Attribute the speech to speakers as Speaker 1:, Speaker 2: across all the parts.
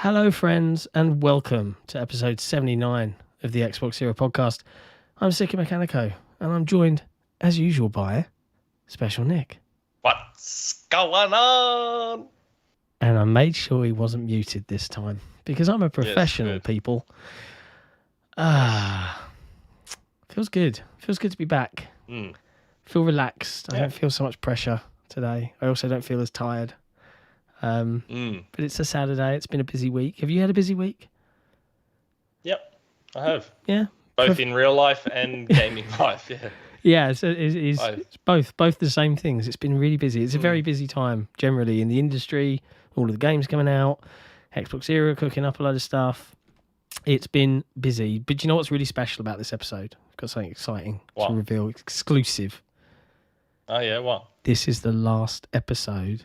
Speaker 1: Hello, friends, and welcome to episode 79 of the XboxEra podcast. I'm Sikamikanico, and I'm joined, as usual, by Shpeshal Nick.
Speaker 2: What's going on?
Speaker 1: And I made sure he wasn't muted this time, because I'm a professional, people. Feels good. Feels good to be back. Feel relaxed. I don't feel so much pressure today. I also don't feel as tired. But it's a Saturday. It's been a busy week. Have you had a busy week?
Speaker 2: Yep, I have.
Speaker 1: Yeah.
Speaker 2: Both in real life and gaming life, yeah.
Speaker 1: Yeah, it's both the same things. It's been really busy. It's a very busy time, generally, in the industry. All of the games coming out. XboxEra cooking up a load of stuff. It's been busy. But do you know what's really special about this episode? I've got something exciting to reveal. Exclusive.
Speaker 2: Oh, yeah, what?
Speaker 1: This is the last episode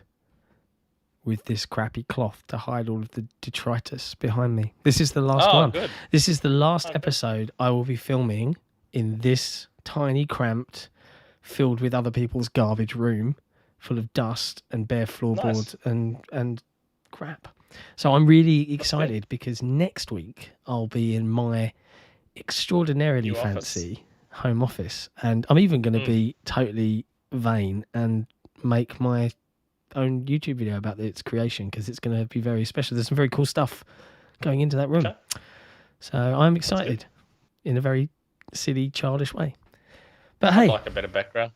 Speaker 1: with this crappy cloth to hide all of the detritus behind me. This is the last one.
Speaker 2: Good.
Speaker 1: This is the last episode I will be filming in this tiny, cramped, filled with other people's garbage room, full of dust and bare floorboards and crap. So I'm really excited because next week I'll be in my extraordinarily fancy home office, and I'm even going to be totally vain and make my own YouTube video about its creation because it's going to be very special. There's some very cool stuff going into that room. Okay. So I'm excited in a very silly, childish way. But hey,
Speaker 2: I'd like a better background.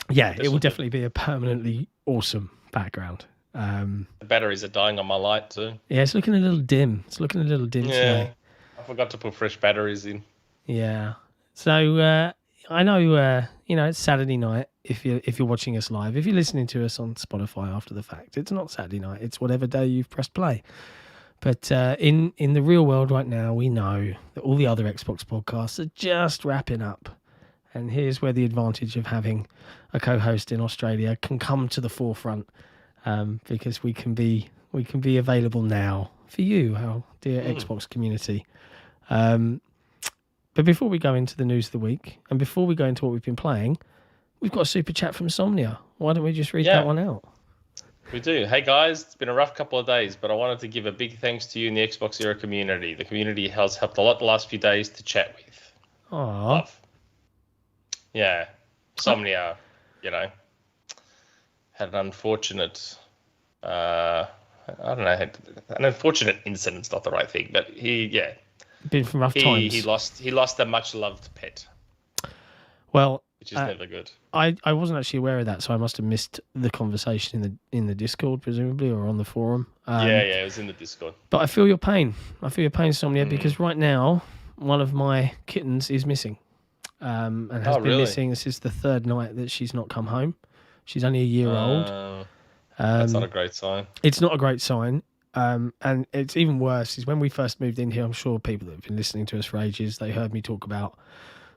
Speaker 1: Yeah, it will definitely be a permanently awesome background.
Speaker 2: The batteries are dying on my light too.
Speaker 1: Yeah, it's looking a little dim. Today.
Speaker 2: I forgot to put fresh batteries in.
Speaker 1: Yeah. So I know it's Saturday night if you're watching us live. If you're listening to us on Spotify after the fact, it's not Saturday night. It's whatever day you've pressed play. But in the real world right now, we know that all the other Xbox podcasts are just wrapping up. And here's where the advantage of having a co-host in Australia can come to the forefront, because we can be available now for you, our dear Xbox community. But before we go into the news of the week, and before we go into what we've been playing, we've got a super chat from Somnia. Why don't we just read that one out?
Speaker 2: We do. Hey guys, it's been a rough couple of days, but I wanted to give a big thanks to you in the XboxEra community. The community has helped a lot the last few days to chat with.
Speaker 1: Aww.
Speaker 2: Love. Yeah. Somnia, had an unfortunate, I don't know, an unfortunate incident's not the right thing, but
Speaker 1: been from rough times.
Speaker 2: He lost a much loved pet.
Speaker 1: Well,
Speaker 2: which is never good.
Speaker 1: I wasn't actually aware of that, so I must have missed the conversation in the Discord, presumably, or on the forum.
Speaker 2: It was in the Discord.
Speaker 1: But I feel your pain. Somnia, because right now one of my kittens is missing, and has been missing. This is the third night that she's not come home. She's only a year old.
Speaker 2: That's not a great sign.
Speaker 1: It's not a great sign. And it's even worse is when we first moved in here, I'm sure people that have been listening to us for ages, they heard me talk about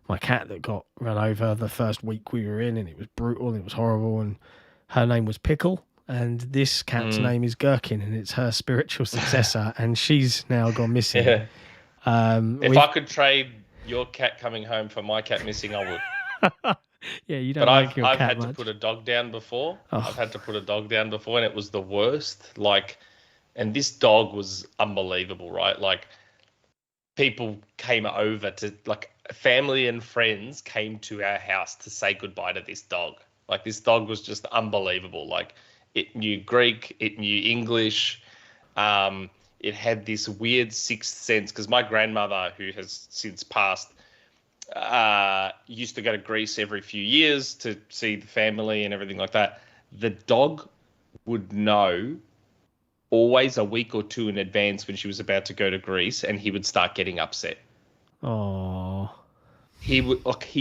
Speaker 1: my cat that got run over the first week we were in, and it was brutal and it was horrible, and her name was Pickle, and this cat's name is Gherkin, and it's her spiritual successor, and she's now gone missing.
Speaker 2: Yeah. If I could trade your cat coming home for my cat missing, I would.
Speaker 1: Yeah, you don't
Speaker 2: but
Speaker 1: like your
Speaker 2: I've
Speaker 1: cat
Speaker 2: had
Speaker 1: much.
Speaker 2: to put a dog down before.
Speaker 1: Oh.
Speaker 2: I've had to put a dog down before, and it was the worst. And this dog was unbelievable, right? People came over to, family and friends came to our house to say goodbye to this dog. This dog was just unbelievable. It knew Greek, it knew English. It had this weird sixth sense, because my grandmother, who has since passed, used to go to Greece every few years to see the family and everything like that. The dog would know always a week or two in advance when she was about to go to Greece, and he would start getting upset.
Speaker 1: Oh.
Speaker 2: He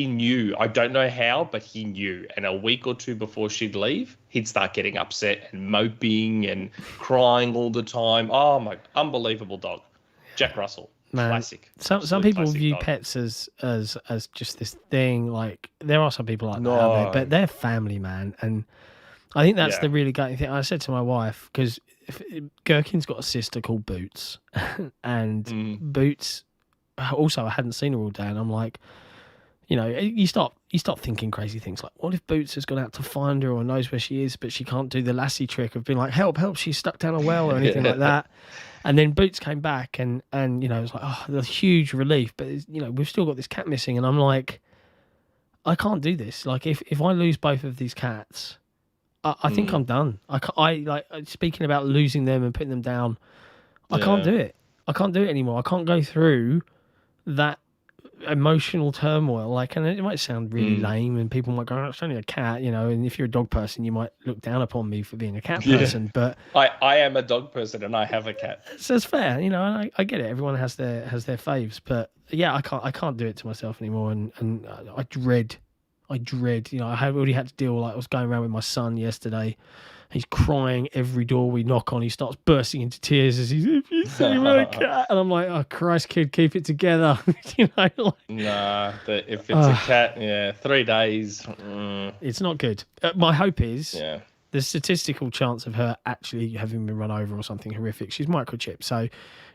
Speaker 2: knew. I don't know how, but he knew. And a week or two before she'd leave, he'd start getting upset and moping and crying all the time. Oh my, unbelievable dog. Jack Russell.
Speaker 1: Man,
Speaker 2: classic.
Speaker 1: Some people view dog. Pets as just this thing. There are some people like that out there, but they're family, man. And I think that's the really gutting thing. I said to my wife, because Gherkin's got a sister called Boots, and Boots also, I hadn't seen her all day, and I'm like, you start thinking crazy things like, what if Boots has gone out to find her or knows where she is, but she can't do the lassie trick of being like, help, she's stuck down a well or anything like that. And then Boots came back, and you know, it was like, oh, the huge relief. But you know, we've still got this cat missing, and I'm like, I can't do this. Like, if I lose both of these cats, I think I'm done. I like speaking about losing them and putting them down. I can't do it. I can't do it anymore. I can't go through that emotional turmoil. Like, and it might sound really lame, and people might go, oh, it's only a cat, you know, and if you're a dog person, you might look down upon me for being a cat person, but
Speaker 2: I am a dog person and I have a cat.
Speaker 1: So it's fair, you know, and I get it. Everyone has their faves, but yeah, I can't do it to myself anymore, and I dread, you know, I already had to deal, like, I was going around with my son yesterday. He's crying every door we knock on. He starts bursting into tears as he's, if you see my cat. And I'm like, oh, Christ, kid, keep it together. You know, like,
Speaker 2: nah, if it's a cat, 3 days.
Speaker 1: It's not good. My hope is the statistical chance of her actually having been run over or something horrific. She's microchipped. So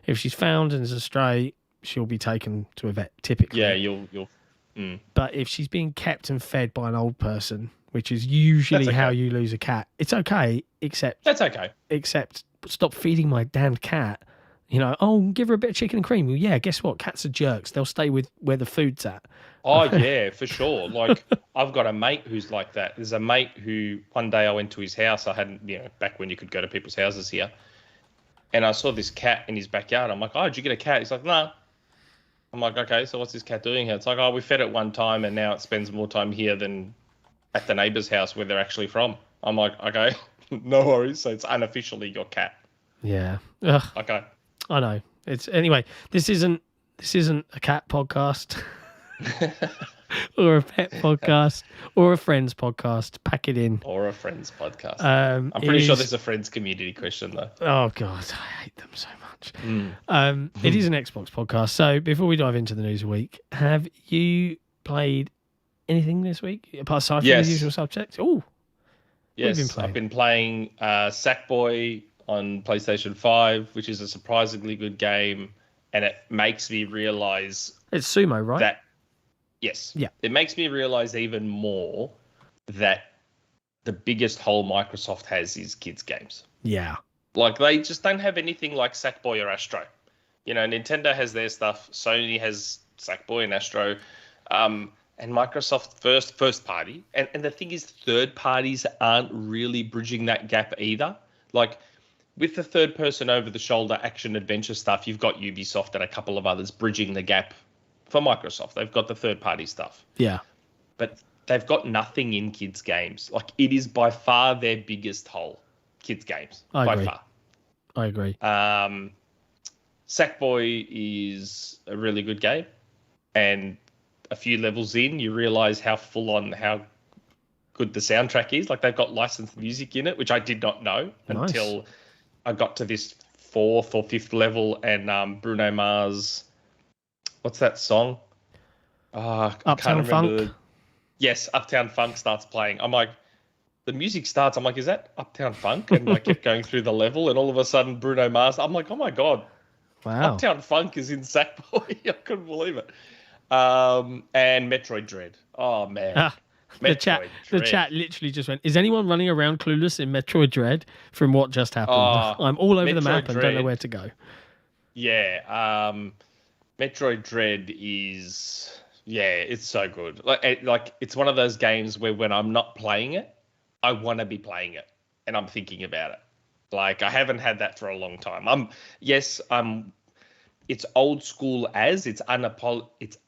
Speaker 1: if she's found and is a stray, she'll be taken to a vet, typically.
Speaker 2: Yeah, you'll.
Speaker 1: But if she's being kept and fed by an old person, which is usually how you lose a cat, it's okay, except...
Speaker 2: That's okay.
Speaker 1: Except stop feeding my damned cat. You know, oh, give her a bit of chicken and cream. Well, yeah, guess what? Cats are jerks. They'll stay with where the food's at.
Speaker 2: Oh, yeah, for sure. Like, I've got a mate who's like that. There's a mate who, one day I went to his house. I hadn't, you know, back when you could go to people's houses here. And I saw this cat in his backyard. I'm like, oh, did you get a cat? He's like, no. I'm like, okay, so what's this cat doing here? It's like, oh, we fed it one time and now it spends more time here than at the neighbour's house where they're actually from. I'm like, okay, no worries. So it's unofficially your cat.
Speaker 1: Yeah. Ugh.
Speaker 2: Okay.
Speaker 1: I know. It's anyway, this isn't a cat podcast or a pet podcast or a friends podcast. Pack it in.
Speaker 2: Or a friends podcast. I'm pretty sure there's a friends community question though.
Speaker 1: Oh God, I hate them so much. It is an Xbox podcast. So before we dive into the news of the week, have you played anything this week aside from the usual subjects? Oh,
Speaker 2: yes, I've been playing Sackboy on PlayStation 5, which is a surprisingly good game, and it makes me realize
Speaker 1: it's sumo, right?
Speaker 2: It makes me realize even more that the biggest hole Microsoft has is kids games.
Speaker 1: Yeah,
Speaker 2: like they just don't have anything like Sackboy or Astro. You know, Nintendo has their stuff, Sony has Sackboy and Astro. And Microsoft first party. And the thing is, third parties aren't really bridging that gap either. Like, with the third person over-the-shoulder action-adventure stuff, you've got Ubisoft and a couple of others bridging the gap for Microsoft. They've got the third-party stuff.
Speaker 1: Yeah.
Speaker 2: But they've got nothing in kids' games. Like, it is by far their biggest hole, kids' games. By far.
Speaker 1: I agree.
Speaker 2: Sackboy is a really good game. And a few levels in, you realise how how good the soundtrack is. Like, they've got licensed music in it, which I did not know until I got to this 4th or 5th level, and Bruno Mars, what's that song? I can't remember.
Speaker 1: Funk?
Speaker 2: Yes, Uptown Funk starts playing. I'm like, the music starts. I'm like, is that Uptown Funk? And I kept going through the level, and all of a sudden, Bruno Mars. I'm like, oh my God.
Speaker 1: Wow.
Speaker 2: Uptown Funk is in Sackboy. I couldn't believe it. And Metroid Dread. Oh man.
Speaker 1: The chat literally just went, is anyone running around clueless in Metroid Dread from what just happened? I'm all over the map and don't know where to go.
Speaker 2: Yeah. Metroid Dread is, it's so good. Like it's one of those games where when I'm not playing it, I want to be playing it and I'm thinking about it. Like, I haven't had that for a long time. It's old school it's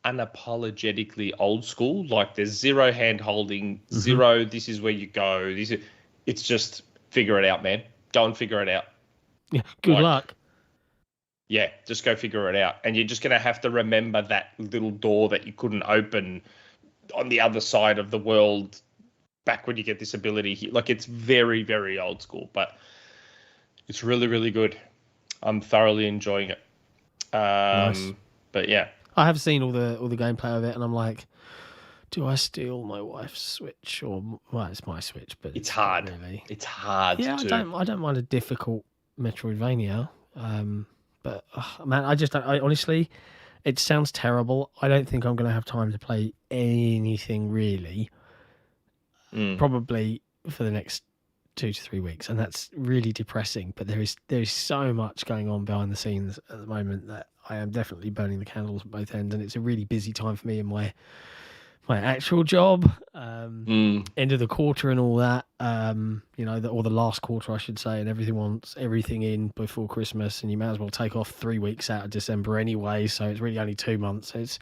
Speaker 2: unapologetically old school. Like, there's zero hand holding, zero, this is where you go. It's just figure it out, man. Go and figure it out.
Speaker 1: Yeah, good luck.
Speaker 2: Yeah, just go figure it out. And you're just going to have to remember that little door that you couldn't open on the other side of the world back when you get this ability. Like, it's very, very old school, but it's really, really good. I'm thoroughly enjoying it. Nice. But yeah,
Speaker 1: I have seen all the gameplay of it, and I'm like, do I steal my wife's Switch it's my Switch, but
Speaker 2: it's hard.
Speaker 1: Really.
Speaker 2: It's hard.
Speaker 1: Yeah, I don't mind a difficult Metroidvania. But man, I honestly, it sounds terrible. I don't think I'm going to have time to play anything really. Probably for the next 2 to 3 weeks, and that's really depressing. But there is so much going on behind the scenes at the moment that I am definitely burning the candles at both ends, and it's a really busy time for me in my actual job, end of the quarter and all that, or the last quarter, I should say, and everything wants everything in before Christmas, and you might as well take off 3 weeks out of December anyway, so it's really only 2 months. So it's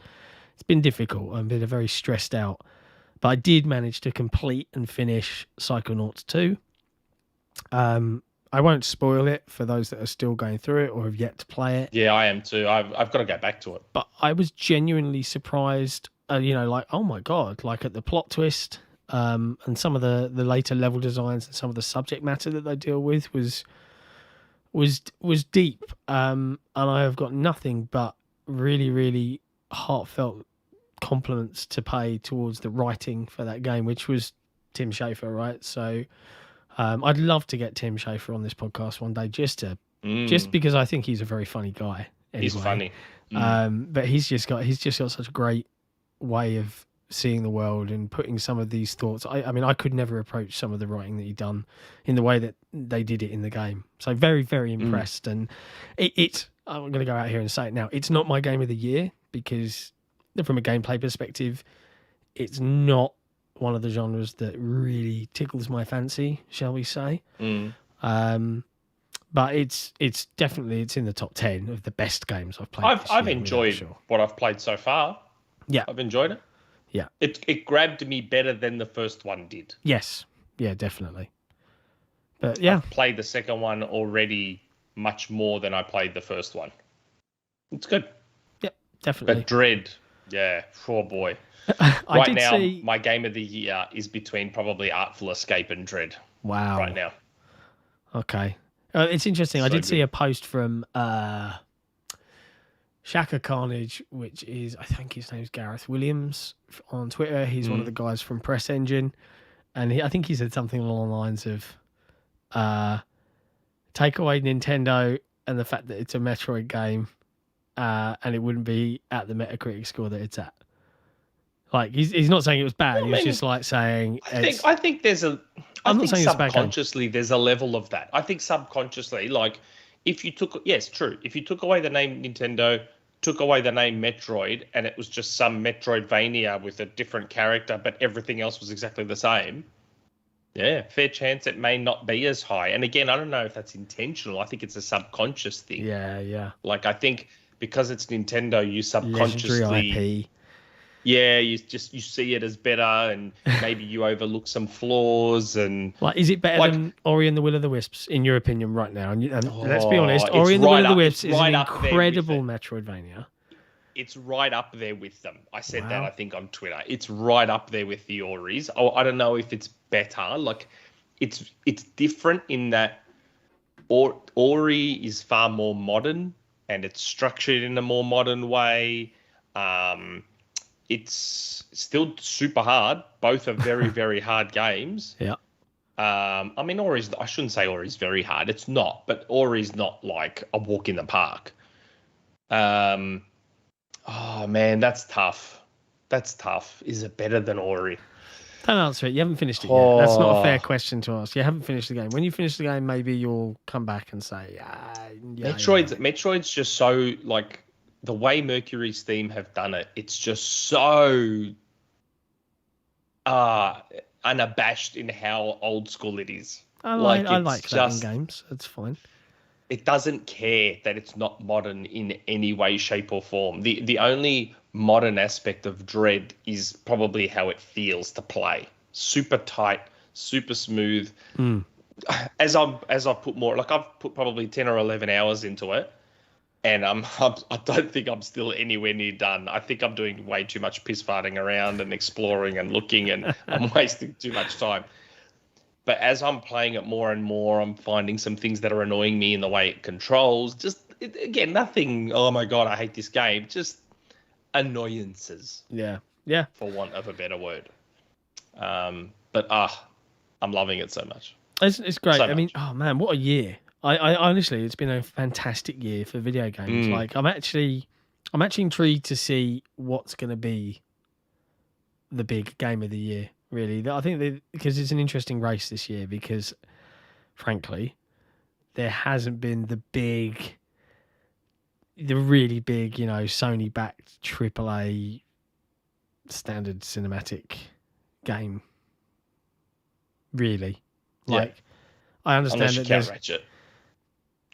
Speaker 1: been difficult. I've been very stressed out, but I did manage to complete and finish Psychonauts 2. I won't spoil it for those that are still going through it or have yet to play it.
Speaker 2: Yeah, I am too. I've got to go back to it.
Speaker 1: But I was genuinely surprised, oh my God, like at the plot twist, and some of the later level designs and some of the subject matter that they deal with was deep. And I have got nothing but really, really heartfelt compliments to pay towards the writing for that game, which was Tim Schafer, right? So I'd love to get Tim Schafer on this podcast one day, just because I think he's a very funny guy. Anyway.
Speaker 2: He's funny,
Speaker 1: but he's just got such a great way of seeing the world and putting some of these thoughts. I mean, I could never approach some of the writing that he'd done in the way that they did it in the game. So very, very impressed. And it's I'm going to go out here and say it now. It's not my game of the year because from a gameplay perspective, it's not one of the genres that really tickles my fancy, shall we say. But it's definitely in the top 10 of the best games I've played.
Speaker 2: I've enjoyed what I've played so far.
Speaker 1: Yeah,
Speaker 2: I've enjoyed it.
Speaker 1: Yeah,
Speaker 2: it grabbed me better than the first one did.
Speaker 1: Yes, yeah, definitely. But yeah,
Speaker 2: I've played the second one already much more than I played the first one. It's good.
Speaker 1: Yeah, definitely.
Speaker 2: But Dread, yeah, oh boy. Right now, my game of the year is between probably Artful Escape and Dread.
Speaker 1: Wow.
Speaker 2: Right now.
Speaker 1: Okay. It's interesting. I did see a post from Shaka Carnage, which is, I think his name's Gareth Williams on Twitter. He's one of the guys from Press Engine. And I think he said something along the lines of take away Nintendo and the fact that it's a Metroid game and it wouldn't be at the Metacritic score that it's at. Like, he's not saying it was bad. He was just like saying...
Speaker 2: I think there's a... I think subconsciously there's a level of that. I think subconsciously, like, if you took... Yes, true. If you took away the name Nintendo, took away the name Metroid, and it was just some Metroidvania with a different character, but everything else was exactly the same, yeah, fair chance it may not be as high. And again, I don't know if that's intentional. I think it's a subconscious thing.
Speaker 1: Yeah.
Speaker 2: Like, I think because it's Nintendo, you subconsciously...
Speaker 1: Legendary IP.
Speaker 2: Yeah, you see it as better, and maybe you overlook some flaws. And
Speaker 1: like, is it better than Ori and the Will of the Wisps in your opinion right now? And let's be honest, Ori and the Will of the Wisps is an incredible Metroidvania.
Speaker 2: It's right up there with them. I said that, I think, on Twitter. It's right up there with the Oris. Oh, I don't know if it's better. Like, it's different in that Ori is far more modern and it's structured in a more modern way. It's still super hard. Both are very, very hard games.
Speaker 1: Yeah.
Speaker 2: I mean, I shouldn't say Ori's very hard. It's not, but Ori's not like a walk in the park. Oh, man, that's tough. Is it better than Ori?
Speaker 1: Don't answer it. You haven't finished it yet. That's not a fair question to ask. You haven't finished the game. When you finish the game, maybe you'll come back and say,
Speaker 2: Metroid's just so, like... The way Mercury Steam have done it, it's just so unabashed in how old school it is.
Speaker 1: I like that in games. It's fine.
Speaker 2: It doesn't care that it's not modern in any way, shape, or form. The only modern aspect of Dread is probably how it feels to play. Super tight, super smooth. As I've put more, like I've put probably 10 or 11 hours into it. And I don't think I'm still anywhere near done. I think I'm doing way too much piss farting around and exploring and looking, and I'm wasting too much time. But as I'm playing it more and more, I'm finding some things that are annoying me in the way it controls. Again, nothing, oh my God, I hate this game. Just annoyances.
Speaker 1: Yeah.
Speaker 2: For want of a better word. But I'm loving it so much.
Speaker 1: It's great. So I mean, oh man, what a year. I honestly, it's been a fantastic year for video games. Like, I'm actually intrigued to see what's going to be the big game of the year. Really, I think because it's an interesting race this year. Because frankly, there hasn't been the really big, Sony-backed AAA standard cinematic game. Really, like I understand
Speaker 2: unless you
Speaker 1: that
Speaker 2: count Ratchet.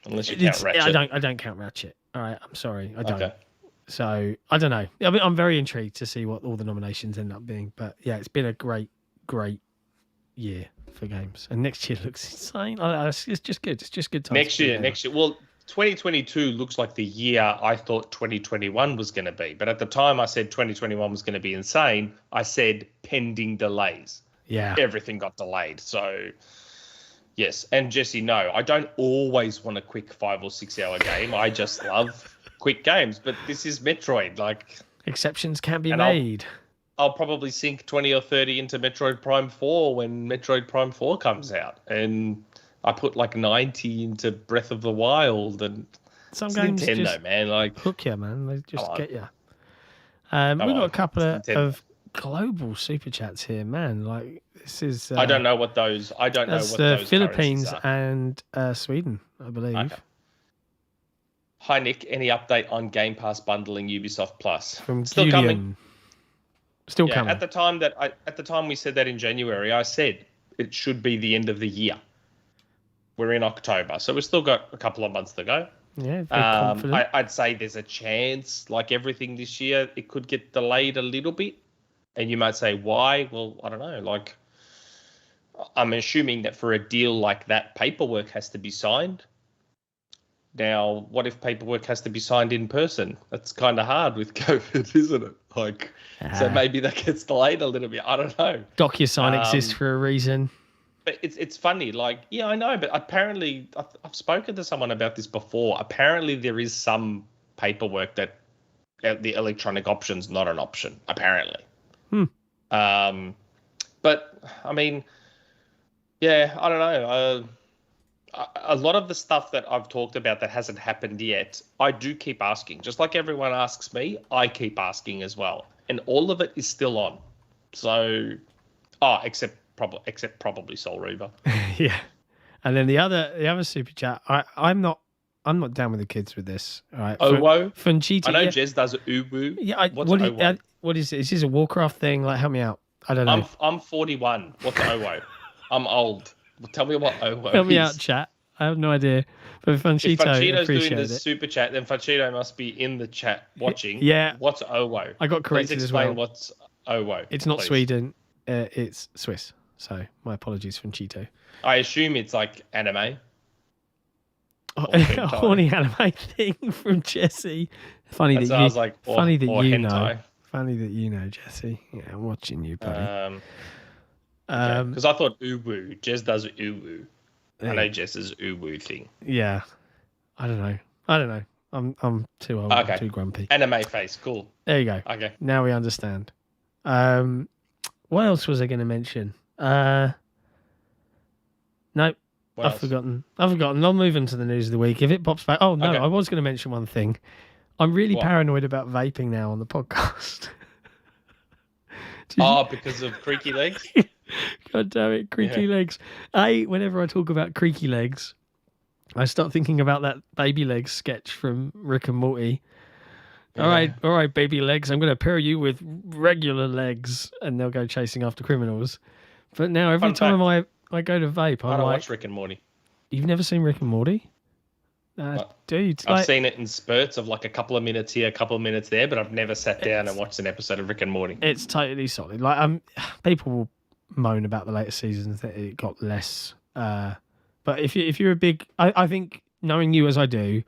Speaker 2: Unless you count Ratchet,
Speaker 1: I don't count Ratchet. All right, I'm sorry, I don't.
Speaker 2: Okay.
Speaker 1: So I don't know. I mean, I'm very intrigued to see what all the nominations end up being. But yeah, it's been a great year for games, and next year looks insane. It's just good. It's just good time.
Speaker 2: Next year. Well, 2022 looks like the year I thought 2021 was going to be. But at the time I said 2021 was going to be insane, I said pending delays.
Speaker 1: Yeah.
Speaker 2: Everything got delayed. So, yes. And Jesse, no, I don't always want a quick 5 or 6 hour game. I just love quick games. But this is Metroid. Like,
Speaker 1: exceptions can be made.
Speaker 2: I'll probably sink 20 or 30 into Metroid Prime 4 when Metroid Prime 4 comes out. And I put like 90 into Breath of the Wild. And
Speaker 1: some
Speaker 2: it's
Speaker 1: games
Speaker 2: Nintendo,
Speaker 1: just
Speaker 2: man. Like,
Speaker 1: hook you, man. They just get you. We've got a couple of global super chats here, man. Like, this is
Speaker 2: I don't know what those
Speaker 1: that's the Philippines and Sweden, I believe. Okay.
Speaker 2: Hi Nick, any update on Game Pass bundling Ubisoft Plus?
Speaker 1: From still coming. Still coming.
Speaker 2: At the time we said that in January, I said it should be the end of the year. We're in October, so we've still got a couple of months to go.
Speaker 1: Yeah, very confident.
Speaker 2: I'd say there's a chance, like everything this year, it could get delayed a little bit. And you might say, why? Well, I don't know. Like, I'm assuming that for a deal like that, paperwork has to be signed. Now, what if paperwork has to be signed in person? That's kind of hard with COVID, isn't it? Like, so maybe that gets delayed a little bit. I don't know.
Speaker 1: DocuSign exists for a reason.
Speaker 2: But it's funny. Like, yeah, I know. But apparently, I've spoken to someone about this before. Apparently, there is some paperwork that the electronic option's not an option, apparently. But I mean, yeah, I don't know. A lot of the stuff that I've talked about that hasn't happened yet, I do keep asking. Just like everyone asks me, I keep asking as well, and all of it is still on. So, except probably Soul Reaver.
Speaker 1: Yeah, and then the other super chat. I'm not down with the kids with this. All right.
Speaker 2: Owo?
Speaker 1: Funchita.
Speaker 2: I know Jez does Uwu.
Speaker 1: Yeah. What is it? Is this a Warcraft thing? Like, help me out. I don't know.
Speaker 2: I'm 41. What's Owo? I'm old. Tell me what Owo
Speaker 1: help me out, chat. I have no idea. But Funchito,
Speaker 2: if Funchito's doing the super chat, then Funchito must be in the chat watching.
Speaker 1: Yeah.
Speaker 2: What's Owo?
Speaker 1: I got corrected as well.
Speaker 2: Explain what's Owo.
Speaker 1: It's not Sweden. It's Swiss. So my apologies, Funchito.
Speaker 2: I assume it's like anime.
Speaker 1: A horny anime thing from Jesse. Funny that you know, Jesse. Yeah, I'm watching you, buddy.
Speaker 2: Because I thought Uwu. Jez does Uwu. I know Jez's Uwu thing.
Speaker 1: Yeah, I don't know. I'm too old.
Speaker 2: Okay.
Speaker 1: I'm too grumpy.
Speaker 2: Anime face. Cool.
Speaker 1: There you go.
Speaker 2: Okay.
Speaker 1: Now we understand. What else was I going to mention? No. I've forgotten. I'll move into the news of the week. If it pops back. Oh, no, okay. I was going to mention one thing. I'm really paranoid about vaping now on the podcast.
Speaker 2: Because of creaky legs?
Speaker 1: God damn it, creaky legs. Whenever I talk about creaky legs, I start thinking about that baby legs sketch from Rick and Morty. Yeah. All right, baby legs, I'm going to pair you with regular legs, and they'll go chasing after criminals. But now every time I go to vape, I don't
Speaker 2: watch Rick and Morty.
Speaker 1: You've never seen Rick and Morty? Dude,
Speaker 2: I've seen it in spurts of like a couple of minutes here, a couple of minutes there, but I've never sat down and watched an episode of Rick and Morty.
Speaker 1: It's totally solid. Like, people will moan about the later seasons that it got less. But if you're a big, I think knowing you as I do,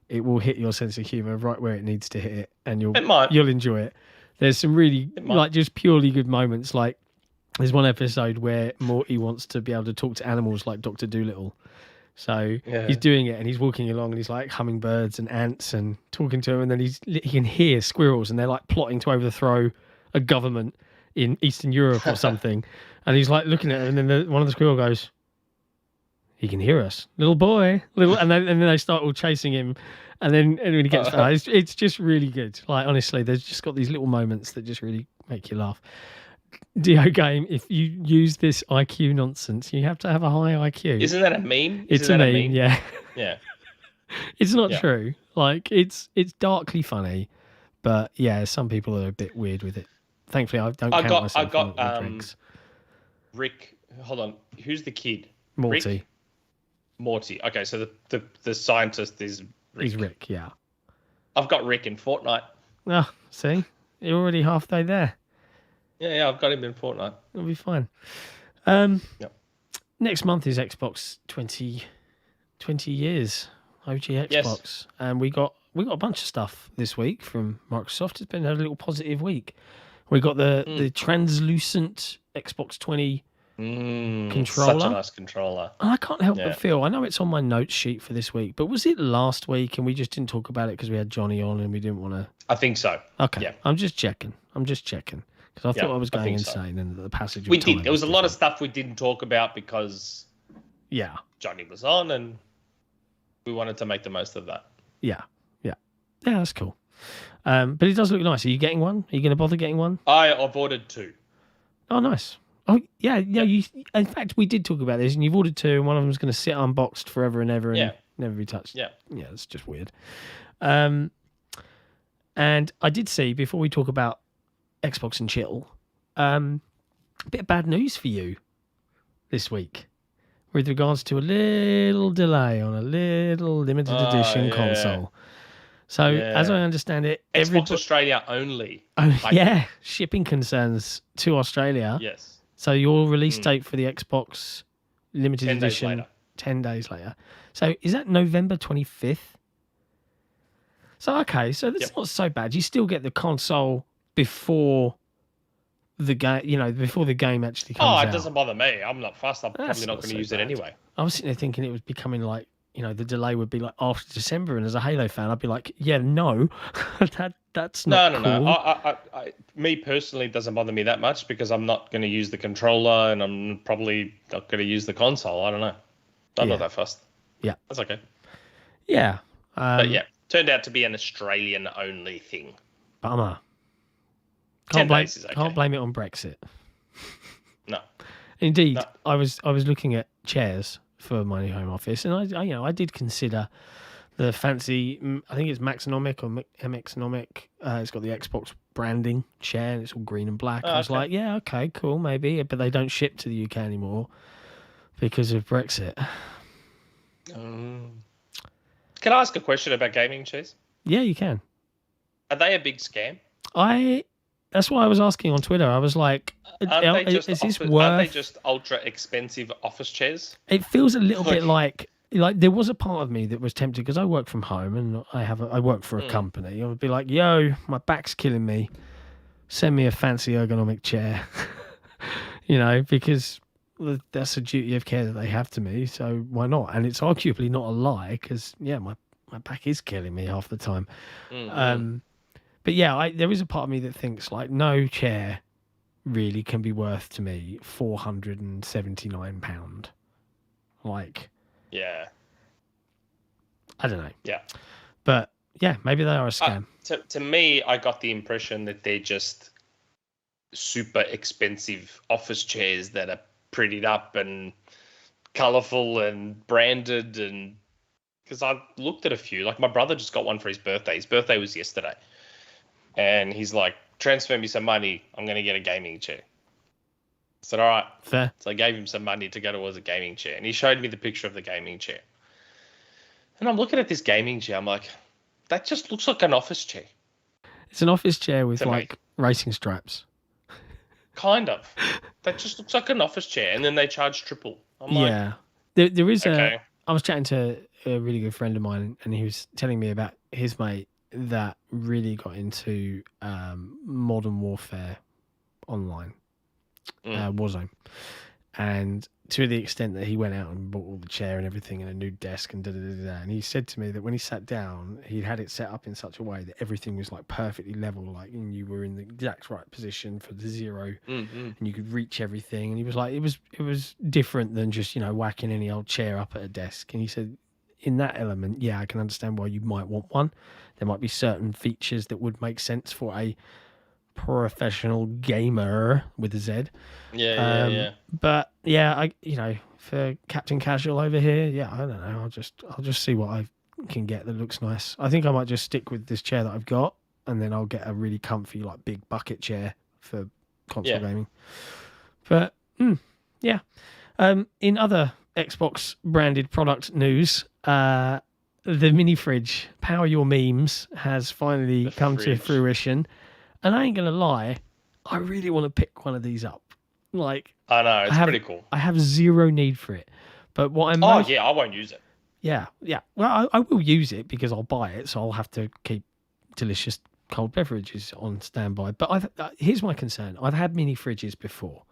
Speaker 1: it will hit your sense of humor right where it needs to hit it, and you'll enjoy it. There's some really like just purely good moments. Like there's one episode where Morty wants to be able to talk to animals like Dr. Dolittle. So he's doing it and he's walking along and he's like hummingbirds and ants and talking to them, and then he can hear squirrels and they're like plotting to overthrow a government in Eastern Europe or something. And he's like looking at it, and then one of the squirrel goes, "He can hear us, little boy." And then they start all chasing him. And then when he gets it's just really good. Like honestly, there's just got these little moments that just really make you laugh. Dio game, if you use this IQ nonsense, you have to have a high IQ.
Speaker 2: Isn't that a meme?
Speaker 1: It's a meme, yeah.
Speaker 2: Yeah.
Speaker 1: It's not true. Like, it's darkly funny, but yeah, some people are a bit weird with it. Thankfully, I don't count myself.
Speaker 2: I got Rick. Hold on. Who's the kid?
Speaker 1: Morty.
Speaker 2: Rick? Morty. Okay, so the scientist is Rick.
Speaker 1: He's Rick, yeah.
Speaker 2: I've got Rick in Fortnite.
Speaker 1: Oh, see? You're already halfway there.
Speaker 2: Yeah, I've got him in Fortnite.
Speaker 1: It'll be fine. Next month is Xbox 20 years. OG Xbox. Yes. And we got a bunch of stuff this week from Microsoft. It's been a little positive week. We got the translucent Xbox 20 controller.
Speaker 2: Such a nice controller.
Speaker 1: And I can't help but feel, I know it's on my notes sheet for this week, but was it last week and we just didn't talk about it because we had Johnny on and we didn't want to...
Speaker 2: I think so.
Speaker 1: Okay.
Speaker 2: Yeah.
Speaker 1: I'm just checking. Because I thought I was going insane and the passage of
Speaker 2: we
Speaker 1: time
Speaker 2: did. There was a lot of stuff we didn't talk about because Johnny was on and we wanted to make the most of that.
Speaker 1: Yeah, that's cool. But it does look nice. Are you getting one? Are you going to bother getting one?
Speaker 2: I've ordered 2.
Speaker 1: Oh, nice. Oh, yeah. You, in fact, we did talk about this, and you've ordered 2, and one of them's going to sit unboxed forever and ever and never be touched. Yeah, it's just weird. And I did see, before we talk about Xbox and chill, a bit of bad news for you this week with regards to a little delay on a little limited edition console. So, as I understand it,
Speaker 2: Xbox Australia only.
Speaker 1: Shipping concerns to Australia.
Speaker 2: Yes.
Speaker 1: So your release date for the Xbox limited edition 10 days later. So is that November 25th? So so that's not so bad. You still get the console before the game, before the game actually comes out.
Speaker 2: Oh, it doesn't bother me. I'm not fussed. I'm probably not going to use it anyway.
Speaker 1: I was sitting there thinking it was becoming like, the delay would be like after December, and as a Halo fan, I'd be like, no, that's not cool.
Speaker 2: No. I, me personally, it doesn't bother me that much because I'm not going to use the controller, and I'm probably not going to use the console. I don't know. I'm not that fussed.
Speaker 1: Yeah,
Speaker 2: that's okay.
Speaker 1: Yeah,
Speaker 2: but turned out to be an Australian only thing.
Speaker 1: Bummer.
Speaker 2: 10 days is okay.
Speaker 1: Can't blame it on Brexit.
Speaker 2: No.
Speaker 1: Indeed, no. I was looking at chairs for my new home office, and I did consider the fancy, I think it's Maxinomic or MXnomic. It's got the Xbox branding chair, and it's all green and black. I was like, okay, cool, maybe, but they don't ship to the UK anymore because of Brexit.
Speaker 2: Can I ask a question about gaming chairs?
Speaker 1: Yeah, you can.
Speaker 2: Are they a big scam?
Speaker 1: That's why I was asking on Twitter. I was like, is this worth...
Speaker 2: Aren't they just ultra expensive office chairs?
Speaker 1: It feels a little bit like there was a part of me that was tempted because I work from home and I work for a company. I would be like, yo, my back's killing me. Send me a fancy ergonomic chair. Because that's a duty of care that they have to me. So why not? And it's arguably not a lie because, my back is killing me half the time. Mm-hmm. But there is a part of me that thinks like no chair really can be worth to me £479. Like, I don't know. Yeah, but maybe they are a scam.
Speaker 2: To me, I got the impression that they're just super expensive office chairs that are prettied up and colourful and branded, and because I looked at a few, like my brother just got one for his birthday. His birthday was yesterday. And he's like, transfer me some money. I'm going to get a gaming chair. I said, all right.
Speaker 1: Fair.
Speaker 2: So I gave him some money to go towards a gaming chair. And he showed me the picture of the gaming chair. And I'm looking at this gaming chair. I'm like, that just looks like an office chair.
Speaker 1: It's an office chair with racing straps.
Speaker 2: Kind of. That just looks like an office chair. And then they charge triple. I'm like,
Speaker 1: there is I was chatting to a really good friend of mine and he was telling me about his mate that really got into Modern Warfare online, Warzone, and to the extent that he went out and bought all the chair and everything and a new desk and and he said to me that when he sat down, he'd had it set up in such a way that everything was like perfectly level, like and you were in the exact right position for the zero, and you could reach everything. And he was like, it was different than just whacking any old chair up at a desk. And he said, in that element, I can understand why you might want one. There might be certain features that would make sense for a professional gamer with a Z.
Speaker 2: Yeah.
Speaker 1: But yeah, for Captain Casual over here, yeah, I don't know. I'll just see what I can get that looks nice. I think I might just stick with this chair that I've got, and then I'll get a really comfy, like, big bucket chair for console gaming. But yeah. In other Xbox branded product news, the mini fridge, Power Your Memes, has finally come to fruition. And I ain't gonna lie, I really want to pick one of these up. Like,
Speaker 2: I know, it's pretty cool.
Speaker 1: I have zero need for it, but what I'm
Speaker 2: I won't use it.
Speaker 1: Yeah. Well, I will use it because I'll buy it, so I'll have to keep delicious cold beverages on standby. But here's my concern: I've had mini fridges before,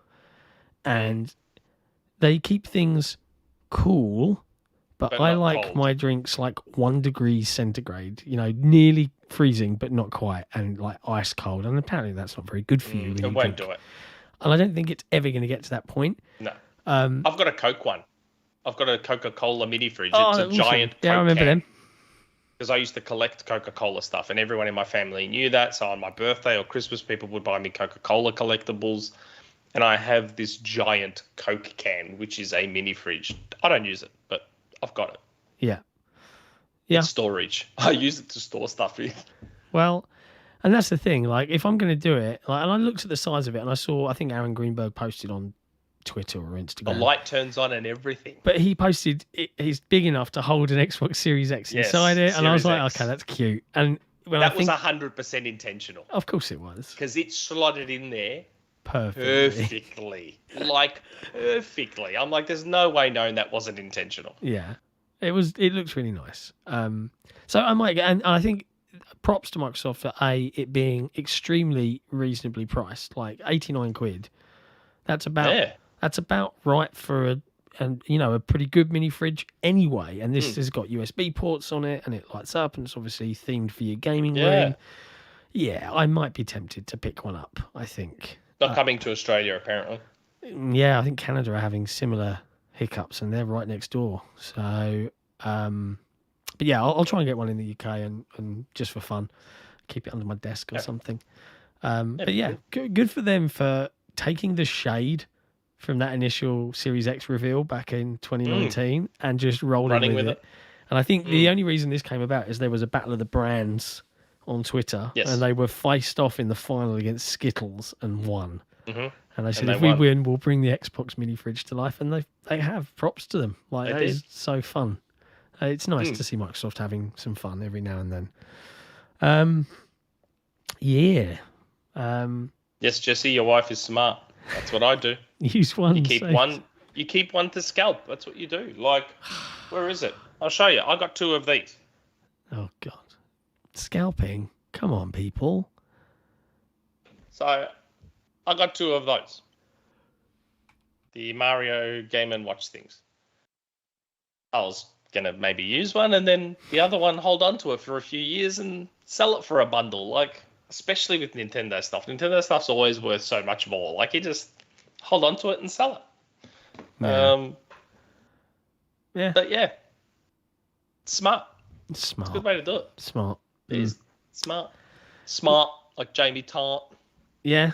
Speaker 1: and they keep things cool, but I like cold. My drinks like 1 degree centigrade, nearly freezing, but not quite, and like ice cold. And apparently that's not very good for you.
Speaker 2: It won't do it.
Speaker 1: And I don't think it's ever going to get to that point.
Speaker 2: No. I've got a Coke one. I've got a Coca-Cola mini fridge. It's a giant Coke
Speaker 1: I remember them.
Speaker 2: Because I used to collect Coca-Cola stuff, and everyone in my family knew that. So on my birthday or Christmas, people would buy me Coca-Cola collectibles. And I have this giant Coke can, which is a mini fridge. I don't use it, but I've got it.
Speaker 1: Yeah.
Speaker 2: It's storage. I use it to store stuff in.
Speaker 1: Well, and that's the thing. Like, if I'm going to do it, and I looked at the size of it, and I think Aaron Greenberg posted on Twitter or Instagram.
Speaker 2: The light turns on and everything.
Speaker 1: But he posted he's big enough to hold an Xbox Series X inside it, and I was like, okay, that's cute. And
Speaker 2: that was 100% intentional.
Speaker 1: Of course it was.
Speaker 2: Because it slotted in there
Speaker 1: perfectly.
Speaker 2: Like, perfectly. I'm like, there's no way knowing that wasn't intentional.
Speaker 1: Yeah. It looks really nice. So I might get, and I think props to Microsoft for it being extremely reasonably priced, like 89 quid. That's about right for a pretty good mini fridge anyway. And this has got USB ports on it, and it lights up, and it's obviously themed for your gaming room. Yeah, I might be tempted to pick one up, I think.
Speaker 2: Not coming to Australia, apparently.
Speaker 1: Yeah, I think Canada are having similar hiccups, and they're right next door. So, but yeah, I'll try and get one in the UK and just for fun, keep it under my desk or something. But yeah, good for them for taking the shade from that initial Series X reveal back in 2019 and just rolling with it. And I think the only reason this came about is there was a battle of the brands on Twitter, and they were faced off in the final against Skittles and won. And they said, if we win, we'll bring the Xbox mini fridge to life, and they have. Props to them. Like, that is so fun. It's nice to see Microsoft having some fun every now and then. Yeah.
Speaker 2: Yes, Jesse, your wife is smart. That's what I do.
Speaker 1: Use one.
Speaker 2: You keep one to scalp. That's what you do. Like, where is it? I'll show you. I got 2 of these.
Speaker 1: Oh God, scalping! Come on, people.
Speaker 2: So, I got 2 of those. The Mario Game & Watch things. I was gonna maybe use one, and then the other one hold on to it for a few years and sell it for a bundle. Like, especially with Nintendo stuff. Nintendo stuff's always worth so much more. Like, you just hold on to it and sell it. But yeah, smart. It's a good way to do it.
Speaker 1: Smart.
Speaker 2: It is smart, like Jamie Tart.
Speaker 1: Yeah,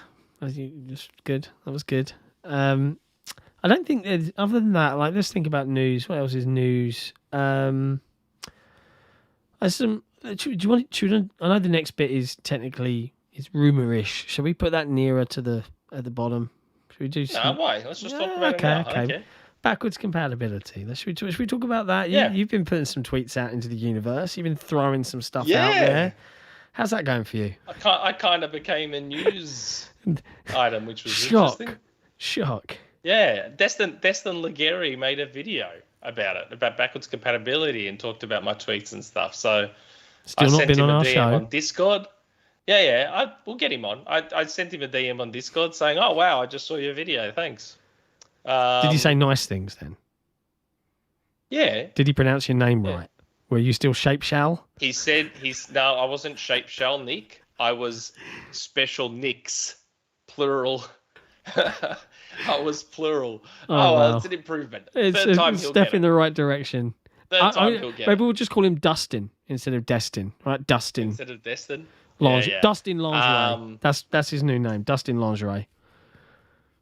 Speaker 1: just good. That was good. I don't think there's, other than that, like, let's think about news. What else is news? Do you want? I know the next bit is technically rumour-ish. Shall we put that nearer to at the bottom? Should we do?
Speaker 2: Why? Let's just talk about it now. Okay.
Speaker 1: Backwards compatibility. Should we talk about that? You've been putting some tweets out into the universe. You've been throwing some stuff out there. How's that going for you?
Speaker 2: I kind of became a news item, which was interesting.
Speaker 1: Shock.
Speaker 2: Yeah, Destin Legary made a video about it, about backwards compatibility, and talked about my tweets and stuff. So
Speaker 1: still not been on our show.
Speaker 2: On Discord. Yeah. We'll get him on. I sent him a DM on Discord saying, "Oh wow, I just saw your video. Thanks."
Speaker 1: Did he say nice things then?
Speaker 2: Yeah.
Speaker 1: Did he pronounce your name right? Were you still Shpeshal?
Speaker 2: He said no, I wasn't Shpeshal Nick. I was Special Nicks, plural. I was plural. Well, it's an improvement.
Speaker 1: It's a step in the right direction. Maybe we'll just call him Dustin instead of Destin, right? Dustin
Speaker 2: instead of Destin.
Speaker 1: Dustin Lingerie. That's his new name, Dustin Lingerie.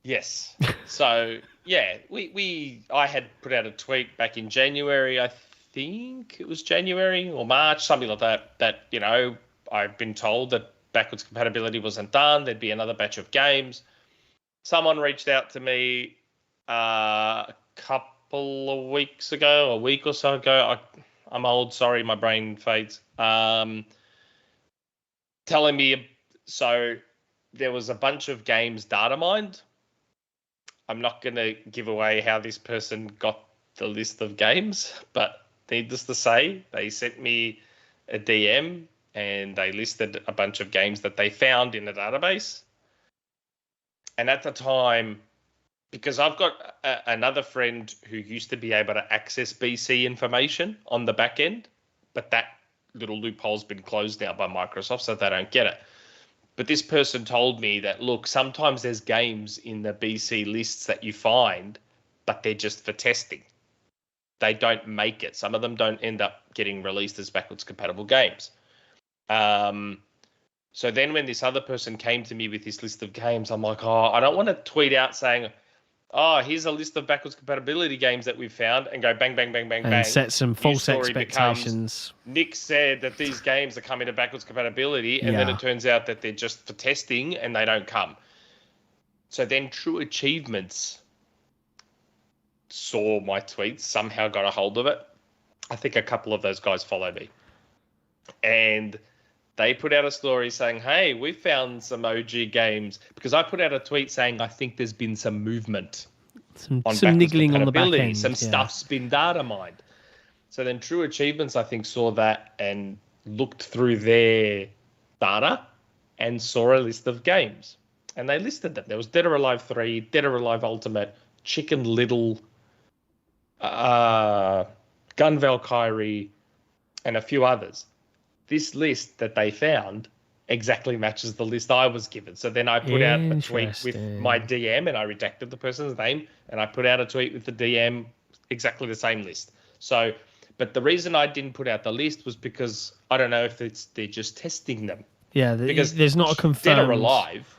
Speaker 2: Yes. So yeah, I had put out a tweet back in January. I think it was January or March, something like that. That I've been told that backwards compatibility wasn't done. There'd be another batch of games. Someone reached out to me a couple of weeks ago, a week or so ago. I'm old, sorry, my brain fades. Telling me, so there was a bunch of games data mined. I'm not going to give away how this person got the list of games, but needless to say, they sent me a DM and they listed a bunch of games that they found in the database. And at the time, because I've got another friend who used to be able to access BC information on the back end, but that little loophole's been closed now by Microsoft, so they don't get it. But this person told me that, look, sometimes there's games in the BC lists that you find, but they're just for testing. They don't make it. Some of them don't end up getting released as backwards compatible games. So then when this other person came to me with this list of games, I'm like, I don't want to tweet out saying, here's a list of backwards compatibility games that we've found, and go bang, bang, bang, bang, bang.
Speaker 1: And set some false expectations.
Speaker 2: Nick said that these games are coming to backwards compatibility, and then it turns out that they're just for testing and they don't come. So then True Achievements saw my tweets, somehow got a hold of it. I think a couple of those guys follow me. And they put out a story saying, hey, we found some OG games, because I put out a tweet saying I think there's been some movement.
Speaker 1: Some niggling on the back end.
Speaker 2: Some stuff's been data mined. So then True Achievements, I think, saw that and looked through their data and saw a list of games. And they listed them. There was Dead or Alive 3, Dead or Alive Ultimate, Chicken Little, Gun Valkyrie, and a few others. This list that they found exactly matches the list I was given. So then I put out a tweet with my DM, and I redacted the person's name, and I put out a tweet with the DM, exactly the same list. So, but the reason I didn't put out the list was because I don't know if they're just testing them.
Speaker 1: Yeah, because there's not a confirmed...
Speaker 2: Dead or Alive.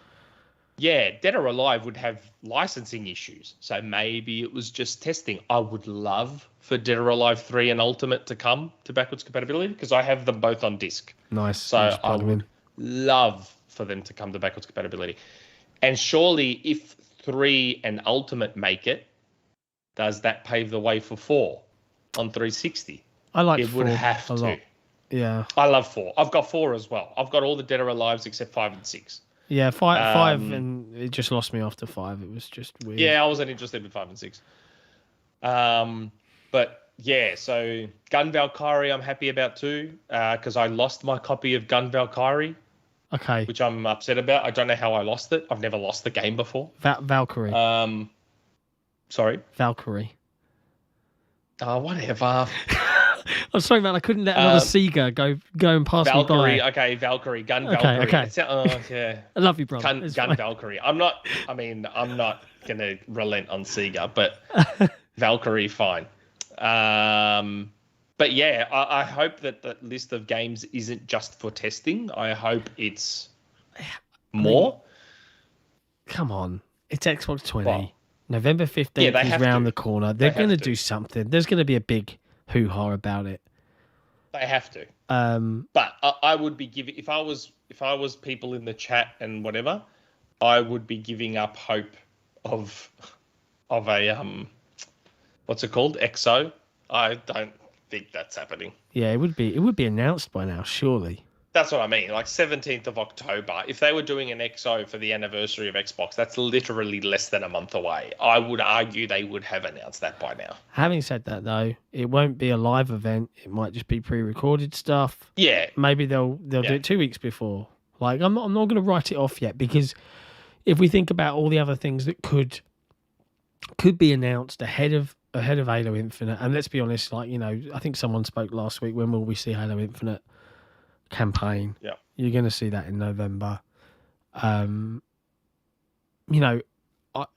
Speaker 2: Yeah, Dead or Alive would have licensing issues. So maybe it was just testing. I would love for Dead or Alive 3 and Ultimate to come to backwards compatibility, because I have them both on disc.
Speaker 1: Nice.
Speaker 2: So I would love for them to come to backwards compatibility. And surely if 3 and Ultimate make it, does that pave the way for 4 on 360?
Speaker 1: I like
Speaker 2: it
Speaker 1: 4
Speaker 2: would have to.
Speaker 1: Lot. Yeah.
Speaker 2: I love 4. I've got 4 as well. I've got all the Dead or Alives except 5 and 6.
Speaker 1: Yeah, 5 and it just lost me after 5. It was just weird.
Speaker 2: Yeah, I wasn't interested in 5 and 6. But yeah, so Gun Valkyrie I'm happy about too, because I lost my copy of Gun Valkyrie.
Speaker 1: Okay.
Speaker 2: Which I'm upset about. I don't know how I lost it. I've never lost the game before.
Speaker 1: Valkyrie.
Speaker 2: Sorry?
Speaker 1: Valkyrie.
Speaker 2: Oh, whatever.
Speaker 1: I'm sorry, man. I couldn't let another Sega go and pass
Speaker 2: Valkyrie,
Speaker 1: me by.
Speaker 2: okay, Valkyrie, Gun Valkyrie.
Speaker 1: Okay.
Speaker 2: Yeah.
Speaker 1: I love you, brother.
Speaker 2: Gun Valkyrie. I'm not going to relent on Sega, but Valkyrie, fine. But yeah, I hope that the list of games isn't just for testing. I hope it's more.
Speaker 1: Come on. It's Xbox 20.
Speaker 2: Well,
Speaker 1: November 15th is round the corner. They're going to do something. There's going to be a big hoo-ha about it.
Speaker 2: They have to. But I would be giving, if I was people in the chat and whatever, I would be giving up hope of a what's it called? XO. I don't think that's happening.
Speaker 1: Yeah, it would be announced by now, surely.
Speaker 2: That's what I mean. Like 17th of October. If they were doing an XO for the anniversary of Xbox, that's literally less than a month away. I would argue they would have announced that by now.
Speaker 1: Having said that, though, it won't be a live event. It might just be pre-recorded stuff.
Speaker 2: Yeah.
Speaker 1: Maybe they'll do it 2 weeks before. Like, I'm not going to write it off yet, because if we think about all the other things that could be announced ahead of Halo Infinite, and let's be honest, like, I think someone spoke last week, when will we see Halo Infinite campaign?
Speaker 2: Yeah,
Speaker 1: you're going to see that in November. I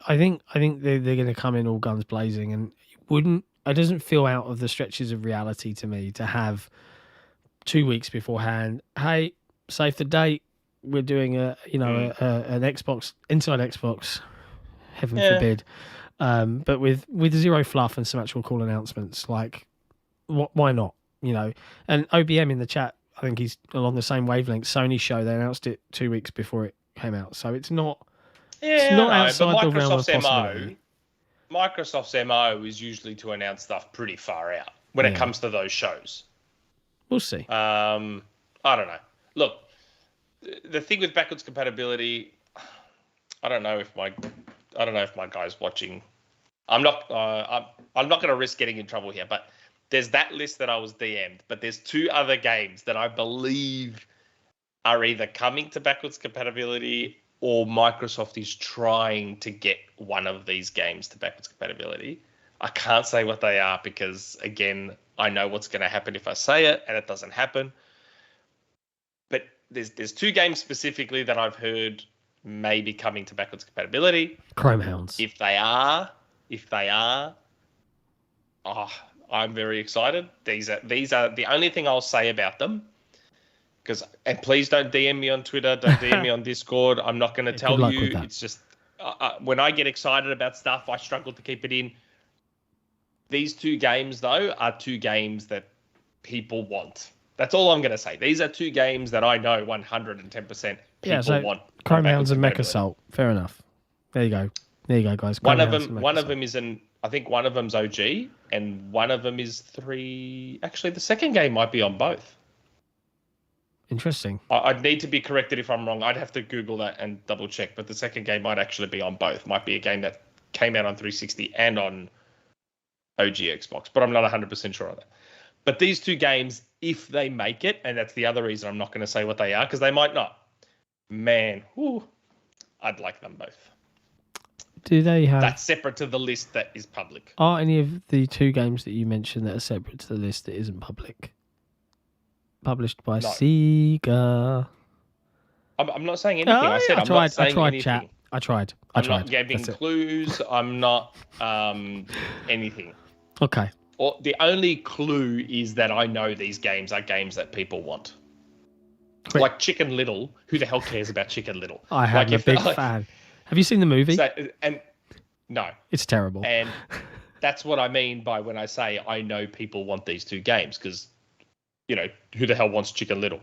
Speaker 1: think they're going to come in all guns blazing, and it doesn't feel out of the stretches of reality to me to have 2 weeks beforehand. Hey, save the date. We're doing an Xbox inside Xbox. Heaven forbid. But with zero fluff and some actual cool announcements. Like, why not? And OBM in the chat, I think he's along the same wavelength. Sony show, they announced it 2 weeks before it came out, so it's not.
Speaker 2: Yeah,
Speaker 1: it's not
Speaker 2: outside
Speaker 1: the realm of possibility.
Speaker 2: Microsoft's MO is usually to announce stuff pretty far out when it comes to those shows.
Speaker 1: We'll see.
Speaker 2: I don't know. Look, the thing with backwards compatibility, I don't know if my guy's watching. I'm not going to risk getting in trouble here, but there's that list that I was DM'd, but there's 2 other games that I believe are either coming to backwards compatibility or Microsoft is trying to get one of these games to backwards compatibility. I can't say what they are because, again, I know what's going to happen if I say it, and it doesn't happen. But there's 2 games specifically that I've heard may be coming to backwards compatibility.
Speaker 1: Chrome Hounds.
Speaker 2: If they are, I'm very excited. These are the only thing I'll say about them. And please don't DM me on Twitter, don't DM me on Discord. I'm not going to tell you. It's just when I get excited about stuff, I struggle to keep it in. These 2 games, though, are 2 games that people want. That's all I'm going to say. These are 2 games that I know 110% people want.
Speaker 1: Chrome Hounds and Mech Assault. Fair enough. There you go, guys.
Speaker 2: One of them is I think one of them's OG, and one of them is 3. Actually, the second game might be on both.
Speaker 1: Interesting.
Speaker 2: I'd need to be corrected if I'm wrong. I'd have to Google that and double check. But the second game might actually be on both. Might be a game that came out on 360 and on OG Xbox. But I'm not 100% sure on that. But these 2 games, if they make it, and that's the other reason I'm not going to say what they are, because they might not. Man, I'd like them both.
Speaker 1: Do they have...
Speaker 2: That's separate to the list that is public.
Speaker 1: Are any of the 2 games that you mentioned that are separate to the list that isn't public? Published by Sega.
Speaker 2: I'm not saying anything. I said I'm not saying anything. Chat.
Speaker 1: I tried.
Speaker 2: I'm not giving clues. I'm not anything.
Speaker 1: Okay.
Speaker 2: Or the only clue is that I know these games are games that people want. Wait. Like Chicken Little. Who the hell cares about Chicken Little?
Speaker 1: I'm a big fan. Have you seen the movie?
Speaker 2: No.
Speaker 1: It's terrible.
Speaker 2: And that's what I mean by when I say I know people want these 2 games, because who the hell wants Chicken Little?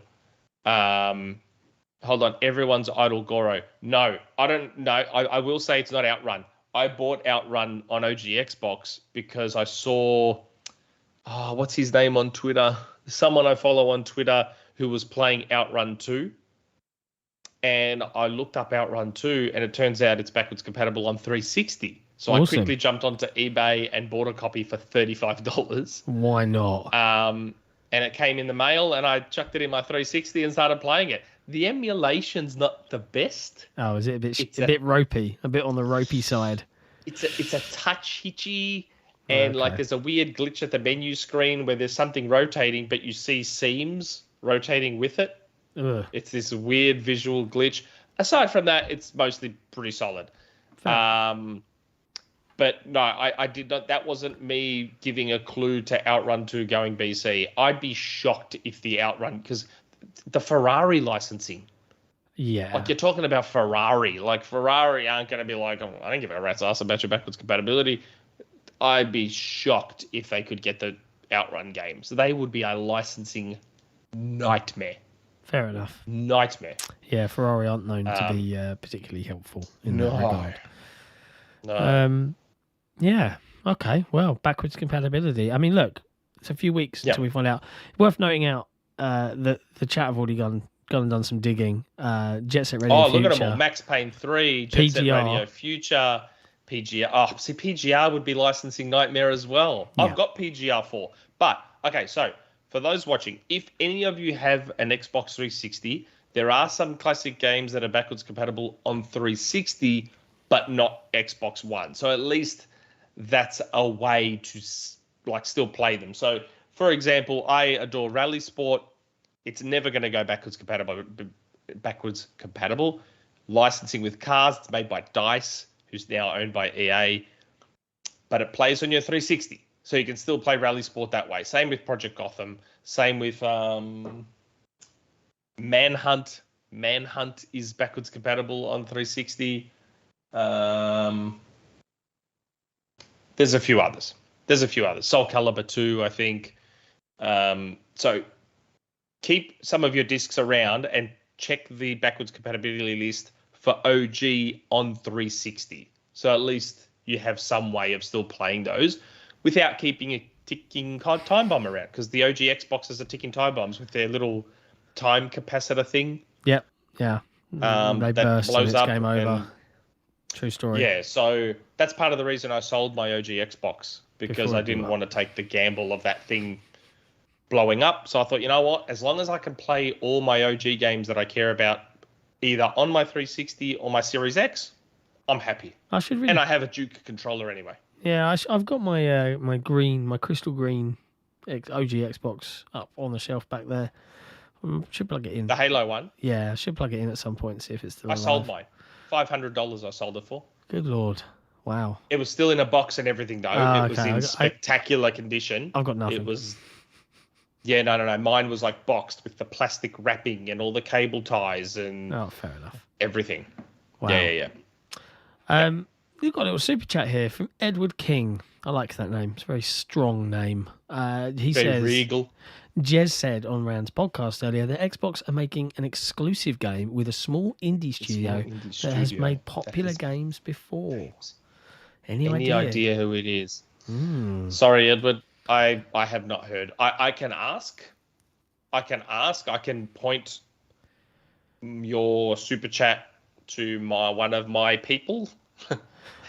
Speaker 2: Hold on. Everyone's Idol Goro. No, I don't know. I will say it's not Outrun. I bought Outrun on OG Xbox because I saw, what's his name on Twitter? Someone I follow on Twitter who was playing Outrun 2. And I looked up Outrun 2, and it turns out it's backwards compatible on 360. So awesome. I quickly jumped onto eBay and bought a copy for $35.
Speaker 1: Why not?
Speaker 2: And it came in the mail, and I chucked it in my 360 and started playing it. The emulation's not the best.
Speaker 1: Oh, is it a bit ropey? A bit on the ropey side?
Speaker 2: It's a touch hitchy, and there's a weird glitch at the menu screen where there's something rotating, but you see seams rotating with it.
Speaker 1: Ugh.
Speaker 2: It's this weird visual glitch. Aside from that, it's mostly pretty solid. But no, I did not. That wasn't me giving a clue to Outrun 2 going BC. I'd be shocked if the Outrun, because the Ferrari licensing.
Speaker 1: Yeah.
Speaker 2: Like, you're talking about Ferrari. Like, Ferrari aren't going to be like, oh, I don't give a rat's ass about your backwards compatibility. I'd be shocked if they could get the Outrun games. They would be a licensing nightmare.
Speaker 1: Fair enough.
Speaker 2: Nightmare.
Speaker 1: Yeah, Ferrari aren't known to be particularly helpful in that regard.
Speaker 2: No.
Speaker 1: Yeah. Okay. Well, backwards compatibility. I mean, look, it's a few weeks until we find out. Worth noting out that the chat have already gone and done some digging. Jet Set Radio Future.
Speaker 2: Oh, look at them all. Max Payne 3, Jet Set Radio Future, PGR. Oh, see, PGR would be licensing nightmare as well. Yeah. I've got PGR 4. But, okay, so for those watching, if any of you have an Xbox 360, there are some classic games that are backwards compatible on 360, but not Xbox One. So at least that's a way to still play them. So, for example, I adore Rally Sport. It's never going to go backwards compatible. Licensing with cars. It's made by DICE, who's now owned by EA. But it plays on your 360. So you can still play Rally Sport that way. Same with Project Gotham. Same with Manhunt. Manhunt is backwards compatible on 360. There's a few others. Soul Calibur 2, I think. So keep some of your discs around and check the backwards compatibility list for OG on 360. So at least you have some way of still playing those without keeping a ticking time bomb around, because the OG Xboxes are ticking time bombs with their little time capacitor thing.
Speaker 1: Yep. Yeah. They burst and it's game over. True story.
Speaker 2: Yeah, so that's part of the reason I sold my OG Xbox, because I didn't want to take the gamble of that thing blowing up. So I thought, you know what? As long as I can play all my OG games that I care about, either on my 360 or my Series X, I'm happy. And I have a Duke controller anyway.
Speaker 1: Yeah, I've got my crystal green OG Xbox up on the shelf back there. Should plug it in.
Speaker 2: The Halo one?
Speaker 1: Yeah, I should plug it in at some point and see if it's still alive.
Speaker 2: I sold mine. $500 I sold it for.
Speaker 1: Good Lord. Wow.
Speaker 2: It was still in a box and everything, though. It was in spectacular condition.
Speaker 1: I've got nothing.
Speaker 2: It was... Yeah, no. Mine was like boxed with the plastic wrapping and all the cable ties and...
Speaker 1: Oh, fair enough.
Speaker 2: Everything.
Speaker 1: Wow.
Speaker 2: Yeah.
Speaker 1: We've got a little super chat here from Edward King. I like that name. It's a very strong name. He says...
Speaker 2: regal.
Speaker 1: Jez said on Rand's podcast earlier that Xbox are making an exclusive game with a small indie studio that has made popular games before. Any
Speaker 2: idea who it is? Sorry, Edward. I have not heard. I can ask. I can point your super chat to one of my people.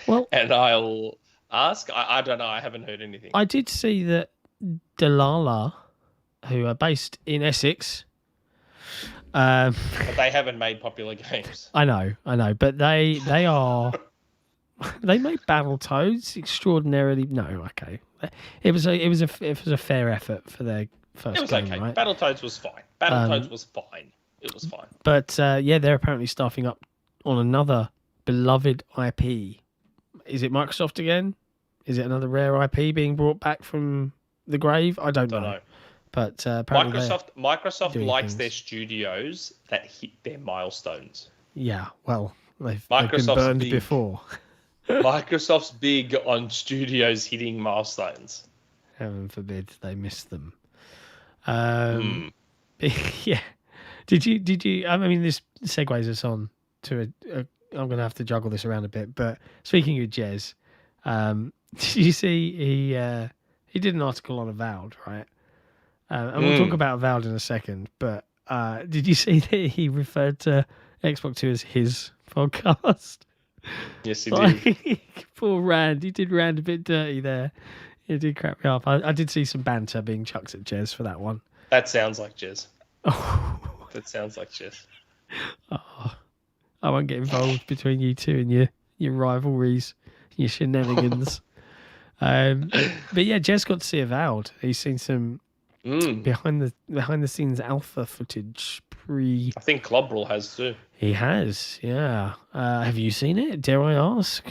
Speaker 1: Well,
Speaker 2: and I'll ask. I don't know. I haven't heard anything.
Speaker 1: I did see that Delilah, who are based in Essex.
Speaker 2: But they haven't made popular games.
Speaker 1: I know, but they are. They made Battletoads extraordinarily. No, okay, it was a fair effort for their first game. It was okay. Right?
Speaker 2: Battletoads was fine. It was fine.
Speaker 1: But they're apparently staffing up on another beloved IP. Is it Microsoft again? Is it another Rare IP being brought back from the grave? I don't know. But apparently
Speaker 2: Microsoft likes their studios that hit their milestones.
Speaker 1: Yeah, well, they've been burned before.
Speaker 2: Microsoft's big on studios hitting milestones.
Speaker 1: Heaven forbid they miss them. Yeah. Did you? I mean, this segues us on to I'm going to have to juggle this around a bit. But speaking of Jez, did you see he did an article on Avowed, right? And we'll talk about Avowed in a second. But did you see that he referred to Xbox 2 as his podcast?
Speaker 2: Yes, he did.
Speaker 1: Poor Rand. He did Rand a bit dirty there. It did crap me up. I did see some banter being chucked at Jez for that one.
Speaker 2: That sounds like Jez. That sounds like Jez.
Speaker 1: Oh, I won't get involved between you two and your rivalries, your shenanigans. But yeah, Jez got to see Avowed. He's seen some behind the scenes alpha footage I
Speaker 2: think Clobberl has too.
Speaker 1: He has, yeah. Have you seen it? Dare I ask?
Speaker 2: Do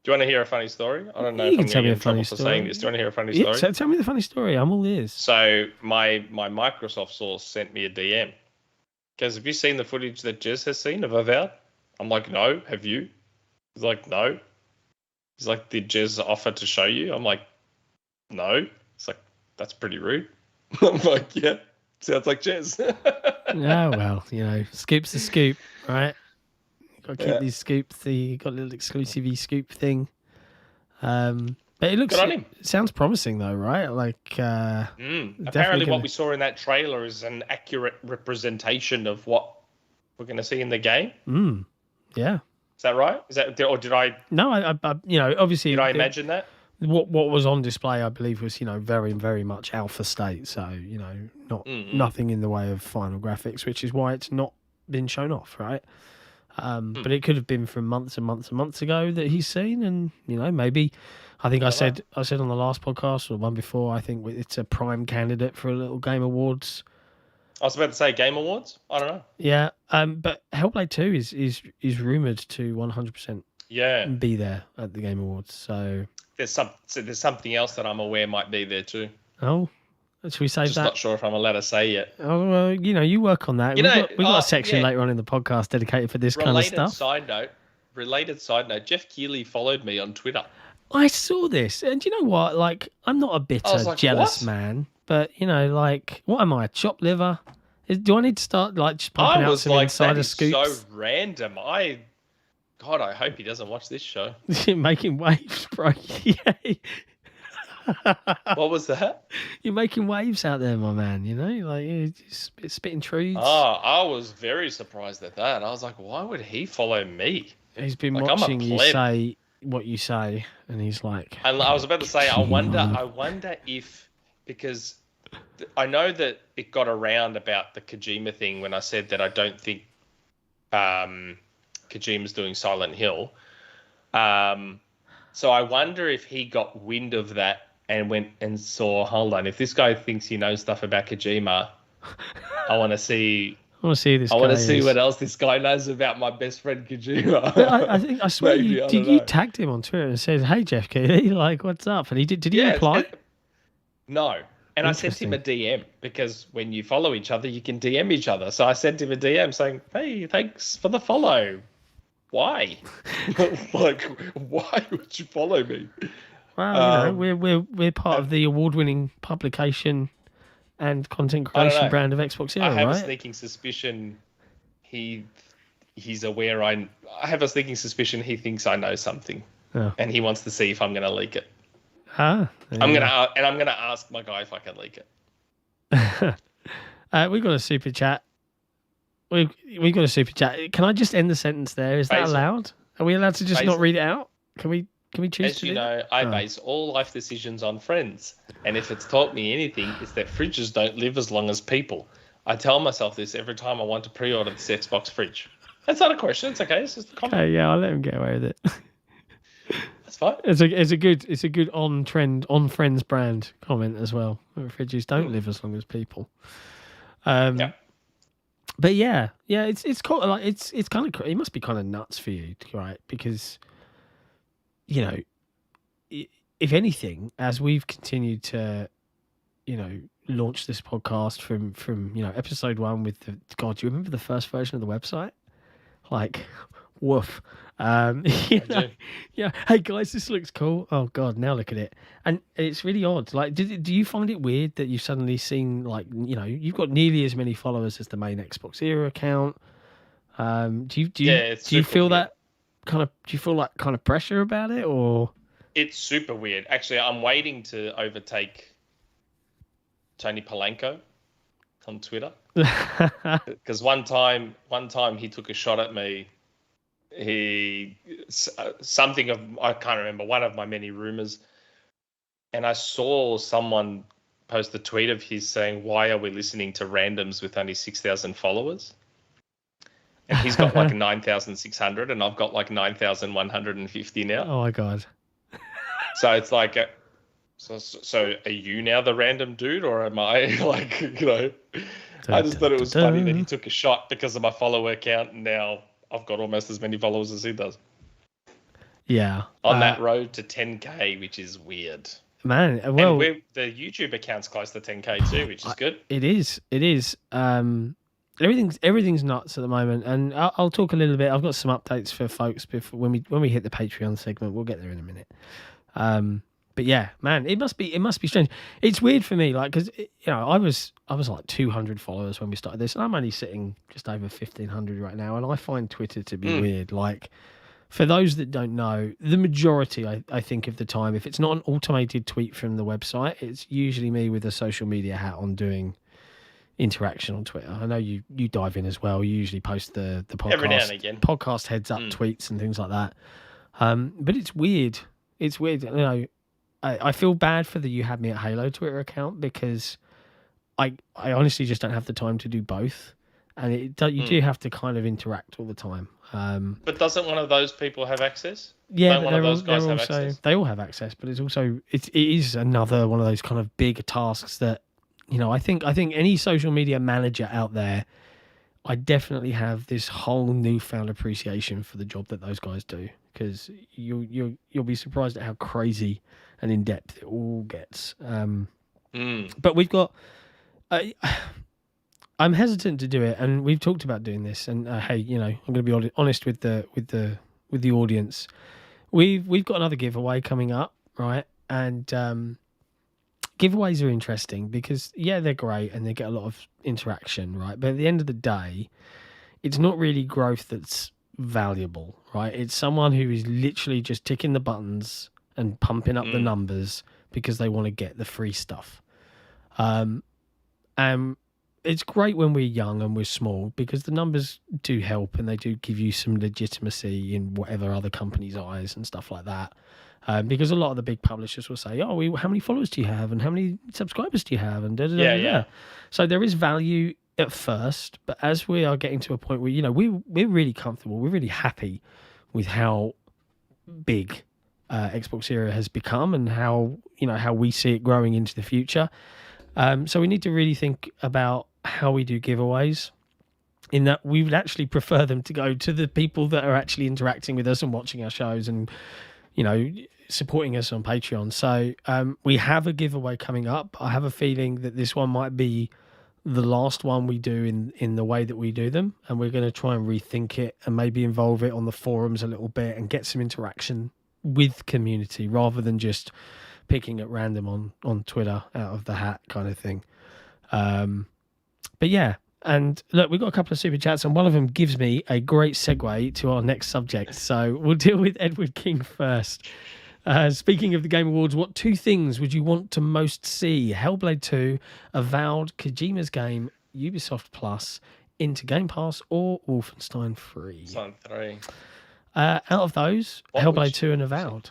Speaker 2: you want to hear a funny story? I don't know
Speaker 1: if I'm going to get in trouble
Speaker 2: for saying this. Do you want to hear a funny story?
Speaker 1: So tell me the funny story. I'm all ears.
Speaker 2: So my Microsoft source sent me a DM. Because have you seen the footage that Jez has seen of Avowed? I'm like, no. Have you? He's like, no. He's like, did Jez offer to show you? I'm like, no. It's like, that's pretty rude. I'm like, yeah. Sounds like Jez.
Speaker 1: Oh, well, scoop's the scoop, right? Got to keep these scoops. You got a little exclusive scoop thing. But it sounds promising though, right? Like,
Speaker 2: apparently what we saw in that trailer is an accurate representation of what we're going to see in the game.
Speaker 1: Yeah.
Speaker 2: Is that right? Or did I?
Speaker 1: No, I obviously.
Speaker 2: Did I imagine that?
Speaker 1: What was on display, I believe, was very, very much alpha state. So nothing in the way of final graphics, which is why it's not been shown off, right? But it could have been from months and months and months ago that he's seen, and maybe. I think I said on the last podcast or one before. I think it's a prime candidate for a little Game Awards.
Speaker 2: I was about to say Game Awards. I don't know.
Speaker 1: Yeah, but Hellblade 2 is rumored to 100%
Speaker 2: Yeah.
Speaker 1: be there at the Game Awards. So
Speaker 2: there's something else that I'm aware might be there too.
Speaker 1: Oh, should we save
Speaker 2: Just
Speaker 1: that?
Speaker 2: not sure if I'm allowed to say yet.
Speaker 1: Oh, well, you work on that. We've got a section later on in the podcast dedicated for this kind of stuff.
Speaker 2: Related side note, Geoff Keighley followed me on Twitter.
Speaker 1: I saw this, and you know what? Like, I'm not a bitter, jealous man, but what am I, a chopped liver? Do I need to start just pumping out some insider scoops?
Speaker 2: So random. I hope he doesn't watch this show.
Speaker 1: You're making waves, bro. Yeah.
Speaker 2: What was that?
Speaker 1: You're making waves out there, my man. You're spitting truths.
Speaker 2: Oh, I was very surprised at that. I was like, why would he follow me?
Speaker 1: He's been watching you say what you say, and he's like.
Speaker 2: And I was about to say, I wonder if, because I know that it got around about the Kojima thing when I said that I don't think Kojima's doing Silent Hill. So I wonder if he got wind of that and went and saw, hold on, if this guy thinks he knows stuff about Kojima, I want to see
Speaker 1: this.
Speaker 2: I want to see what else this guy knows about my best friend Kojima.
Speaker 1: I swear you tagged him on Twitter and said, "Hey Geoff Keighley, like what's up?" And he did. Did he reply?
Speaker 2: No. And I sent him a DM because when you follow each other, you can DM each other. So I sent him a DM saying, "Hey, thanks for the follow. Why? Like, why would you follow me?"
Speaker 1: Well, we're part of the award-winning publication and content creation brand of XboxEra, right?
Speaker 2: I have a sneaking suspicion he's aware. I have a sneaking suspicion he thinks I know something, and he wants to see if I'm going to leak it. I'm gonna ask my guy if I can leak it.
Speaker 1: We got a super chat. We got a super chat. Can I just end the sentence there? Is that allowed? Are we allowed to just not read it out? Can we choose
Speaker 2: As you know, I base all life decisions on friends. And if it's taught me anything, it's that fridges don't live as long as people. I tell myself this every time I want to pre-order this Xbox fridge. That's not a question. It's okay. It's just a comment.
Speaker 1: Yeah, I'll let him get away with it.
Speaker 2: That's fine.
Speaker 1: It's a good on trend, on friends brand comment as well. Fridges don't live as long as people.
Speaker 2: Yeah.
Speaker 1: But it's kind of it's kind of, it must be kind of nuts for you, right? Because if anything, as we've continued to, launch this podcast from episode 1 with do you remember the first version of the website? Like, woof. Yeah. Hey guys, this looks cool. Oh god, now look at it. And it's really odd. Like, do you find it weird that you've suddenly seen, like, you've got nearly as many followers as the main XboxEra account? Do you feel that kind of pressure about it, or?
Speaker 2: It's super weird. Actually, I'm waiting to overtake Tony Palanco on Twitter. Because one time he took a shot at me. I can't remember, one of my many rumors. And I saw someone post a tweet of his saying, "Why are we listening to randoms with only 6,000 followers?" And he's got like 9,600 and I've got like 9,150 now.
Speaker 1: Oh my God.
Speaker 2: So it's like, so are you now the random dude, or am I like, I just thought it was funny that he took a shot because of my follower count, and now I've got almost as many followers as he does.
Speaker 1: Yeah.
Speaker 2: On that road to 10K, which is weird.
Speaker 1: Man, well,
Speaker 2: and the YouTube account's close to 10K too, which is good.
Speaker 1: It is. Everything's nuts at the moment, and I'll talk a little bit. I've got some updates for folks before when we hit the Patreon segment. We'll get there in a minute. But yeah, man, it must be strange. It's weird for me, like, because I was like 200 followers when we started this, and I'm only sitting just over 1,500 right now, and I find Twitter to be weird. Like, for those that don't know, the majority, I think, of the time, if it's not an automated tweet from the website, it's usually me with a social media hat on doing interaction on Twitter. I know you dive in as well. You usually post the podcast
Speaker 2: every now and again,
Speaker 1: podcast heads up tweets and things like that. But it's weird. It's weird. I feel bad for the You Had Me at Halo Twitter account, because I honestly just don't have the time to do both, and you do have to kind of interact all the time.
Speaker 2: But doesn't one of those people have access?
Speaker 1: Yeah,
Speaker 2: one of those guys have access?
Speaker 1: They all have access, but it's also it is another one of those kind of big tasks that I think any social media manager out there I definitely have this whole newfound appreciation for the job that those guys do, because you'll be surprised at how crazy and in depth it all gets. But we've got. I'm hesitant to do it, and we've talked about doing this. And hey, I'm going to be honest with the audience. We've got another giveaway coming up, right? And giveaways are interesting because they're great and they get a lot of interaction, right? But at the end of the day, it's not really growth that's valuable, right? It's someone who is literally just ticking the buttons and pumping up the numbers because they want to get the free stuff. It's great when we're young and we're small because the numbers do help and they do give you some legitimacy in whatever other companies' eyes and stuff like that. Because a lot of the big publishers will say, "Oh, how many followers do you have, and how many subscribers do you have?" And So there is value at first, but as we are getting to a point where we're really comfortable, we're really happy with how big XboxEra has become and how we see it growing into the future. So we need to really think about how we do giveaways. In that we would actually prefer them to go to the people that are actually interacting with us and watching our shows and supporting us on Patreon. So we have a giveaway coming up. I have a feeling that this one might be the last one we do in the way that we do them, and we're going to try and rethink it and maybe involve it on the forums a little bit and get some interaction with community rather than just picking at random on Twitter out of the hat kind of thing. But yeah, and look, we've got a couple of super chats, and one of them gives me a great segue to our next subject. So we'll deal with Edward King first. Speaking of the Game Awards, what 2 things would you want to most see? Hellblade 2, Avowed, Kojima's game, Ubisoft Plus, into Game Pass, or Wolfenstein 3?
Speaker 2: Wolfenstein 3.
Speaker 1: Out of those, Hellblade 2 and Avowed.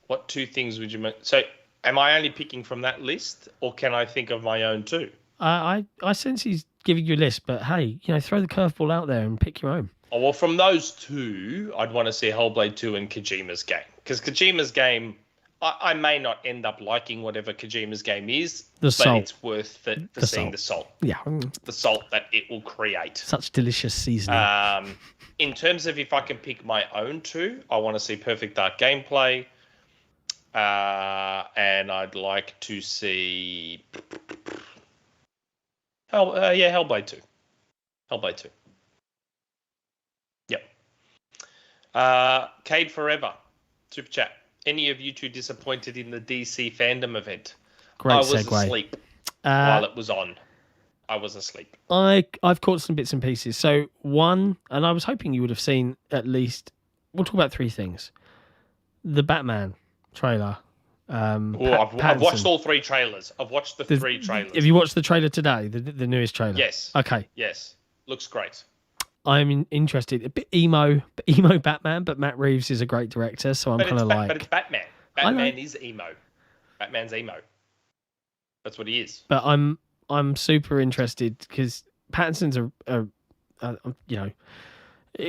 Speaker 2: What 2 things would you make? So am I only picking from that list, or can I think of my own too?
Speaker 1: I sense he's giving you a list, but hey, throw the curveball out there and pick your own.
Speaker 2: Oh, well, from those 2, I'd want to see Hellblade 2 and Kojima's game. Because Kojima's game, I may not end up liking whatever Kojima's game is, but it's worth it for seeing the salt.
Speaker 1: Yeah.
Speaker 2: The salt that it will create.
Speaker 1: Such delicious seasoning.
Speaker 2: In terms of if I can pick my own 2, I want to see Perfect Dark gameplay. And I'd like to see... Hellblade 2. Hellblade 2. Yep. Cade Forever. Super chat. Any of you 2 disappointed in the DC Fandome event?
Speaker 1: Great
Speaker 2: I was
Speaker 1: segue.
Speaker 2: Asleep while it was on. I was asleep.
Speaker 1: I've caught some bits and pieces. So one, and I was hoping you would have seen at least, we'll talk about 3 things. The Batman trailer.
Speaker 2: I've watched all 3 trailers. I've watched the 3 trailers.
Speaker 1: Have you watched the trailer today? The newest trailer?
Speaker 2: Yes.
Speaker 1: Okay.
Speaker 2: Yes. Looks great.
Speaker 1: I'm interested. A bit emo Batman, but Matt Reeves is a great director, so I'm kind of like...
Speaker 2: But it's Batman. Batman is emo. Batman's emo. That's what he is.
Speaker 1: But I'm super interested because Pattinson's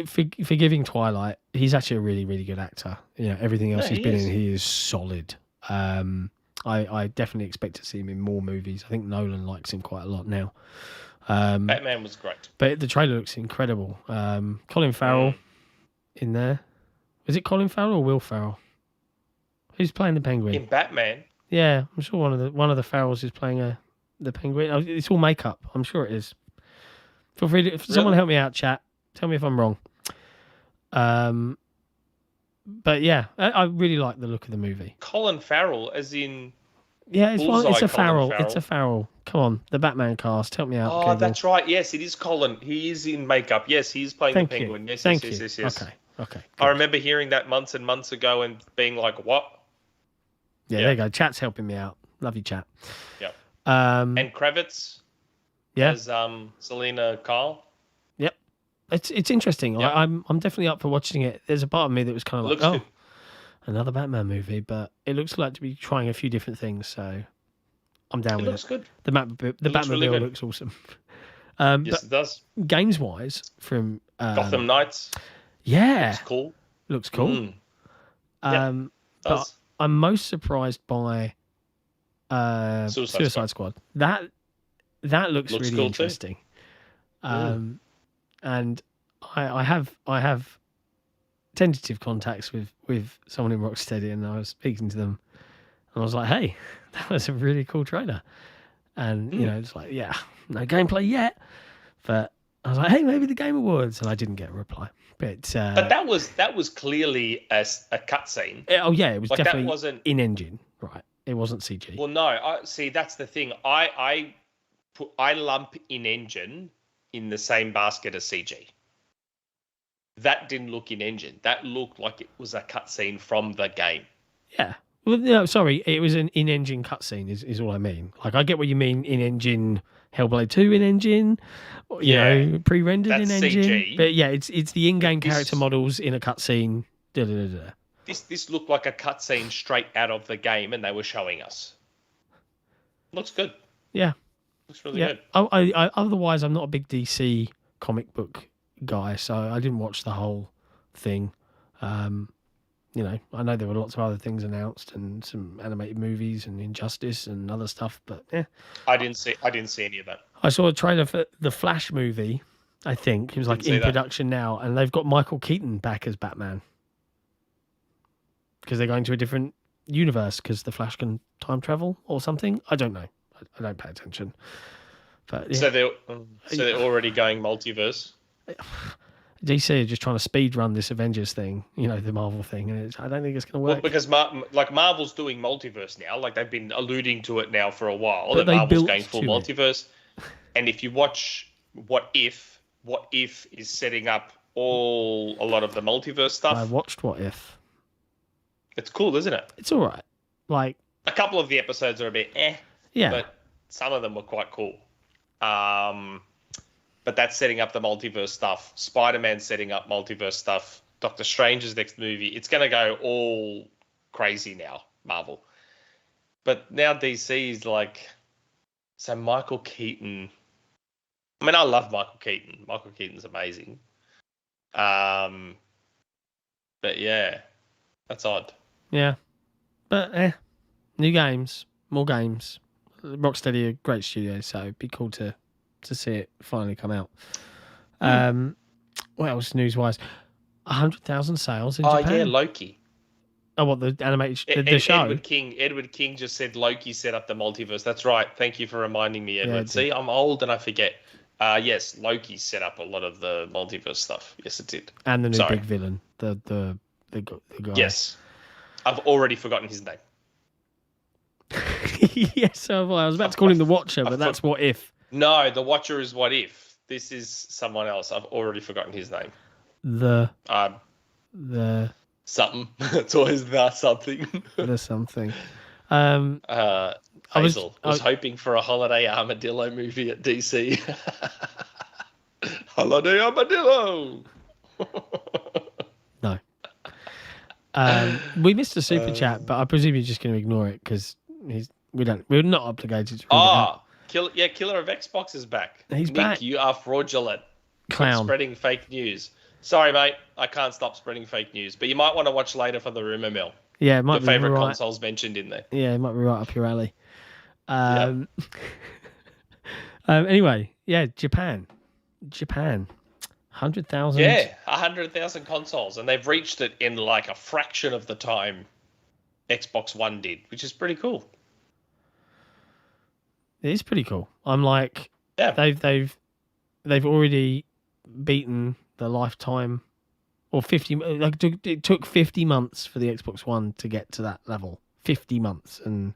Speaker 1: forgiving Twilight, he's actually a really, really good actor. Everything else he's been in, he is solid. I definitely expect to see him in more movies. I think Nolan likes him quite a lot now.
Speaker 2: Batman was great.
Speaker 1: But the trailer looks incredible. Colin Farrell in there. Is it Colin Farrell or Will Ferrell? Who's playing the Penguin?
Speaker 2: In Batman?
Speaker 1: Yeah, I'm sure one of the Farrells is playing the Penguin. It's all makeup. I'm sure it is. Feel free to, someone help me out, chat. Tell me if I'm wrong. But yeah, I really like the look of the movie.
Speaker 2: Colin Farrell, as in...
Speaker 1: Yeah, it's a Farrell. It's a Farrell. Come on, the Batman cast. Help me out.
Speaker 2: Oh, that's right. Yes, it is Colin. He is in makeup. Yes, he is playing the Penguin. Yes, yes.
Speaker 1: Okay. Good.
Speaker 2: I remember hearing that months and months ago and being like, what?
Speaker 1: Yeah, there you go. Chat's helping me out. Love you, chat.
Speaker 2: Yep. And Kravitz.
Speaker 1: Yeah.
Speaker 2: As Selena Kyle.
Speaker 1: Yep. It's interesting. Yep. I'm definitely up for watching it. There's a part of me that was kind of like, good. Another Batman movie, but it looks like to be trying a few different things, so I'm down with it.
Speaker 2: Looks good.
Speaker 1: The Batmobile looks awesome.
Speaker 2: Yes, it does.
Speaker 1: Games-wise, from...
Speaker 2: Gotham Knights.
Speaker 1: Yeah.
Speaker 2: Looks cool.
Speaker 1: But I'm most surprised by Suicide Squad. That looks really
Speaker 2: cool
Speaker 1: interesting. And I have tentative contacts with someone in Rocksteady, and I was speaking to them, and I was like, "Hey, that was a really cool trailer," and it's like, yeah, no gameplay yet, but I was like, "Hey, maybe the Game Awards," and I didn't get a reply. But
Speaker 2: that was clearly a cutscene.
Speaker 1: Oh yeah, it was
Speaker 2: like,
Speaker 1: definitely
Speaker 2: that wasn't
Speaker 1: in engine, right? It wasn't CG.
Speaker 2: Well, no, I see. That's the thing. I lump in engine in the same basket as CG. That didn't look in engine. That looked like it was a cutscene from the game.
Speaker 1: Yeah. Well, no, sorry, it was an in-engine cutscene. Is all I mean. Like, I get what you mean. In-engine Hellblade 2 in-engine, you know, pre-rendered in-engine. CG. But yeah, it's the in-game character models in a cutscene.
Speaker 2: This looked like a cutscene straight out of the game, and they were showing us. Looks good.
Speaker 1: Yeah.
Speaker 2: Looks really good.
Speaker 1: I otherwise, I'm not a big DC comic book guy, so I didn't watch the whole thing. You know, I know there were lots of other things announced and some animated movies and Injustice and other stuff, but yeah.
Speaker 2: I didn't see any of that.
Speaker 1: I saw a trailer for the Flash movie, I think. It was like in production now, and they've got Michael Keaton back as Batman. Because they're going to a different universe because the Flash can time travel or something. I don't know. I don't pay attention. But yeah.
Speaker 2: So they're already going multiverse.
Speaker 1: DC are just trying to speed run this Avengers thing, you know, the Marvel thing, and I don't think it's going to work.
Speaker 2: Well, because Marvel's doing multiverse now, like they've been alluding to it now for a while. That Marvel's going full multiverse. And if you watch What If is setting up a lot of the multiverse stuff.
Speaker 1: I watched What If.
Speaker 2: It's cool, isn't it?
Speaker 1: It's all right. Like,
Speaker 2: a couple of the episodes are a bit
Speaker 1: yeah,
Speaker 2: but some of them were quite cool. But that's setting up the multiverse stuff. Spider-Man's setting up multiverse stuff. Doctor Strange's next movie. It's going to go all crazy now, Marvel. But now DC's like, so Michael Keaton. I mean, I love Michael Keaton. Michael Keaton's amazing. But yeah, that's odd.
Speaker 1: Yeah. But new games, more games. Rocksteady are a great studio, so it'd be cool to see it finally come out. What else news-wise? 100,000 sales in Japan.
Speaker 2: Oh, yeah, Loki.
Speaker 1: Oh, what, the animated the show?
Speaker 2: Edward King just said Loki set up the multiverse. That's right. Thank you for reminding me, Edward. Yeah, see, I'm old and I forget. Yes, Loki set up a lot of the multiverse stuff. Yes, it did.
Speaker 1: And the new big villain, the guy.
Speaker 2: Yes. I've already forgotten his name.
Speaker 1: Yes, so I was about to call him the Watcher, but that's What If.
Speaker 2: No, the Watcher is What If. This is someone else. I've already forgotten his name.
Speaker 1: The
Speaker 2: something. It's always the something.
Speaker 1: The something.
Speaker 2: Hazel was hoping for a Holiday Armadillo movie at DC. Holiday Armadillo.
Speaker 1: No. We missed a super chat, but I presume you're just going to ignore it because we're not obligated to read it.
Speaker 2: Killer of Xbox is back.
Speaker 1: He's
Speaker 2: Nick,
Speaker 1: back.
Speaker 2: You are fraudulent.
Speaker 1: Clown.
Speaker 2: Spreading fake news. Sorry, mate. I can't stop spreading fake news. But you might want to watch later for the Rumour Mill.
Speaker 1: Yeah, it might be
Speaker 2: the favourite
Speaker 1: right.
Speaker 2: consoles mentioned in there.
Speaker 1: Yeah, it might be right up your alley. Anyway, yeah, Japan. 100,000.
Speaker 2: Yeah, 100,000 consoles. And they've reached it in like a fraction of the time Xbox One did, which is pretty cool.
Speaker 1: It is pretty cool. I'm like,
Speaker 2: yeah,
Speaker 1: they've already beaten the lifetime, or 50. Like it took 50 months for the Xbox One to get to that level. 50 months, and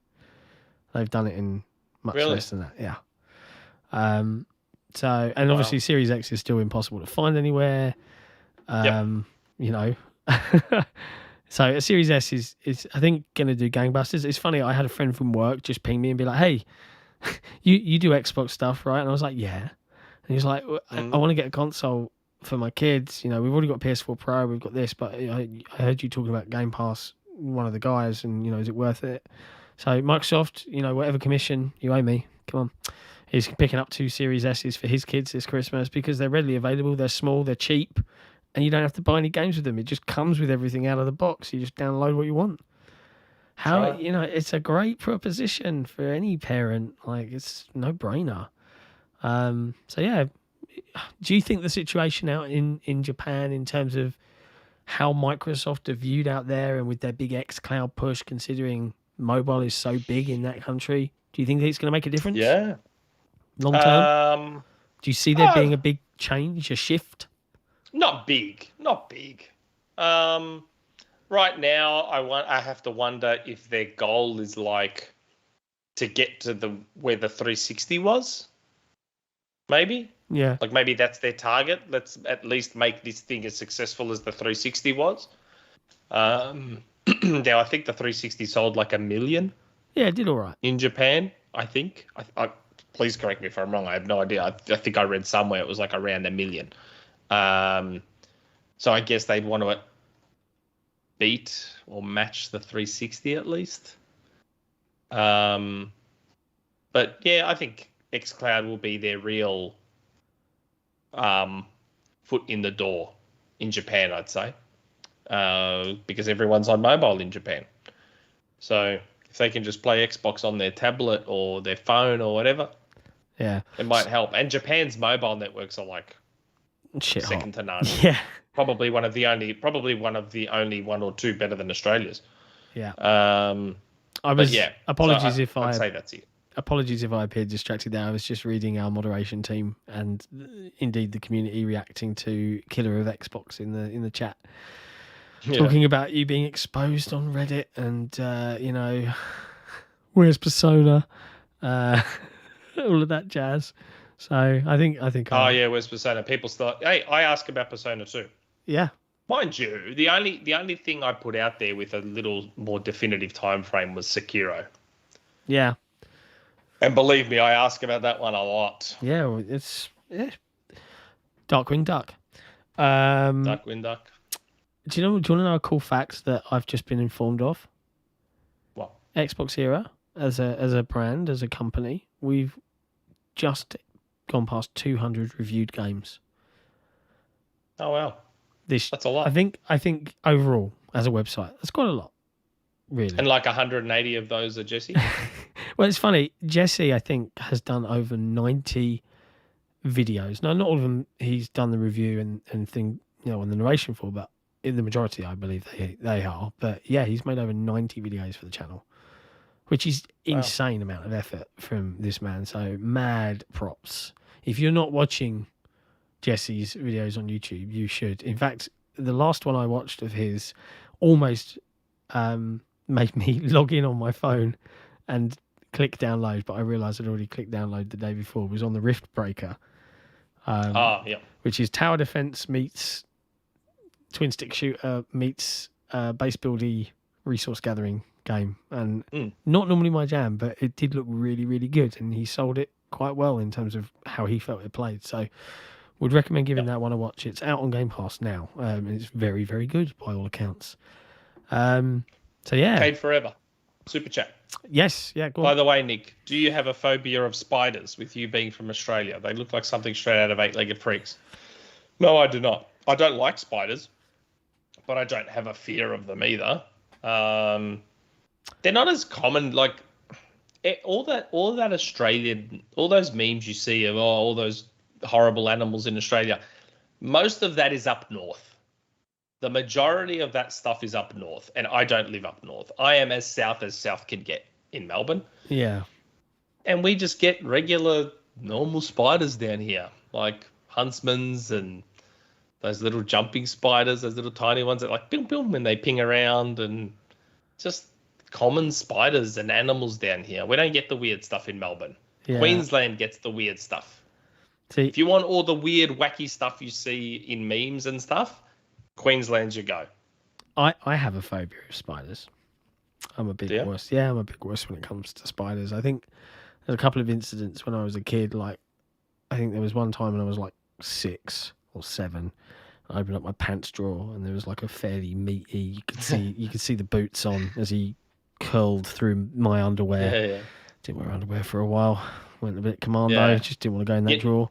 Speaker 1: they've done it in much less than that. Yeah. So, and obviously Series X is still impossible to find anywhere. You know. So a Series S is I think going to do gangbusters. It's funny. I had a friend from work just ping me and be like, "Hey, you do Xbox stuff, right?" And I was like, "Yeah." And he's like, I want to get a console for my kids. You know, we've already got PS4 Pro, we've got this, but I heard you talking about Game Pass, one of the guys, and, you know, is it worth it? So Microsoft, you know, whatever commission you owe me, come on. He's picking up 2 Series S's for his kids this Christmas because they're readily available, they're small, they're cheap, and you don't have to buy any games with them. It just comes with everything out of the box. You just download what you want. You know, it's a great proposition for any parent. Like, it's no brainer. So yeah, do you think the situation out in Japan in terms of how Microsoft are viewed out there and with their big xCloud push, considering mobile is so big in that country, do you think it's going to make a difference?
Speaker 2: Yeah.
Speaker 1: Long term? Do you see there being a big change, a shift?
Speaker 2: Not big. Right now, I have to wonder if their goal is like to get to where the 360 was. Maybe.
Speaker 1: Yeah.
Speaker 2: Like maybe that's their target. Let's at least make this thing as successful as the 360 was. Now I think the 360 sold like 1 million.
Speaker 1: Yeah, it did all right
Speaker 2: in Japan. I think. Please correct me if I'm wrong. I have no idea. I think I read somewhere it was like around 1 million. So I guess they'd want to beat or match the 360 at least. But yeah, I think xCloud will be their real foot in the door in Japan, I'd say, because everyone's on mobile in Japan. So if they can just play Xbox on their tablet or their phone or whatever,
Speaker 1: yeah,
Speaker 2: it might help. And Japan's mobile networks are like
Speaker 1: shit
Speaker 2: second to none.
Speaker 1: Yeah,
Speaker 2: probably one of the only one or two better than Australia's.
Speaker 1: Yeah.
Speaker 2: Apologies
Speaker 1: if
Speaker 2: I'd say that's it.
Speaker 1: Apologies if I appeared distracted there. I was just reading our moderation team and indeed the community reacting to Killer of Xbox in the chat. Yeah. Talking about you being exposed on Reddit and, where's Persona? All of that jazz. So I think.
Speaker 2: Where's Persona? People start. Hey, I ask about Persona too.
Speaker 1: Yeah.
Speaker 2: Mind you, the only thing I put out there with a little more definitive time frame was Sekiro.
Speaker 1: Yeah.
Speaker 2: And believe me, I ask about that one a lot.
Speaker 1: Yeah, Darkwing Duck.
Speaker 2: Darkwing Duck.
Speaker 1: Do you want to know a cool fact that I've just been informed of?
Speaker 2: What?
Speaker 1: XboxEra, as a brand, as a company, we've just gone past 200 reviewed games.
Speaker 2: Oh wow. That's a lot.
Speaker 1: I think overall, as a website, that's quite a lot. Really.
Speaker 2: And like 180 of those are Jesse?
Speaker 1: Well, it's funny. Jesse, I think, has done over 90 videos. Now, not all of them he's done the review and thing, and the narration for, but in the majority, I believe they are. But yeah, he's made over 90 videos for the channel, which is insane amount of effort from this man. So mad props. If you're not watching Jesse's videos on YouTube, you should. In fact, the last one I watched of his almost made me log in on my phone and click download, but I realised I'd already clicked download the day before. It was on the Rift Breaker, which is tower defense meets twin stick shooter meets base buildy resource gathering game, and not normally my jam, but it did look really, really good, and he sold it quite well in terms of how he felt it played. So would recommend giving that one a watch. It's out on Game Pass now, and it's very, very good by all accounts. So yeah,
Speaker 2: Paid Forever, Super Chat.
Speaker 1: Yes, yeah. Go on.
Speaker 2: By the way, Nick, do you have a phobia of spiders? With you being from Australia, they look like something straight out of Eight-Legged Freaks. No, I do not. I don't like spiders, but I don't have a fear of them either. They're not as common. Like all that Australian, all those memes you see of all those horrible animals in Australia. Most of that is up north. The majority of that stuff is up north, and I don't live up north. I am as south can get in Melbourne.
Speaker 1: Yeah.
Speaker 2: And we just get regular, normal spiders down here, like huntsmans and those little jumping spiders, those little tiny ones that like boom, boom, when they ping around, and just common spiders and animals down here. We don't get the weird stuff in Melbourne. Yeah. Queensland gets the weird stuff. See, if you want all the weird, wacky stuff you see in memes and stuff, Queensland's your go.
Speaker 1: I have a phobia of spiders. I'm a big wuss. Yeah, I'm a big wuss when it comes to spiders. I think there's a couple of incidents when I was a kid. Like, I think there was one time when I was like 6 or 7. I opened up my pants drawer and there was like a fairly meaty. You could see the boots on as he curled through my underwear.
Speaker 2: Yeah.
Speaker 1: Didn't wear underwear for a while. Went a bit commando. Yeah. Just didn't want to go in that drawer.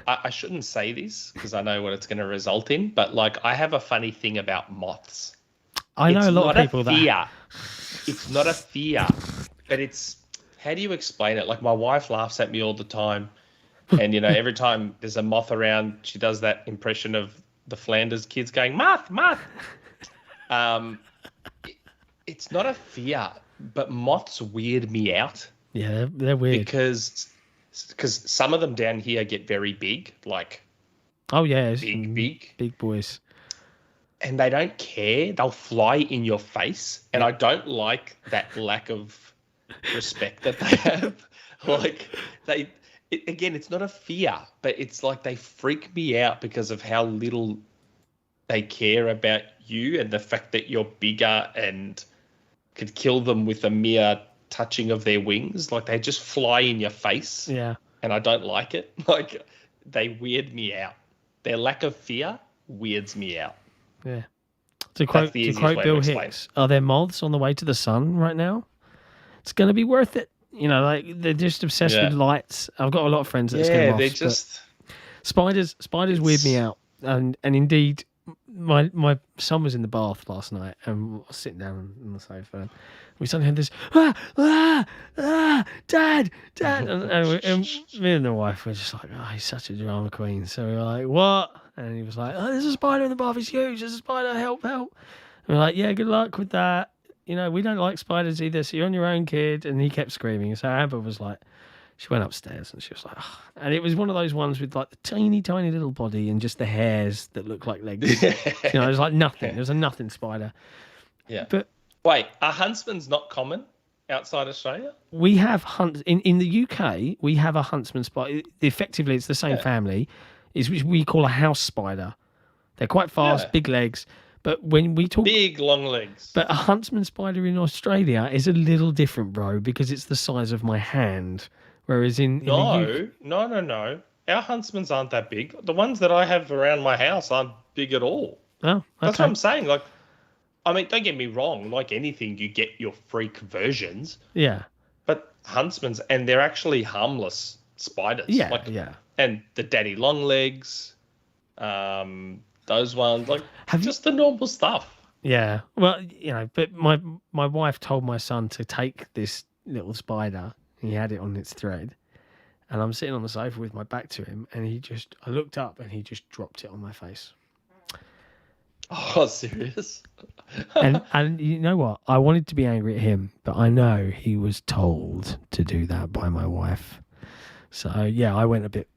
Speaker 2: I shouldn't say this because I know what it's going to result in, but like I have a funny thing about moths.
Speaker 1: I know a lot of people that.
Speaker 2: It's not a fear, but it's, how do you explain it? Like my wife laughs at me all the time And, every time there's a moth around, she does that impression of the Flanders kids going, moth, moth. It's not a fear, but moths weird me out.
Speaker 1: Yeah, they're weird.
Speaker 2: Because some of them down here get very big, like big
Speaker 1: boys. And
Speaker 2: they don't care. They'll fly in your face. And I don't like that lack of respect that they have. Like, again, it's not a fear, but it's like they freak me out because of how little they care about you and the fact that you're bigger and could kill them with a mere touching of their wings. Like, they just fly in your face.
Speaker 1: Yeah.
Speaker 2: And I don't like it. Like, they weird me out. Their lack of fear weirds me out.
Speaker 1: Yeah. To quote Bill Hicks, are there moths on the way to the sun right now? It's going to be worth it. Like, they're just obsessed with lights. I've got a lot of friends that scare moths.
Speaker 2: They're just...
Speaker 1: Spiders weird me out. And indeed, my son was in the bath last night and I was sitting down on the sofa and we suddenly had this, Dad. And me and the wife were just like, oh, he's such a drama queen. So we were like, what? And he was like, oh, there's a spider in the bath. It's huge. There's a spider. Help. And we're like, yeah, good luck with that. We don't like spiders either. So you're on your own, kid. And he kept screaming. So Amber was like, she went upstairs and she was like, oh. And it was one of those ones with like the teeny, tiny little body and just the hairs that look like legs. It was like nothing. It was a nothing spider.
Speaker 2: Yeah.
Speaker 1: But
Speaker 2: wait, are huntsmen's not common outside Australia?
Speaker 1: We have in the UK. We have a huntsman spider. Effectively, it's the same family. Is which we call a house spider. They're quite fast, big legs. But when we talk
Speaker 2: big long legs,
Speaker 1: but a huntsman spider in Australia is a little different, bro, because it's the size of my hand. Whereas
Speaker 2: no. Our huntsmans aren't that big. The ones that I have around my house aren't big at all.
Speaker 1: Oh, okay.
Speaker 2: That's what I'm saying. Like, I mean, don't get me wrong. Like anything, you get your freak versions.
Speaker 1: Yeah.
Speaker 2: But huntsmans, and they're actually harmless spiders.
Speaker 1: Yeah.
Speaker 2: And the daddy long legs, those ones, like just the normal stuff.
Speaker 1: Yeah. Well, but my wife told my son to take this little spider. He had it on its thread. And I'm sitting on the sofa with my back to him. And I looked up and he just dropped it on my face.
Speaker 2: Oh, serious?
Speaker 1: and you know what? I wanted to be angry at him, but I know he was told to do that by my wife. So, yeah, I went a bit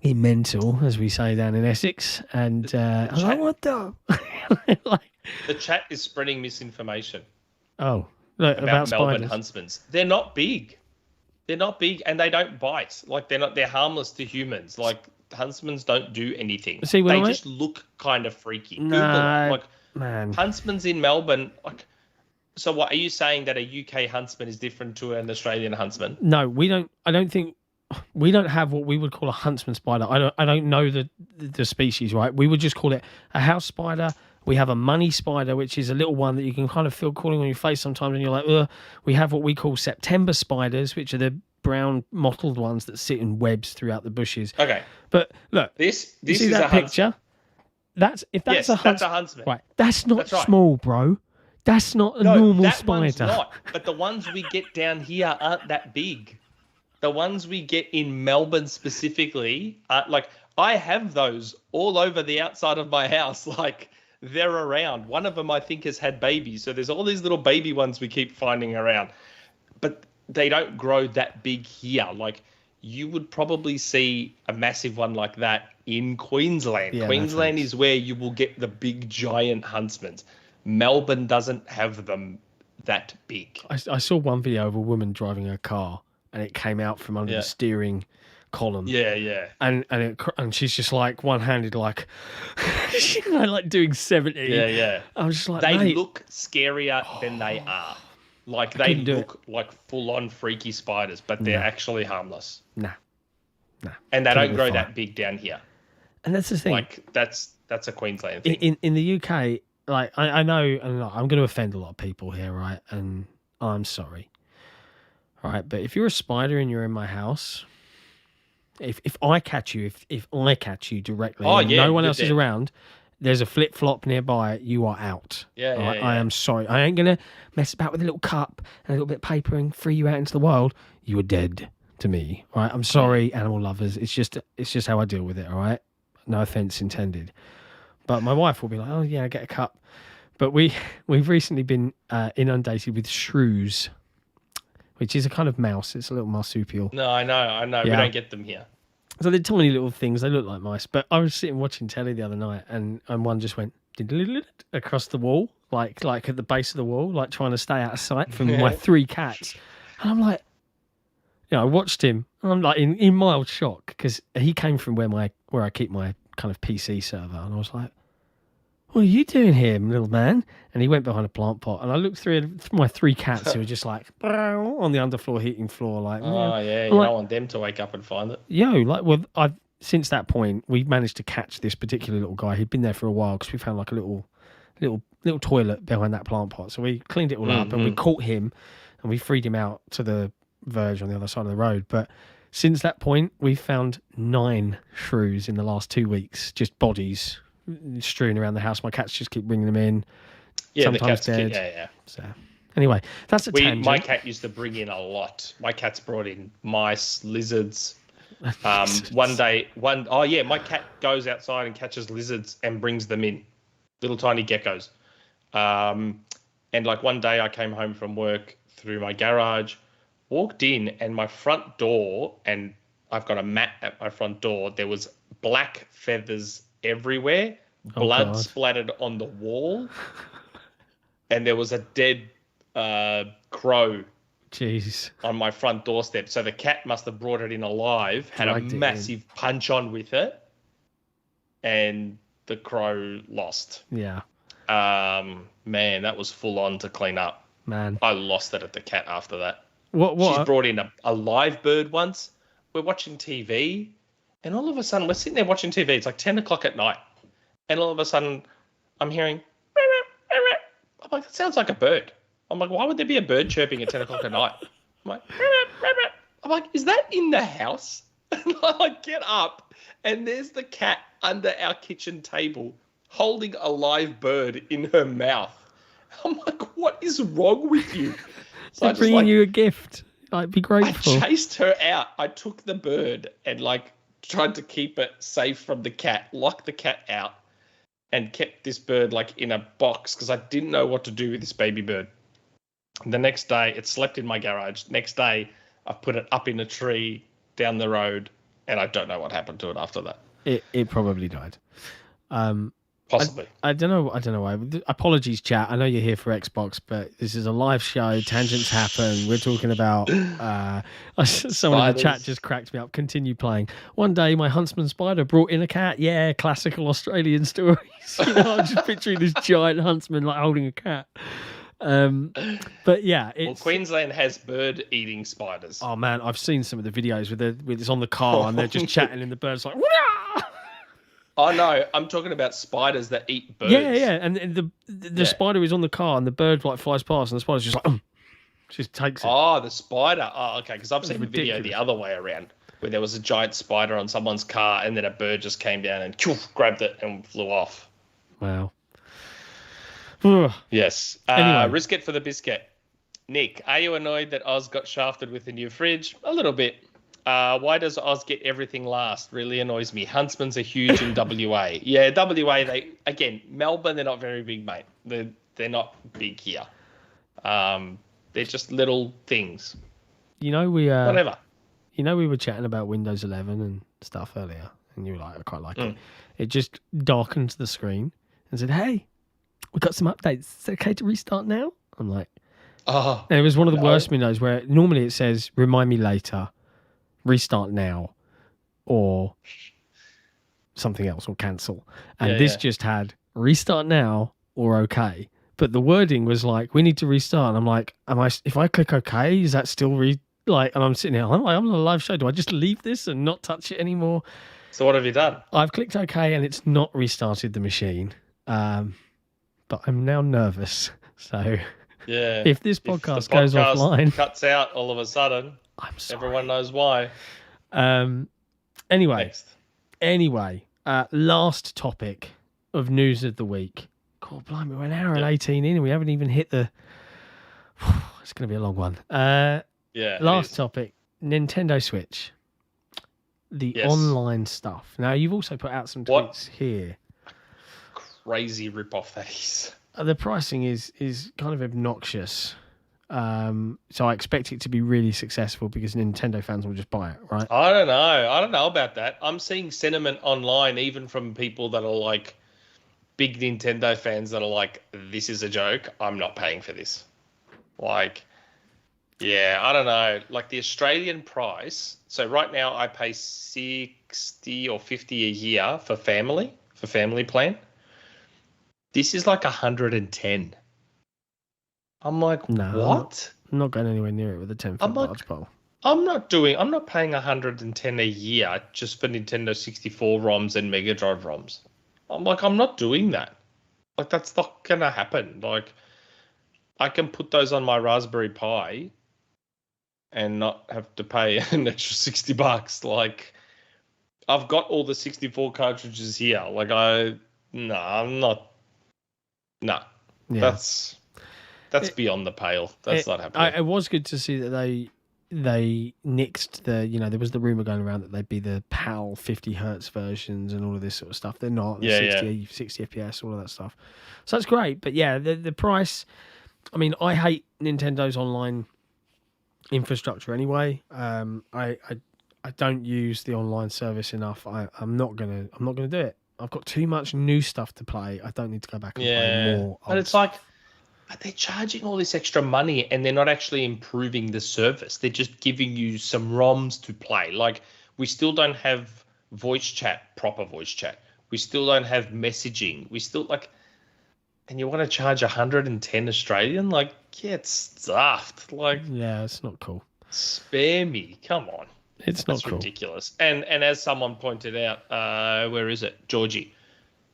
Speaker 1: mental, as we say down in Essex. And I was like, what the?
Speaker 2: The chat is spreading misinformation.
Speaker 1: Oh, look, about
Speaker 2: Melbourne
Speaker 1: spiders.
Speaker 2: huntsmans. They're not big. They're not big and they don't bite. Like, they're harmless to humans. Like, huntsmen don't do anything.
Speaker 1: See,
Speaker 2: they just look kind of freaky.
Speaker 1: No,
Speaker 2: like,
Speaker 1: man.
Speaker 2: Huntsmen's in Melbourne, like, so what are you saying, that a UK huntsman is different to an Australian huntsman?
Speaker 1: No, we don't. I don't think we don't have what we would call a huntsman spider. I don't know the species, right? We would just call it a house spider. We have a money spider, which is a little one that you can kind of feel crawling on your face sometimes, and you're like, ugh. We have what we call September spiders, which are the brown mottled ones that sit in webs throughout the bushes.
Speaker 2: Okay.
Speaker 1: But look,
Speaker 2: this
Speaker 1: you see
Speaker 2: is
Speaker 1: that
Speaker 2: a
Speaker 1: picture?
Speaker 2: That's a huntsman.
Speaker 1: Right. That's not small, bro. That's not a normal spider.
Speaker 2: One's not. But the ones we get down here aren't that big. The ones we get in Melbourne specifically aren't, like, I have those all over the outside of my house. Like, they're around. One of them, I think, has had babies. So there's all these little baby ones we keep finding around. But they don't grow that big here. Like, you would probably see a massive one like that in Queensland.
Speaker 1: Yeah,
Speaker 2: Queensland is where you will get the big giant huntsmen. Melbourne doesn't have them that big.
Speaker 1: I saw one video of a woman driving her car and it came out from under the steering column.
Speaker 2: Yeah.
Speaker 1: And she's just like one-handed, like, like doing 70.
Speaker 2: Yeah.
Speaker 1: I was just like,
Speaker 2: they
Speaker 1: mate.
Speaker 2: look scarier than they are. Like, they look like full-on freaky spiders, but they're actually harmless.
Speaker 1: Nah.
Speaker 2: And they don't grow that big down here.
Speaker 1: And that's the thing.
Speaker 2: Like, that's a Queensland thing.
Speaker 1: In the UK, like, I know, and I'm going to offend a lot of people here, right? And I'm sorry. All right, but if you're a spider and you're in my house, if I catch you, if I catch you directly, and no one else is around, there's a flip-flop nearby, you are out.
Speaker 2: Yeah.
Speaker 1: I am sorry. I ain't going to mess about with a little cup and a little bit of paper and free you out into the wild. You are dead to me. All right, I'm sorry, animal lovers. It's just how I deal with it. All right, no offense intended. But my wife will be like, "Oh yeah, get a cup." But we've recently been inundated with shrews, which is a kind of mouse. It's a little marsupial.
Speaker 2: No, I know.
Speaker 1: Yeah.
Speaker 2: We don't get them here.
Speaker 1: So they're tiny little things. They look like mice. But I was sitting watching telly the other night, and one just went across the wall, like at the base of the wall, like trying to stay out of sight from my 3 cats. And I'm like, I watched him, and I'm like in mild shock because he came from where I keep my kind of PC server, and I was like, "What are you doing here, little man?" And he went behind a plant pot, and I looked through my 3 cats who were just like on the underfloor heating floor, like,
Speaker 2: oh yeah, you don't want them to wake up and find it.
Speaker 1: I've since that point we've managed to catch this particular little guy. He'd been there for a while because we found like a little toilet behind that plant pot, so we cleaned it all up and we caught him and we freed him out to the verge on the other side of the road. But since that point, we've found 9 shrews in the last 2 weeks, just bodies strewn around the house. My cats just keep bringing them in.
Speaker 2: Yeah,
Speaker 1: sometimes
Speaker 2: the cats.
Speaker 1: dead.
Speaker 2: Yeah.
Speaker 1: So anyway, that's a tangent.
Speaker 2: My cat used to bring in a lot. My cat's brought in mice, lizards. My cat goes outside and catches lizards and brings them in, little tiny geckos. And like one day I came home from work through my garage, walked in, and my front door, and I've got a mat at my front door, there was black feathers everywhere, blood splattered on the wall, and there was a dead crow on my front doorstep. So the cat must have brought it in alive, had a massive punch on with it, and the crow lost.
Speaker 1: Yeah.
Speaker 2: Man, that was full on to clean up.
Speaker 1: Man,
Speaker 2: I lost it at the cat after that.
Speaker 1: What?
Speaker 2: She's brought in a live bird once. We're watching TV, and all of a sudden, we're sitting there watching TV. It's like 10 o'clock at night, and all of a sudden, I'm hearing. I'm like, that sounds like a bird. I'm like, why would there be a bird chirping at 10 o'clock at night? I'm like, is that in the house? And I get up, and there's the cat under our kitchen table holding a live bird in her mouth. I'm like, what is wrong with you?
Speaker 1: So I'm bringing you a gift. Like, be grateful.
Speaker 2: I chased her out. I took the bird and tried to keep it safe from the cat, locked the cat out, and kept this bird in a box because I didn't know what to do with this baby bird. The next day, it slept in my garage. Next day, I put it up in a tree down the road, and I don't know what happened to it after that.
Speaker 1: It probably died.
Speaker 2: Possibly.
Speaker 1: I don't know why. Apologies, chat. I know you're here for Xbox, but this is a live show. Tangents happen. We're talking about... someone in the chat just cracked me up. Continue playing. One day, my huntsman spider brought in a cat. Yeah, classical Australian stories. I'm just picturing this giant huntsman holding a cat. But yeah,
Speaker 2: Queensland has bird-eating spiders.
Speaker 1: Oh man, I've seen some of the videos with it's on the car and they're just chatting and the bird's like...
Speaker 2: Oh no, I'm talking about spiders that eat birds.
Speaker 1: Yeah, and the spider is on the car and the bird flies past and the spider's just just takes it.
Speaker 2: Oh, the spider. Oh, okay, because I've seen the video the other way around where there was a giant spider on someone's car and then a bird just came down and grabbed it and flew off.
Speaker 1: Wow.
Speaker 2: Yes.
Speaker 1: Anyway.
Speaker 2: Risk it for the biscuit. Nick, are you annoyed that Oz got shafted with the new fridge? A little bit. Why does Oz get everything last? Really annoys me. Huntsmans are huge in WA. Yeah, WA, Melbourne, they're not very big, mate. They're not big here. They're just little things.
Speaker 1: Whatever. We were chatting about Windows 11 and stuff earlier, and you were like, I quite like it. It just darkened the screen and said, hey, we got some updates. Is it okay to restart now? I'm like, and it was one of the worst windows where normally it says, remind me later, restart now, or something else, or cancel. And this just had restart now or okay. But the wording was like, we need to restart. And I'm like, if I click okay, is that still and I'm sitting here, I'm on a live show. Do I just leave this and not touch it anymore?
Speaker 2: So what have you done?
Speaker 1: I've clicked okay and it's not restarted the machine. But I'm now nervous. So if this podcast goes offline,
Speaker 2: cuts out all of a sudden,
Speaker 1: I'm sorry.
Speaker 2: Everyone knows why.
Speaker 1: Anyway, last topic of news of the week. God, blimey, we're an hour and 18 in and we haven't even hit the... It's going to be a long one. Last topic, Nintendo Switch. The online stuff. Now, you've also put out some tweets here.
Speaker 2: Crazy rip-off that is.
Speaker 1: The pricing is kind of obnoxious. So I expect it to be really successful because Nintendo fans will just buy it, right?
Speaker 2: I don't know about that. I'm seeing sentiment online, even from people that are like big Nintendo fans that are like, this is a joke. I'm not paying for this. Like, yeah, I don't know. Like the Australian price. So right now I pay 60 or 50 a year for family plan. This is like 110. I'm like, what?
Speaker 1: I'm not going anywhere near it with a 10-foot large bowl.
Speaker 2: I'm not paying 110 a year just for Nintendo 64 ROMs and Mega Drive ROMs. I'm like, I'm not doing that. Like, that's not going to happen. Like, I can put those on my Raspberry Pi and not have to pay an extra $60. Like, I've got all the 64 cartridges here. Like, I'm not. No. Yeah. That's beyond the pale. That's not happening.
Speaker 1: It was good to see that they nixed the, there was the rumor going around that they'd be the PAL 50 hertz versions and all of this sort of stuff. They're not. 60 FPS, all of that stuff. So that's great. But yeah, the price, I mean, I hate Nintendo's online infrastructure anyway. I don't use the online service enough. I'm not gonna do it. I've got too much new stuff to play. I don't need to go back and play more.
Speaker 2: But it's like, they're charging all this extra money and they're not actually improving the service. They're just giving you some ROMs to play. Like, we still don't have proper voice chat. We still don't have messaging. We still and you want to charge 110 Australian? Like, get stuffed. Like,
Speaker 1: yeah, it's not cool.
Speaker 2: Spare me. Come on.
Speaker 1: It's not cool.
Speaker 2: Ridiculous. And as someone pointed out, where is it? Georgie.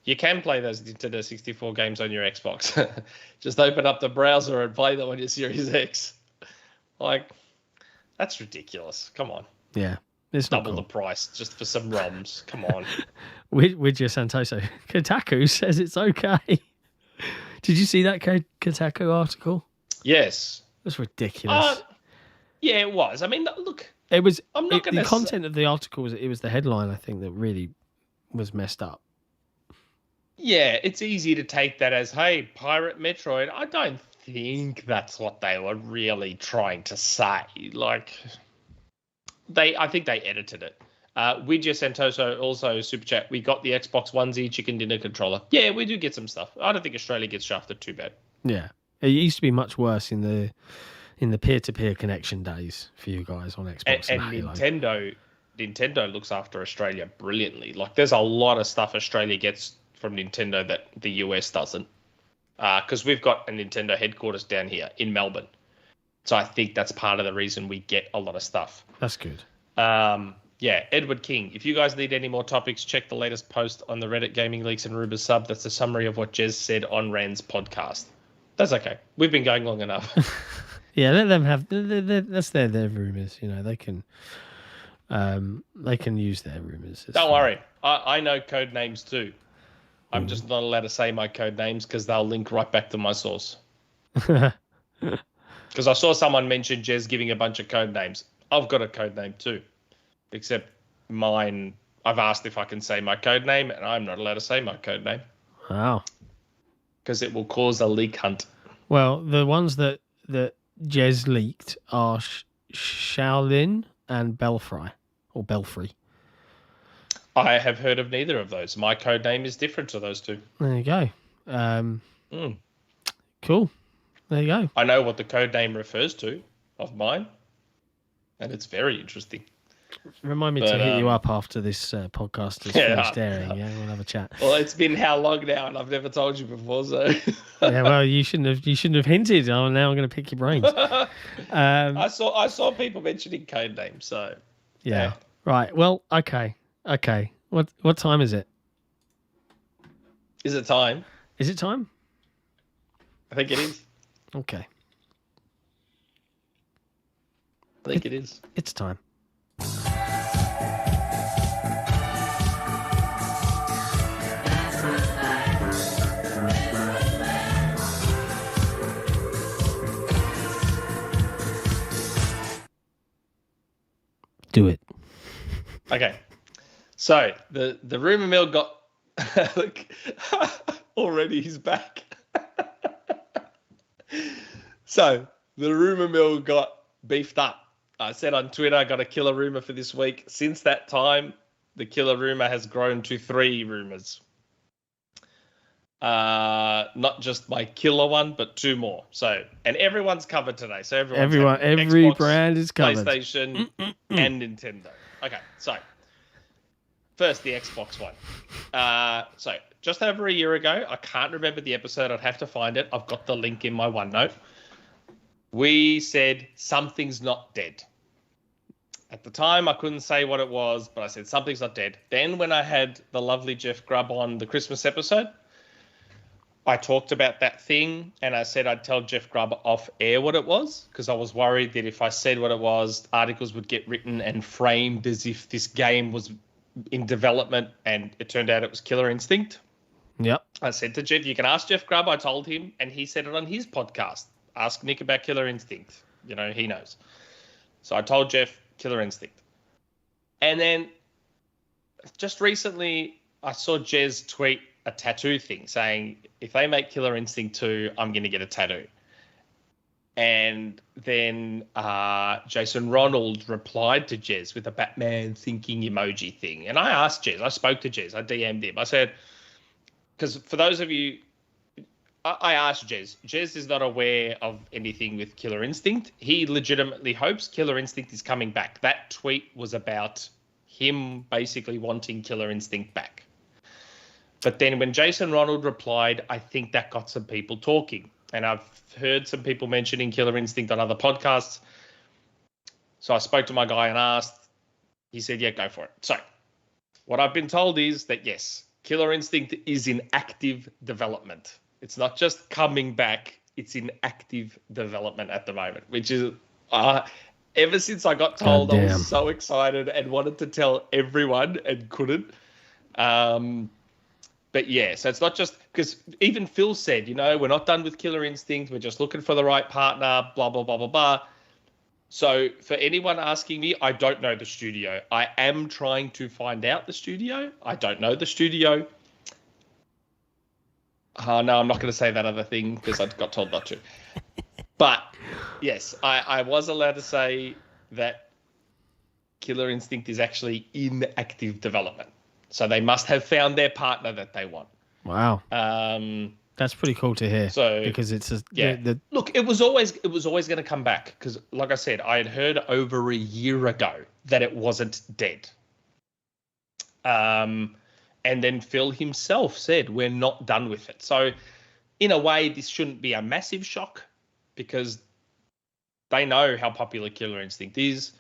Speaker 2: You can play those Nintendo 64 games on your Xbox. Just open up the browser and play them on your Series X. Like, that's ridiculous. Come on.
Speaker 1: Yeah. It's
Speaker 2: double the price just for some ROMs. Come on.
Speaker 1: With your Santoso. Kotaku says it's okay. Did you see that Kotaku article?
Speaker 2: Yes.
Speaker 1: That's ridiculous.
Speaker 2: Yeah, it was. I mean, look.
Speaker 1: It was. The content of the article was the headline, I think, that really was messed up.
Speaker 2: Yeah, it's easy to take that as, hey, Pirate Metroid. I don't think that's what they were really trying to say. Like, I think they edited it. Widja Santoso, also super chat. We got the Xbox onesie chicken dinner controller. Yeah, we do get some stuff. I don't think Australia gets shafted too bad.
Speaker 1: Yeah, it used to be much worse in the peer-to-peer connection days for you guys on Xbox
Speaker 2: and Nintendo looks after Australia brilliantly. Like, there's a lot of stuff Australia gets from Nintendo that the US doesn't, because we've got a Nintendo headquarters down here in Melbourne, so I think that's part of the reason we get a lot of stuff.
Speaker 1: That's good.
Speaker 2: Yeah, Edward King. If you guys need any more topics, check the latest post on the Reddit Gaming Leaks and Rumours sub. That's a summary of what Jez said on Rand's podcast. That's okay. We've been going long enough.
Speaker 1: Yeah, let them have. That's their rumours. They can use their rumours.
Speaker 2: Don't worry. I know code names too. I'm just not allowed to say my code names because they'll link right back to my source. Because I saw someone mention Jez giving a bunch of code names. I've got a code name too, except mine. I've asked if I can say my code name, and I'm not allowed to say my code name.
Speaker 1: Wow.
Speaker 2: Because it will cause a leak hunt.
Speaker 1: Well, the ones that Jez leaked are Shaolin and Belfry.
Speaker 2: I have heard of neither of those. My code name is different to those two.
Speaker 1: There you go. Cool. There you go.
Speaker 2: I know what the code name refers to of mine, and it's very interesting.
Speaker 1: Remind me to hit you up after this podcast is finished airing. Yeah, we'll have a chat.
Speaker 2: Well, it's been how long now, and I've never told you before, so.
Speaker 1: Yeah, well, you shouldn't have hinted. Now I'm going to pick your brains.
Speaker 2: I saw people mentioning code names, so.
Speaker 1: Yeah. Right. Well, okay. What time is it?
Speaker 2: Is it time?
Speaker 1: Is it time?
Speaker 2: I think it is.
Speaker 1: Okay.
Speaker 2: I think it is.
Speaker 1: It's time.
Speaker 2: Okay. So the Rumour Mill got look, already he's back. So the Rumour Mill got beefed up. I said on Twitter I got a killer rumor for this week. Since that time, the killer rumor has grown to 3 rumors. Not just my killer one, but 2 more. So, and everyone's covered today. So every
Speaker 1: Xbox, brand is covered.
Speaker 2: PlayStation and Nintendo. Okay, so first the Xbox one. So just over a year ago, I can't remember the episode. I'd have to find it. I've got the link in my OneNote. We said something's not dead. At the time, I couldn't say what it was, but I said something's not dead. Then when I had the lovely Geoff Grubb on the Christmas episode, I talked about that thing and I said I'd tell Geoff Grubb off air what it was because I was worried that if I said what it was, articles would get written and framed as if this game was in development, and it turned out it was Killer Instinct.
Speaker 1: Yep.
Speaker 2: I said to Geoff, you can ask Geoff Grubb. I told him, and he said it on his podcast. Ask Nick about Killer Instinct. You know, he knows. So I told Geoff Killer Instinct. And then just recently I saw Jez tweet a tattoo thing saying, if they make Killer Instinct 2, I'm going to get a tattoo. And then Jason Ronald replied to Jez with a Batman thinking emoji thing. And I asked Jez, I spoke to Jez, I DM'd him. I said, because for those of you, I asked Jez. Jez is not aware of anything with Killer Instinct. He legitimately hopes Killer Instinct is coming back. That tweet was about him basically wanting Killer Instinct back. But then when Jason Ronald replied, I think that got some people talking. And I've heard some people mentioning Killer Instinct on other podcasts. So I spoke to my guy and asked. He said, yeah, go for it. So what I've been told is that, yes, Killer Instinct is in active development. It's not just coming back. It's in active development at the moment, which is ever since I got told, I was so excited and wanted to tell everyone and couldn't. But yeah, so it's not just because even Phil said, you know, we're not done with Killer Instinct. We're just looking for the right partner, blah, blah, blah, blah, blah. So for anyone asking me, I don't know the studio. I am trying to find out the studio. I don't know the studio. No, I'm not going to say that other thing because I got told not to. But yes, I was allowed to say that Killer Instinct is actually in active development. So they must have found their partner that they want.
Speaker 1: Wow. That's pretty cool to hear. So because it's
Speaker 2: look, it was always going to come back because, like I said, I had heard over a year ago that it wasn't dead. And then Phil himself said we're not done with it. So in a way, this shouldn't be a massive shock because they know how popular Killer Instinct is.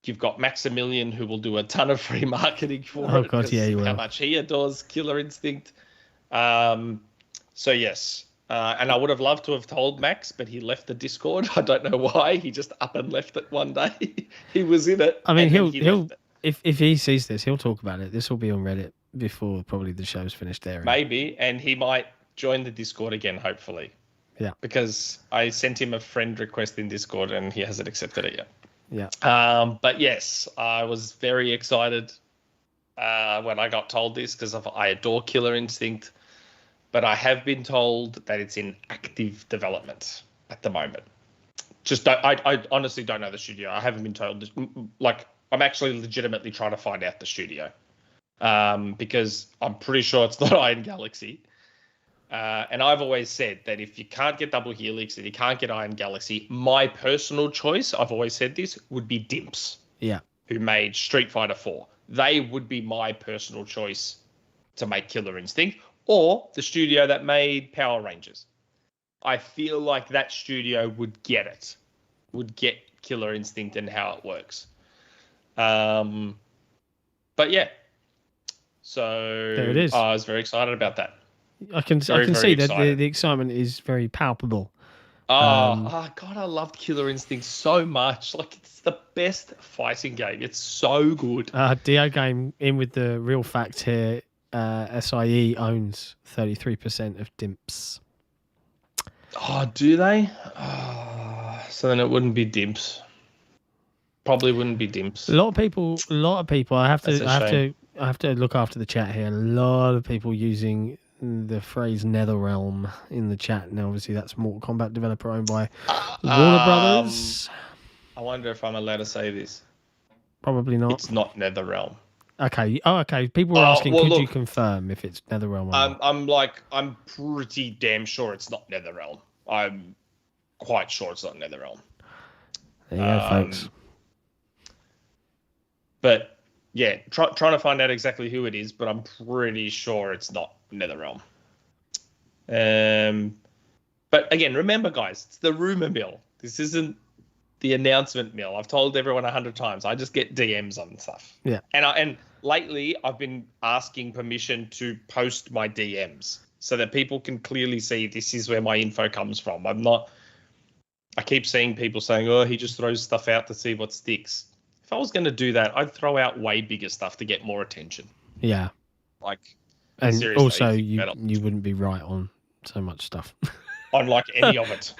Speaker 2: You've got MAXIMILLIAN who will do a ton of free marketing for it.
Speaker 1: Oh, God, yeah, you will.
Speaker 2: How much he adores Killer Instinct. So, yes. And I would have loved to have told Max, but he left the Discord. I don't know why. He just up and left it one day. He was in it.
Speaker 1: I mean, he'll if he sees this, he'll talk about it. This will be on Reddit before probably the show's finished there.
Speaker 2: Maybe. And he might join the Discord again, hopefully.
Speaker 1: Yeah.
Speaker 2: Because I sent him a friend request in Discord and he hasn't accepted it yet.
Speaker 1: Yeah.
Speaker 2: But yes, I was very excited when I got told this because I adore Killer Instinct, but I have been told that it's in active development at the moment. I honestly don't know the studio. I haven't been told. Like, I'm actually legitimately trying to find out the studio because I'm pretty sure it's not Iron Galaxy. And I've always said that if you can't get Double Helix and you can't get Iron Galaxy, my personal choice, I've always said this, would be Dimps.
Speaker 1: Yeah.
Speaker 2: Who made Street Fighter 4. They would be my personal choice to make Killer Instinct, or the studio that made Power Rangers. I feel like that studio would get it, would get Killer Instinct and how it works. But yeah. So
Speaker 1: there it is.
Speaker 2: I was very excited about that.
Speaker 1: I can see that the excitement is very palpable.
Speaker 2: God, I loved Killer Instinct so much. Like, it's the best fighting game. It's so good.
Speaker 1: Dio game in with the real fact here. SIE owns 33% of Dimps.
Speaker 2: Oh, do they? Oh, so then it wouldn't be Dimps. Probably wouldn't be Dimps.
Speaker 1: A lot of people. I have to look after the chat here. A lot of people using the phrase NetherRealm in the chat. Now, obviously, that's Mortal Kombat developer owned by Warner Brothers.
Speaker 2: I wonder if I'm allowed to say this.
Speaker 1: Probably not.
Speaker 2: It's not NetherRealm.
Speaker 1: Okay. Oh, okay. People were asking, could you confirm if it's NetherRealm or not?
Speaker 2: I'm pretty damn sure it's not NetherRealm. I'm quite sure it's not NetherRealm.
Speaker 1: There you go, folks.
Speaker 2: But yeah, trying to find out exactly who it is, but I'm pretty sure it's not NetherRealm. But again, remember, guys, it's the Rumour Mill. This isn't the announcement mill. I've told everyone 100 times. I just get DMs on stuff.
Speaker 1: Yeah.
Speaker 2: And lately, I've been asking permission to post my DMs so that people can clearly see this is where my info comes from. I keep seeing people saying, oh, he just throws stuff out to see what sticks. If I was going to do that, I'd throw out way bigger stuff to get more attention.
Speaker 1: Yeah. And seriously, also, you wouldn't be right on so much stuff.
Speaker 2: On any of it.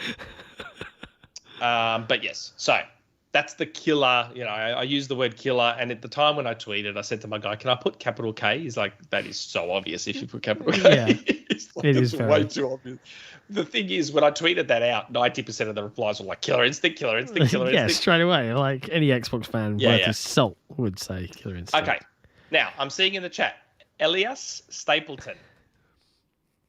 Speaker 2: But yes, so that's the killer. I use the word killer. And at the time when I tweeted, I said to my guy, can I put capital K? He's like, that is so obvious if you put capital K.
Speaker 1: Yeah, it is
Speaker 2: way too obvious. The thing is, when I tweeted that out, 90% of the replies were like, killer instinct, killer instinct, killer instinct.
Speaker 1: Yeah, straight away. Like any Xbox fan worth his salt would say killer instinct.
Speaker 2: Okay. Now, I'm seeing in the chat, Elias Stapleton.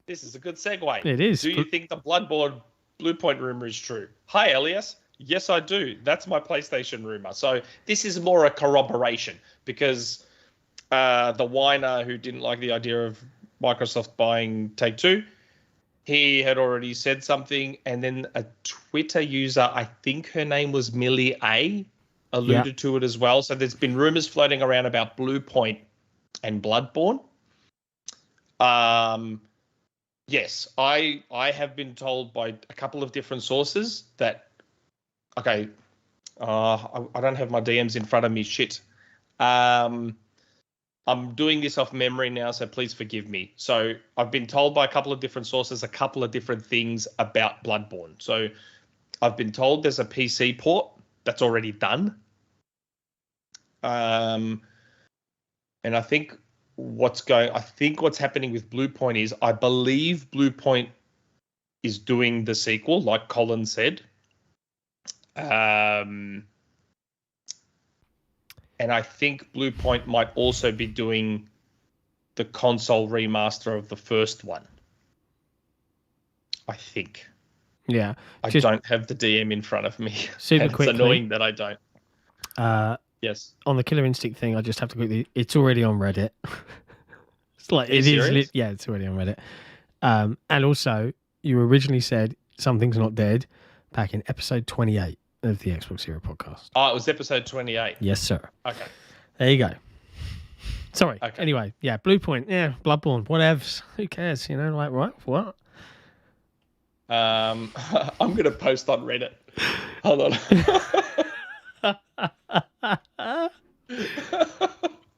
Speaker 2: This is a good segue.
Speaker 1: It is.
Speaker 2: Do you think the Bloodborne Bluepoint rumor is true? Hi, Elias. Yes, I do. That's my PlayStation rumor. So this is more a corroboration because the whiner who didn't like the idea of Microsoft buying Take-Two, he had already said something, and then a Twitter user, I think her name was Millie A, alluded to it as well. So there's been rumors floating around about Bluepoint and Bloodborne. Yes, I have been told by a couple of different sources that, okay, I don't have my DMs in front of me. Shit. I'm doing this off memory now, so please forgive me. So I've been told by a couple of different sources a couple of different things about Bloodborne. So I've been told there's a PC port that's already done. And I think what's happening with Bluepoint is I believe Bluepoint is doing the sequel, like Colin said. And I think Bluepoint might also be doing the console remaster of the first one. I think.
Speaker 1: Yeah.
Speaker 2: I don't have the DM in front of me.
Speaker 1: Super quickly.
Speaker 2: It's annoying that I don't. Yes.
Speaker 1: On the Killer Instinct thing, I just have to quickly. It's already on Reddit. It's like it is. Yeah, it's already on Reddit. And also, you originally said something's not dead back in episode 28 of the XboxEra podcast.
Speaker 2: Oh, it was episode 28.
Speaker 1: Yes, sir.
Speaker 2: Okay.
Speaker 1: There you go. Sorry.
Speaker 2: Okay.
Speaker 1: Anyway, yeah, Bluepoint, yeah, Bloodborne, whatevs. Who cares? Like, what?
Speaker 2: I'm gonna post on Reddit. Hold on.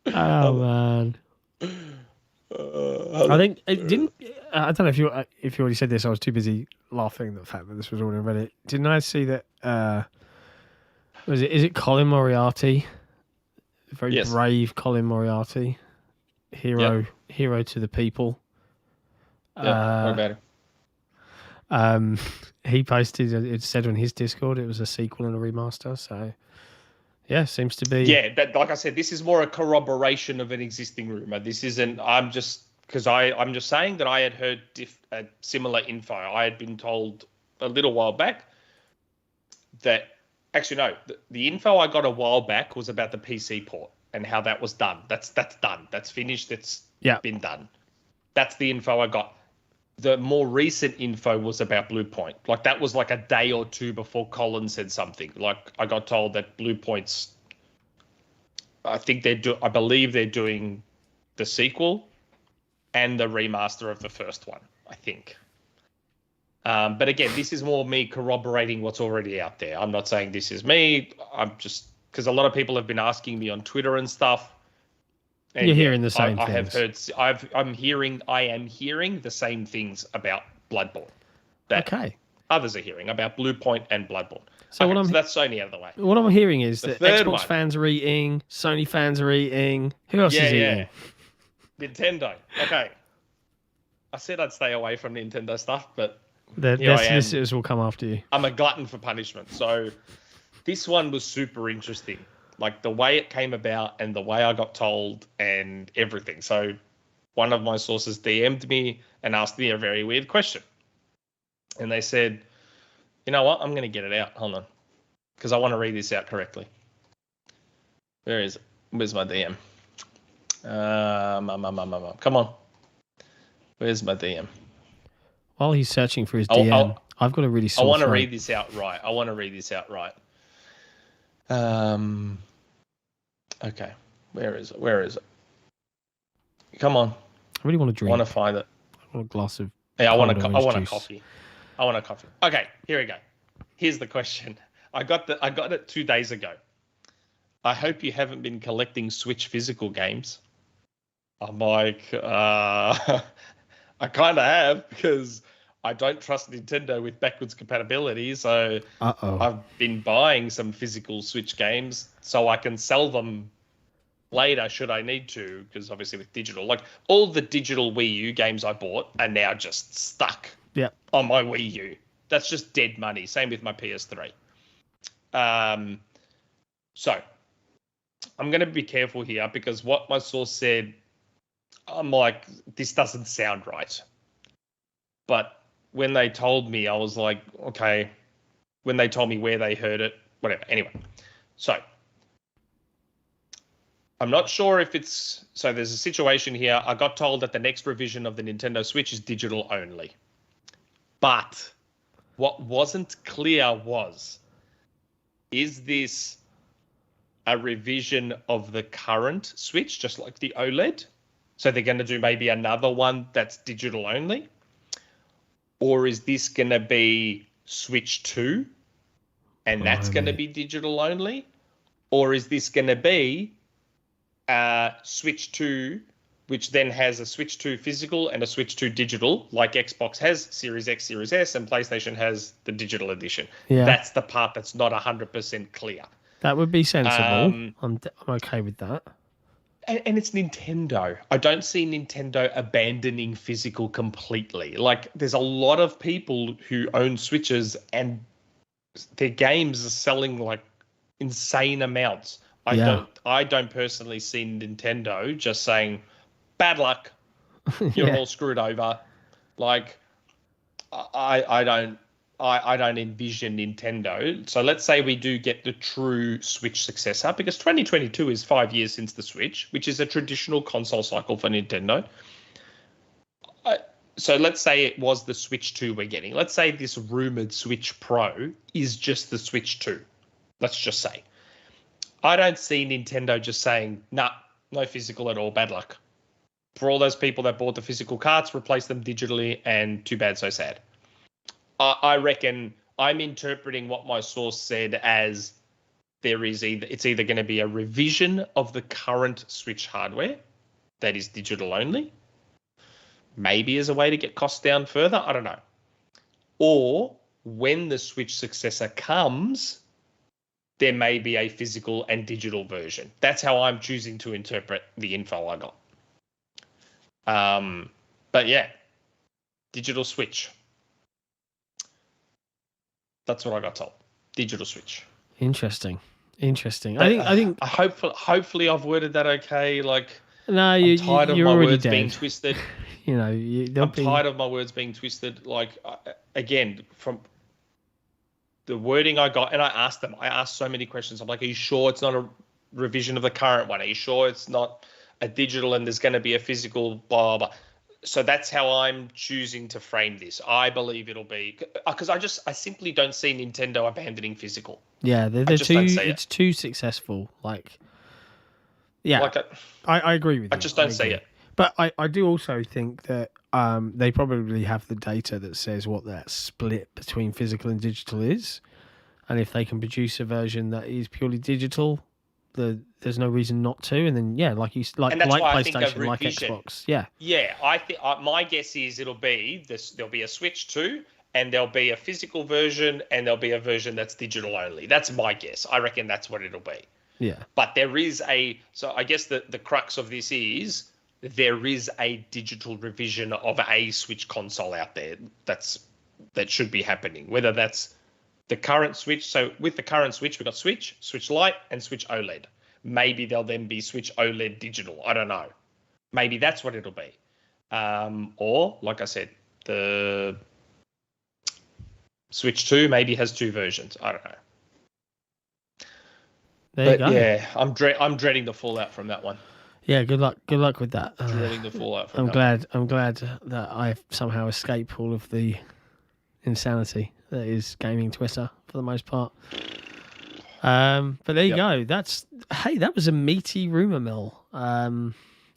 Speaker 1: Oh man. I think it didn't. I don't know if you already said this. I was too busy laughing at the fact that this was already on Reddit. Didn't I see that? Is it Colin Moriarty? Very brave Colin Moriarty, hero to the people.
Speaker 2: Yeah, what about
Speaker 1: it? He posted. It said on his Discord it was a sequel and a remaster. So. Yeah, seems to be.
Speaker 2: Yeah, but like I said, this is more a corroboration of an existing rumor. This isn't. I'm just saying that I had heard similar info. I had been told a little while back that actually no, the info I got a while back was about the PC port and how that was done. That's done. That's finished. It's been done. That's the info I got. The more recent info was about Bluepoint. Like that was like a day or two before Colin said something. Like I got told that Bluepoint's, I believe they're doing the sequel and the remaster of the first one, I think. But again, this is more me corroborating what's already out there. I'm not saying this is me. I'm just, because a lot of people have been asking me on Twitter and stuff. And
Speaker 1: you're hearing the same things.
Speaker 2: I am hearing the same things about Bloodborne.
Speaker 1: Okay.
Speaker 2: others are hearing about Blue Point and Bloodborne.
Speaker 1: So,
Speaker 2: So that's Sony out of the way.
Speaker 1: What I'm hearing is
Speaker 2: The
Speaker 1: that
Speaker 2: third
Speaker 1: Xbox
Speaker 2: one.
Speaker 1: fans are eating, Sony fans are eating. Who else is eating?
Speaker 2: Nintendo. Okay. I said I'd stay away from Nintendo stuff, but
Speaker 1: Their solicitors will come after you.
Speaker 2: I'm a glutton for punishment. So this one was super interesting. Like the way it came about and the way I got told and everything. So one of my sources DM'd me and asked me a very weird question. And they said, you know what? I'm going to get it out. Hold on. Because I want to read this out correctly. Where is it? Where's my DM? Come on. Where's my DM?
Speaker 1: While he's searching for his DM, I've got a really sore
Speaker 2: I want to
Speaker 1: throat.
Speaker 2: read this out right. Okay. Where is it? Come on.
Speaker 1: I really want to drink.
Speaker 2: I want to find it.
Speaker 1: I want a glass of.
Speaker 2: Yeah, I want a
Speaker 1: juice.
Speaker 2: coffee. I want a coffee. Okay, here we go. Here's the question. I got it 2 days ago. I hope you haven't been collecting Switch physical games. I'm like, I kind of have because I don't trust Nintendo with backwards compatibility. So I've been buying some physical Switch games so I can sell them later should I need to, because obviously with digital, like all the digital Wii U games I bought are now just stuck on my Wii U. That's just dead money. Same with my PS3. So I'm going to be careful here because what my source said, I'm like, this doesn't sound right. But when they told me, I was like, okay. When they told me where they heard it, whatever. Anyway, so I'm not sure if it's... So there's a situation here. I got told that the next revision of the Nintendo Switch is digital only. But what wasn't clear was, is this a revision of the current Switch, just like the OLED? So they're going to do maybe another one that's digital only? Or is this going to be Switch 2 and that's going to be digital only? Or is this going to be Switch 2, which then has a Switch 2 physical and a Switch 2 digital, like Xbox has Series X, Series S, and PlayStation has the digital edition? Yeah. That's the part that's not 100% clear.
Speaker 1: That would be sensible. I'm okay with that.
Speaker 2: And it's Nintendo. I don't see Nintendo abandoning physical completely. Like, there's a lot of people who own Switches and their games are selling like insane amounts. I don't personally see Nintendo just saying, bad luck, you're all screwed over. Like, I don't envision Nintendo. So let's say we do get the true Switch successor, because 2022 is 5 years since the Switch, which is a traditional console cycle for Nintendo. So let's say it was the Switch 2 we're getting. Let's say this rumored Switch Pro is just the Switch 2. Let's just say. I don't see Nintendo just saying, nah, no physical at all, bad luck. For all those people that bought the physical carts, replace them digitally, and too bad, so sad. I reckon I'm interpreting what my source said as it's either going to be a revision of the current Switch hardware that is digital only, maybe as a way to get costs down further, I don't know. Or when the Switch successor comes, there may be a physical and digital version. That's how I'm choosing to interpret the info I got. But yeah, digital Switch. That's what I got told. Digital Switch.
Speaker 1: Interesting. I think.
Speaker 2: Hopefully, I've worded that okay. Like,
Speaker 1: no,
Speaker 2: I'm tired of my words being twisted.
Speaker 1: I'm
Speaker 2: tired of my words being twisted. Like, again, from the wording I got, and I asked so many questions. I'm like, are you sure it's not a revision of the current one? Are you sure it's not a digital and there's going to be a physical? Blah blah. So that's how I'm choosing to frame this. I believe it'll be, because I simply don't see Nintendo abandoning physical.
Speaker 1: Yeah, it's too successful. Like, yeah, like I agree with you.
Speaker 2: I just don't see it.
Speaker 1: But I do also think that they probably have the data that says what that split between physical and digital is. And if they can produce a version that is purely digital, there's no reason not to. And then, yeah, like PlayStation, like Xbox. Yeah.
Speaker 2: Yeah, I think my guess is it'll be this. There'll be a Switch 2 and there'll be a physical version, and there'll be a version that's digital only. That's my guess. I reckon that's what it'll be.
Speaker 1: Yeah.
Speaker 2: But there is so I guess the crux of this is there is a digital revision of a Switch console out there that should be happening. Whether that's the current Switch. So with the current Switch, we've got Switch Lite, and Switch OLED. Maybe there'll then be Switch OLED digital. I don't know. Maybe that's what it'll be. Or, like I said, the Switch 2 maybe has 2 versions. I don't know.
Speaker 1: There you go.
Speaker 2: Yeah, I'm dreading the fallout from that one.
Speaker 1: Yeah, good luck with that.
Speaker 2: Dreading the fallout from
Speaker 1: I'm glad that I somehow escape all of the insanity that is gaming Twitter for the most part. But there you go. That was a meaty rumour mill.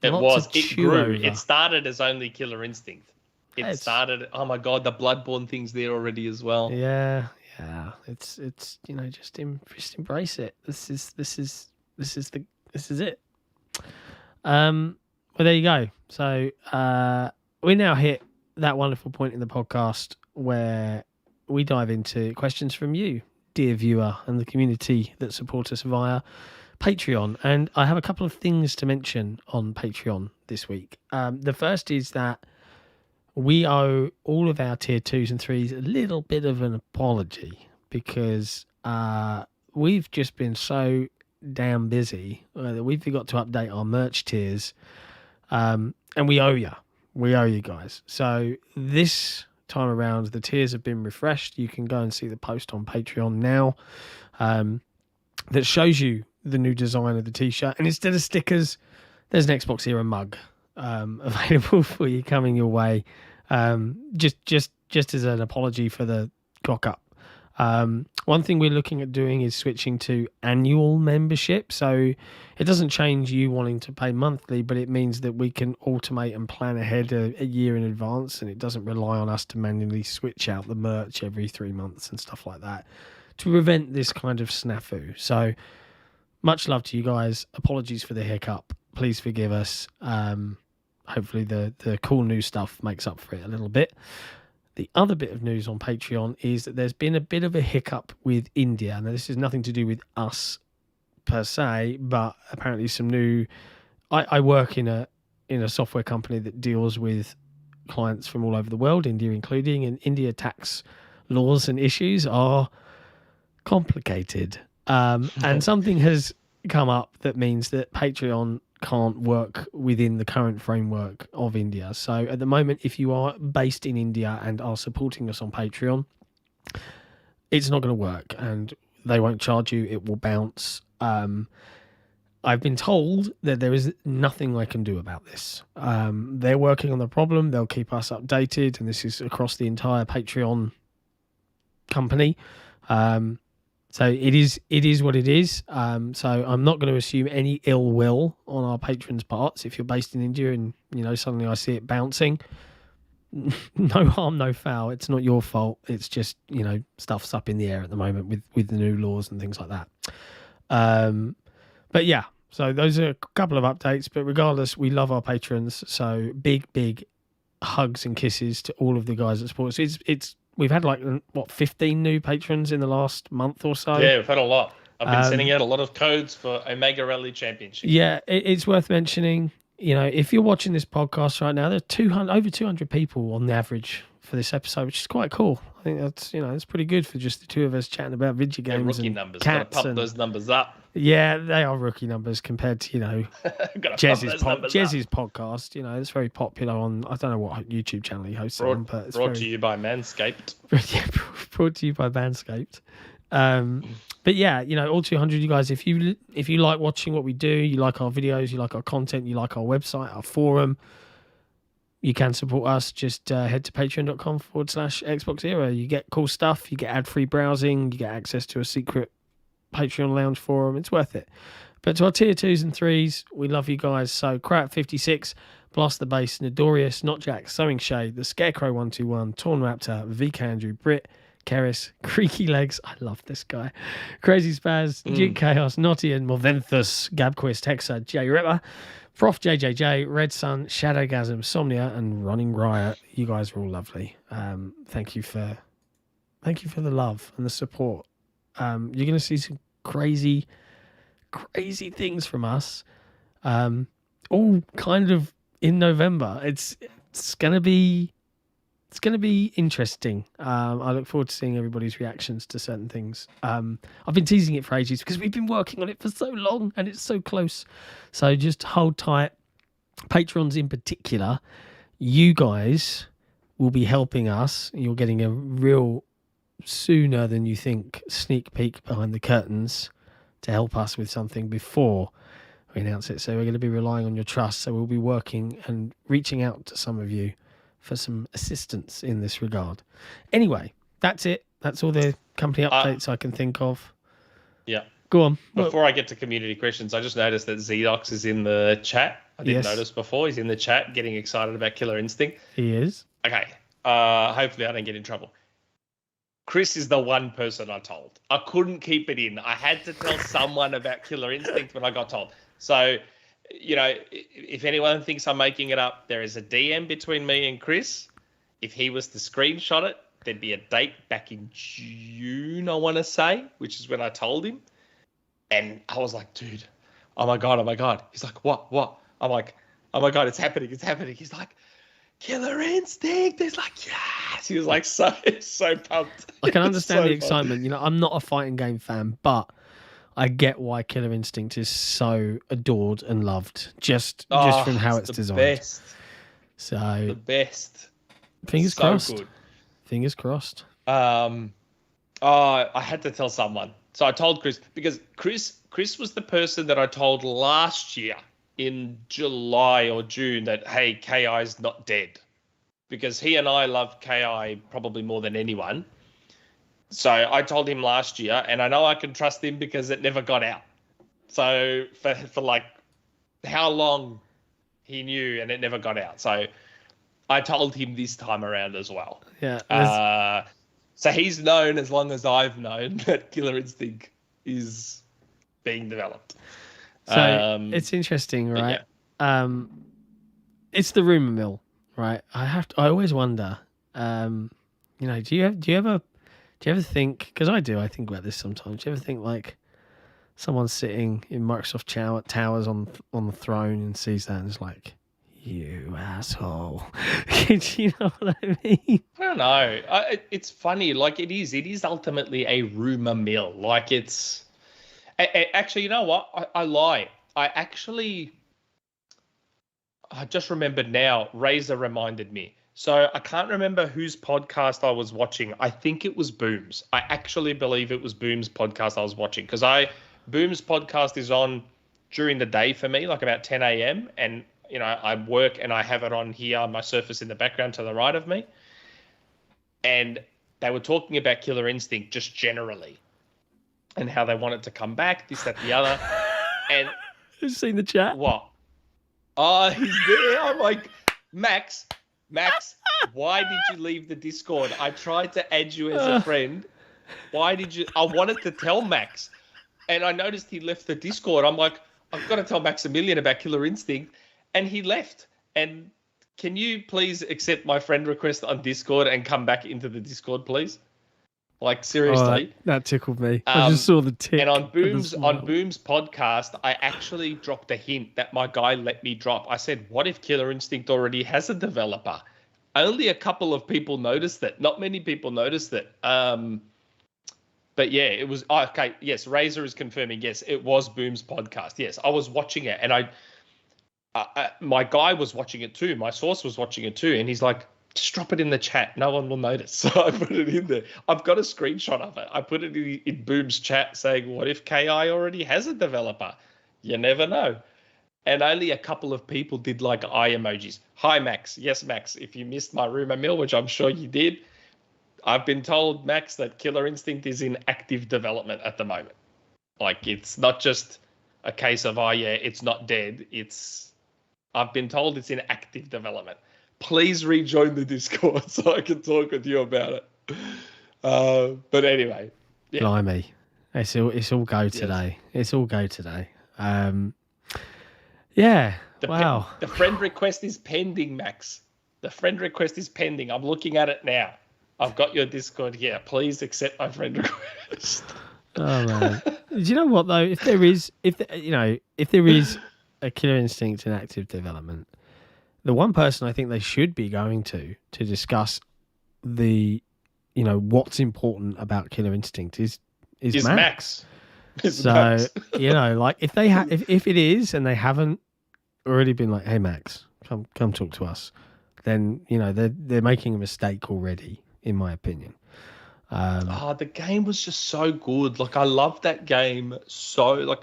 Speaker 2: It was. It grew. Over. It started as only Killer Instinct. It started. Oh my god, the Bloodborne thing's there already as well.
Speaker 1: Yeah. It's just embrace it. This is it. Well, there you go. So we now hit that wonderful point in the podcast where we dive into questions from you, dear viewer, and the community that support us via Patreon. And I have a couple of things to mention on Patreon this week. The first is that we owe all of our tier 2s and 3s a little bit of an apology because we've just been so damn busy that we forgot to update our merch tiers, and we owe you guys. So this time around the tiers have been refreshed. You can go and see the post on Patreon now that shows you the new design of the t-shirt, and instead of stickers there's an XboxEra mug available for you coming your way, just as an apology for the cock up. One thing we're looking at doing is switching to annual membership. So it doesn't change you wanting to pay monthly, but it means that we can automate and plan ahead a year in advance, and it doesn't rely on us to manually switch out the merch every 3 months and stuff like that to prevent this kind of snafu. So much love to you guys. Apologies for the hiccup. Please forgive us. Hopefully the cool new stuff makes up for it a little bit. The other bit of news on Patreon is that there's been a bit of a hiccup with India. Now, this has nothing to do with us per se, but apparently some new... I work in a software company that deals with clients from all over the world, India including, and India tax laws and issues are complicated. And something has come up that means that Patreon can't work within the current framework of India. So at the moment, if you are based in India and are supporting us on Patreon, it's not going to work and they won't charge you. It will bounce. I've been told that there is nothing I can do about this. They're working on the problem. They'll keep us updated, and this is across the entire Patreon company. So it is what it is. So I'm not going to assume any ill will on our patrons' parts. If you're based in India and suddenly I see it bouncing, no harm, no foul. It's not your fault. It's just stuff's up in the air at the moment with the new laws and things like that. But yeah, so those are a couple of updates. But regardless, we love our patrons. So big hugs and kisses to all of the guys that support us. We've had 15 new patrons in the last month or so.
Speaker 2: Yeah, we've had a lot. I've been sending out a lot of codes for Omega Rally Championship.
Speaker 1: Yeah, it's worth mentioning. If you're watching this podcast right now, there's over 200 people on the average for this episode, which is quite cool. I think that's that's pretty good for just the two of us chatting about video games.
Speaker 2: Rookie
Speaker 1: and
Speaker 2: numbers.
Speaker 1: Cats.
Speaker 2: Gotta pump those numbers up.
Speaker 1: Yeah, they are rookie numbers compared to Jez's podcast. It's very popular on. I don't know what YouTube channel he hosts on, but it's
Speaker 2: brought to you by Manscaped.
Speaker 1: Yeah, brought to you by Manscaped. But yeah, all 200 of you guys, if you like watching what we do, you like our videos, you like our content, you like our website, our forum, you can support us. Just head to patreon.com/XboxEra. You get cool stuff. You get ad-free browsing. You get access to a secret Patreon lounge forum. It's worth it. But to our tier 2s and 3s, we love you guys. So Crap56, Blast the Bass, Nodorius, Not Jack, Sewing Shade, The Scarecrow 121, TornRaptor, VK Andrew, Brit, Keris, Creaky Legs, I love this guy, Crazy Spaz, Jig Chaos, Notty and Morventhus, Gabquist, Hexa, J Ripper, Froth JJJ, Red Sun, Shadowgasm, Somnia, and Running Riot. You guys are all lovely. Thank you for the love and the support. You're going to see some crazy things from us. All kind of in November. It's gonna be interesting. I look forward to seeing everybody's reactions to certain things. I've been teasing it for ages because we've been working on it for so long and it's so close. So just hold tight. Patrons in particular, you guys will be helping us. You're getting a real sooner than you think sneak peek behind the curtains to help us with something before we announce it. So we're going to be relying on your trust. So we'll be working and reaching out to some of you for some assistance in this regard. Anyway, that's it. That's all the company updates I can think of.
Speaker 2: Yeah.
Speaker 1: Go on.
Speaker 2: Before I get to community questions, I just noticed that Zedox is in the chat. I didn't notice before. He's in the chat getting excited about Killer Instinct.
Speaker 1: He is.
Speaker 2: Okay. Hopefully I don't get in trouble. Chris is the one person I told. I couldn't keep it in. I had to tell someone about Killer Instinct when I got told. So, you know, if anyone thinks I'm making it up, there is a DM between me and Chris. If he was to screenshot it, there'd be a date back in June, I want to say, which is when I told him. And I was like, dude, oh my God. He's like, what? I'm like, oh my God, it's happening. He's like, Killer Instinct. He's like, yes. He was like so pumped.
Speaker 1: I can understand the excitement. You know, I'm not a fighting game fan, but I get why Killer Instinct is so adored and loved just from how it's designed.
Speaker 2: Best.
Speaker 1: So
Speaker 2: the best.
Speaker 1: Fingers crossed. Good. Fingers crossed.
Speaker 2: I had to tell someone. So I told Chris because Chris was the person that I told last year in July or June that, hey, KI's not dead, because he and I love KI probably more than anyone. So I told him last year, and I know I can trust him because it never got out. So for like how long he knew, and it never got out. So I told him this time around as well.
Speaker 1: Yeah.
Speaker 2: So he's known as long as I've known that Killer Instinct is being developed.
Speaker 1: So it's interesting, right? Yeah. It's the rumor mill, right? I always wonder, you know, do you ever think, because I think about this sometimes, do you ever think like someone's sitting in Microsoft Towers on the throne and sees that and is like, you asshole. You know what I mean?
Speaker 2: I don't know. It's funny. Like it is ultimately a rumor mill. Like it's actually, you know what? I lie. I just remembered now. Razor reminded me. So I can't remember whose podcast I was watching. I think it was Boom's. I actually believe it was Boom's podcast I was watching, because Boom's podcast is on during the day for me, like about 10 a.m. And you know, I work and I have it on here on my Surface in the background to the right of me. And they were talking about Killer Instinct just generally and how they want it to come back, this, that, the other. And
Speaker 1: who's seen the chat?
Speaker 2: What? Oh, he's there. I'm like, Max, why did you leave the Discord? I tried to add you as a friend. Why did you? I wanted to tell Max. And I noticed he left the Discord. I'm like, I've got to tell Maximilian about Killer Instinct. And he left. And can you please accept my friend request on Discord and come back into the Discord, please? Like, seriously.
Speaker 1: That tickled me. I just saw the tick.
Speaker 2: And on Boom's podcast, I actually dropped a hint that my guy let me drop. I said, what if Killer Instinct already has a developer? Only a couple of people noticed it. Not many people noticed it. But yeah, it was... Oh, okay, yes, Razor is confirming. Yes, it was Boom's podcast. Yes, I was watching it, and my guy was watching it too. My source was watching it too. And he's like, just drop it in the chat. No one will notice. So I put it in there. I've got a screenshot of it. I put it in Boom's chat saying, what if KI already has a developer? You never know. And only a couple of people did like eye emojis. Hi, Max. Yes, Max. If you missed my rumor mill, which I'm sure you did, I've been told, Max, that Killer Instinct is in active development at the moment. Like, it's not just a case of, oh, yeah, it's not dead. I've been told it's in active development. Please rejoin the Discord so I can talk with you about it. But anyway. Yeah.
Speaker 1: Blimey. It's all go today. Yes. It's all go today. Yeah. Wow.
Speaker 2: The friend request is pending, Max. The friend request is pending. I'm looking at it now. I've got your Discord here. Please accept my friend request.
Speaker 1: Oh man. Do you know what though? If there is a Killer Instinct in active development, the one person I think they should be going to discuss the, what's important about Killer Instinct is Max. So
Speaker 2: Max.
Speaker 1: like if they if it is and they haven't already been like, hey Max, come talk to us, then they're making a mistake already, in my opinion.
Speaker 2: The game was just so good. Like I loved that game so. Like,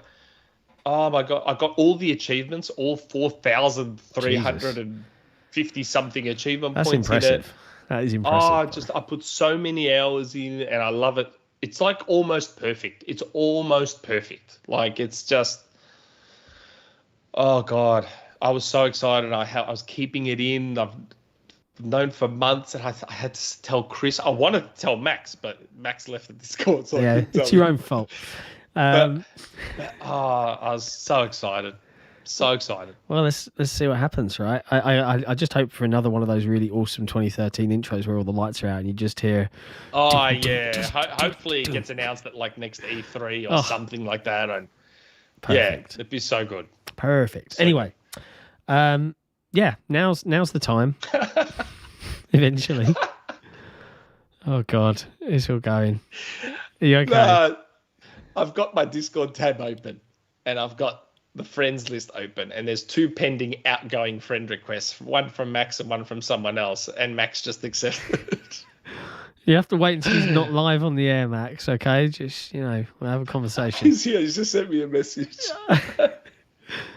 Speaker 2: oh my god, I got all the achievements, all 4,350 something achievement
Speaker 1: That's
Speaker 2: points
Speaker 1: impressive.
Speaker 2: in it.
Speaker 1: That is impressive.
Speaker 2: I put so many hours in, and I love it. It's like almost perfect. It's almost perfect. Like it's just. Oh god, I was so excited. I was keeping it in. I've known for months, and I had to tell Chris. I wanted to tell Max, but Max left the Discord. So
Speaker 1: yeah, it's your own fault.
Speaker 2: I was so excited. So excited.
Speaker 1: Well, let's see what happens, right? I just hope for another one of those really awesome 2013 intros where all the lights are out and you just hear.
Speaker 2: Oh yeah, hopefully it gets announced at like next E3 or something like that. And
Speaker 1: perfect.
Speaker 2: Yeah, it'd be so good.
Speaker 1: Perfect. So anyway, yeah, now's the time. Eventually. Oh God, it's all going. Are you okay?
Speaker 2: No, I've got my Discord tab open, and I've got the friends list open, and there's 2 pending outgoing friend requests, one from Max and one from someone else, and Max just accepted.
Speaker 1: You have to wait until he's not live on the air, Max, okay? Just, we'll have a conversation.
Speaker 2: He's here. He's just sent me a message.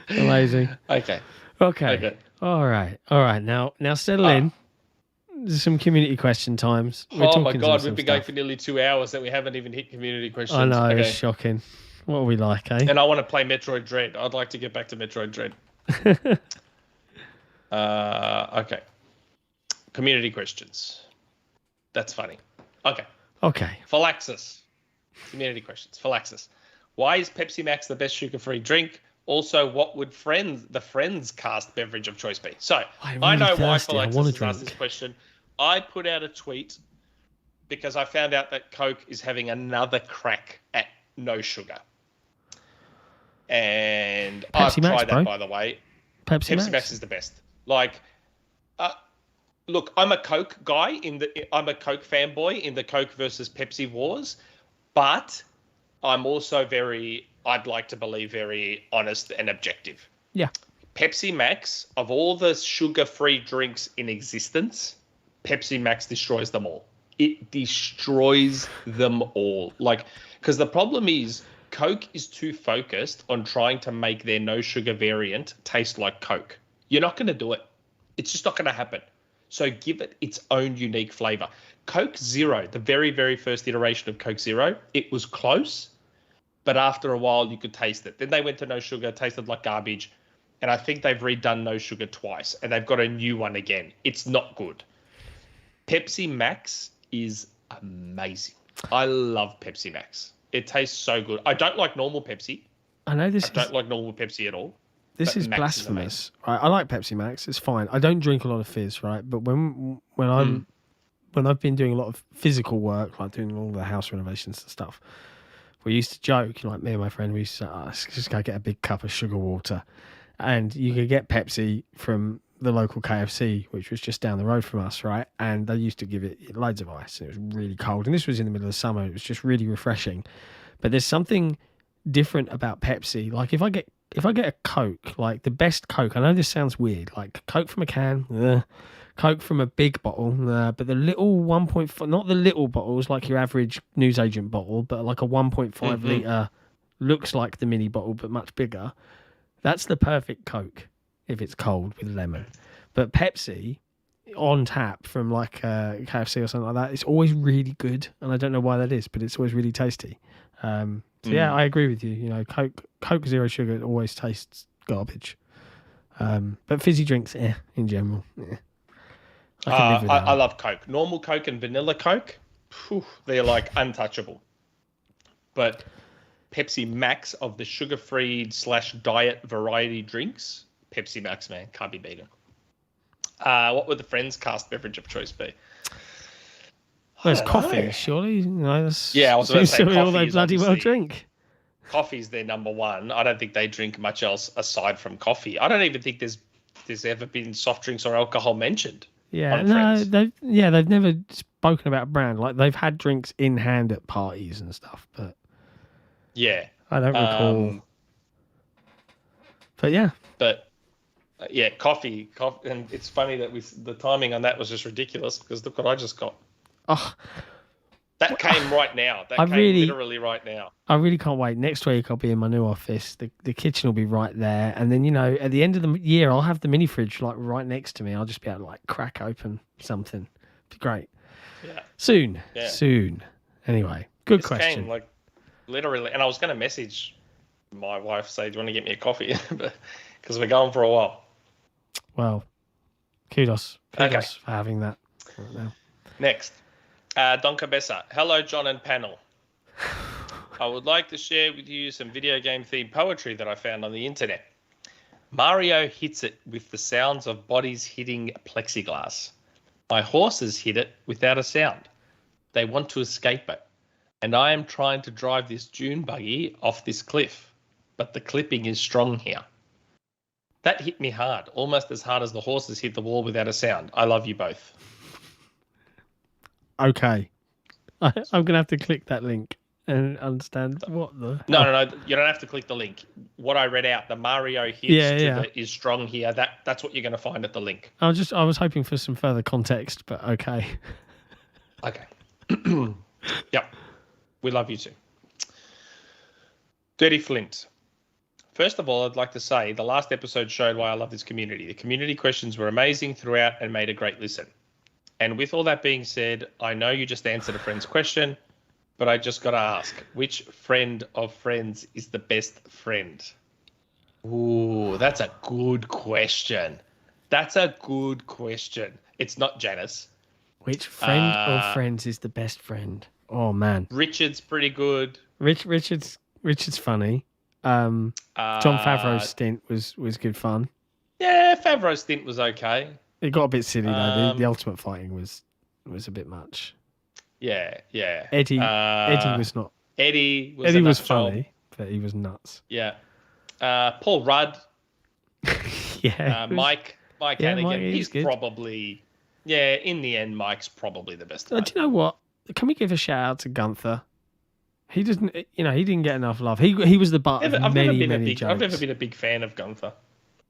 Speaker 1: Amazing.
Speaker 2: Okay.
Speaker 1: All right. Now settle in. There's some community question times.
Speaker 2: Oh my God, we've been going for nearly 2 hours and we haven't even hit community questions.
Speaker 1: I know, it's shocking. What are we like, eh?
Speaker 2: And I want to play Metroid Dread. I'd like to get back to Metroid Dread. Okay. Community questions. That's funny. Okay. Phalaxis. Community questions. Phalaxis. Why is Pepsi Max the best sugar-free drink? Also, what would the Friends cast beverage of choice be? So, I know why Phalaxis has asked this question. I put out a tweet because I found out that Coke is having another crack at no sugar. And I've tried that, by the way. Pepsi Max is the best. Like, look, I'm a Coke guy I'm a Coke fanboy in the Coke versus Pepsi wars, but I'm also I'd like to believe very honest and objective.
Speaker 1: Yeah.
Speaker 2: Pepsi Max, of all the sugar-free drinks in existence, Pepsi Max destroys them all. It destroys them all. Like, because the problem is Coke is too focused on trying to make their no sugar variant taste like Coke. You're not going to do it. It's just not going to happen. So give it its own unique flavor. Coke Zero, the very, very first iteration of Coke Zero, it was close, but after a while you could taste it. Then they went to no sugar, it tasted like garbage, and I think they've redone no sugar twice, and they've got a new one again. It's not good. Pepsi Max is amazing. I love Pepsi Max. It tastes so good. I don't like normal Pepsi.
Speaker 1: I don't
Speaker 2: like normal Pepsi at all.
Speaker 1: This is blasphemous. Right? I like Pepsi Max. It's fine. I don't drink a lot of fizz, right? But when I've been doing a lot of physical work, like doing all the house renovations and stuff, we used to joke, like me and my friend, we used to say, let's just go get a big cup of sugar water. And you could get Pepsi from the local KFC, which was just down the road from us, right? And they used to give it loads of ice, and it was really cold. And this was in the middle of summer. It was just really refreshing. But there's something different about Pepsi. Like if I get a Coke, like the best Coke, I know this sounds weird, like Coke from a can, Coke from a big bottle, but the little 1.5, not the little bottles like your average newsagent bottle, but like a 1.5 litre, looks like the mini bottle but much bigger. That's the perfect Coke if it's cold with lemon. But Pepsi on tap from like KFC or something like that, it's always really good, and I don't know why that is, but it's always really tasty. So yeah, I agree with you. You know, Coke Zero Sugar always tastes garbage. But fizzy drinks, in general.
Speaker 2: I love Coke. Normal Coke and vanilla Coke, they're like untouchable. But Pepsi Max of the sugar-free / diet variety drinks, Pepsi Max, man. Can't be beaten. What would the Friends cast beverage of choice be?
Speaker 1: Well, it's coffee, surely. You know, that's,
Speaker 2: yeah, I was about to say
Speaker 1: all they bloody well drink.
Speaker 2: Coffee's their number one. I don't think they drink much else aside from coffee. I don't even think there's ever been soft drinks or alcohol mentioned.
Speaker 1: Yeah, no, they've never spoken about a brand. Like they've had drinks in hand at parties and stuff, but
Speaker 2: yeah,
Speaker 1: I don't recall. But yeah, coffee, and it's funny that the timing on that was just ridiculous because look what I just got. Oh, that came right now. That came literally right now. I really can't wait. Next week I'll be in my new office. The kitchen will be right there, and then at the end of the year I'll have the mini fridge like right next to me. I'll just be able to like crack open something. It'd be great. Yeah. Soon. Anyway, good question. Came, like literally, and I was going to message my wife say, "Do you want to get me a coffee?" Because we're going for a while. Well, kudos for having that right now. Next. Doncabesa. Hello, John and panel. I would like to share with you some video game themed poetry that I found on the internet. Mario hits it with the sounds of bodies hitting plexiglass. My horses hit it without a sound. They want to escape it. And I am trying to drive this dune buggy off this cliff. But the clipping is strong here. That hit me hard, almost as hard as the horses hit the wall without a sound. I love you both. Okay. I'm going to have to click that link and understand what the... No. You don't have to click the link. What I read out, the Mario hits is strong here. That's what you're going to find at the link. I was hoping for some further context, but okay. Okay. Yep. We love you too. DirtyFlint. First of all, I'd like to say the last episode showed why I love this community. The community questions were amazing throughout and made a great listen. And with all that being said, I know you just answered a friend's question, but I just got to ask, which friend of friends is the best friend? Ooh, that's a good question. It's not Janice. Which friend of friends is the best friend? Oh, man. Richard's pretty good. Richard's funny. John Favreau's stint was good fun. Yeah, Favreau's stint was okay. It got a bit silly though. The ultimate fighting was a bit much. Yeah. Eddie was not. Eddie was funny, but he was nuts. Yeah. Paul Rudd. Yeah. Mike Hannigan. Mike, he's probably. Yeah. In the end, Mike's probably the best. Do you know what? Can we give a shout out to Gunther? He doesn't. He didn't get enough love. He was the butt of many jokes. I've never been a big fan of Gunther.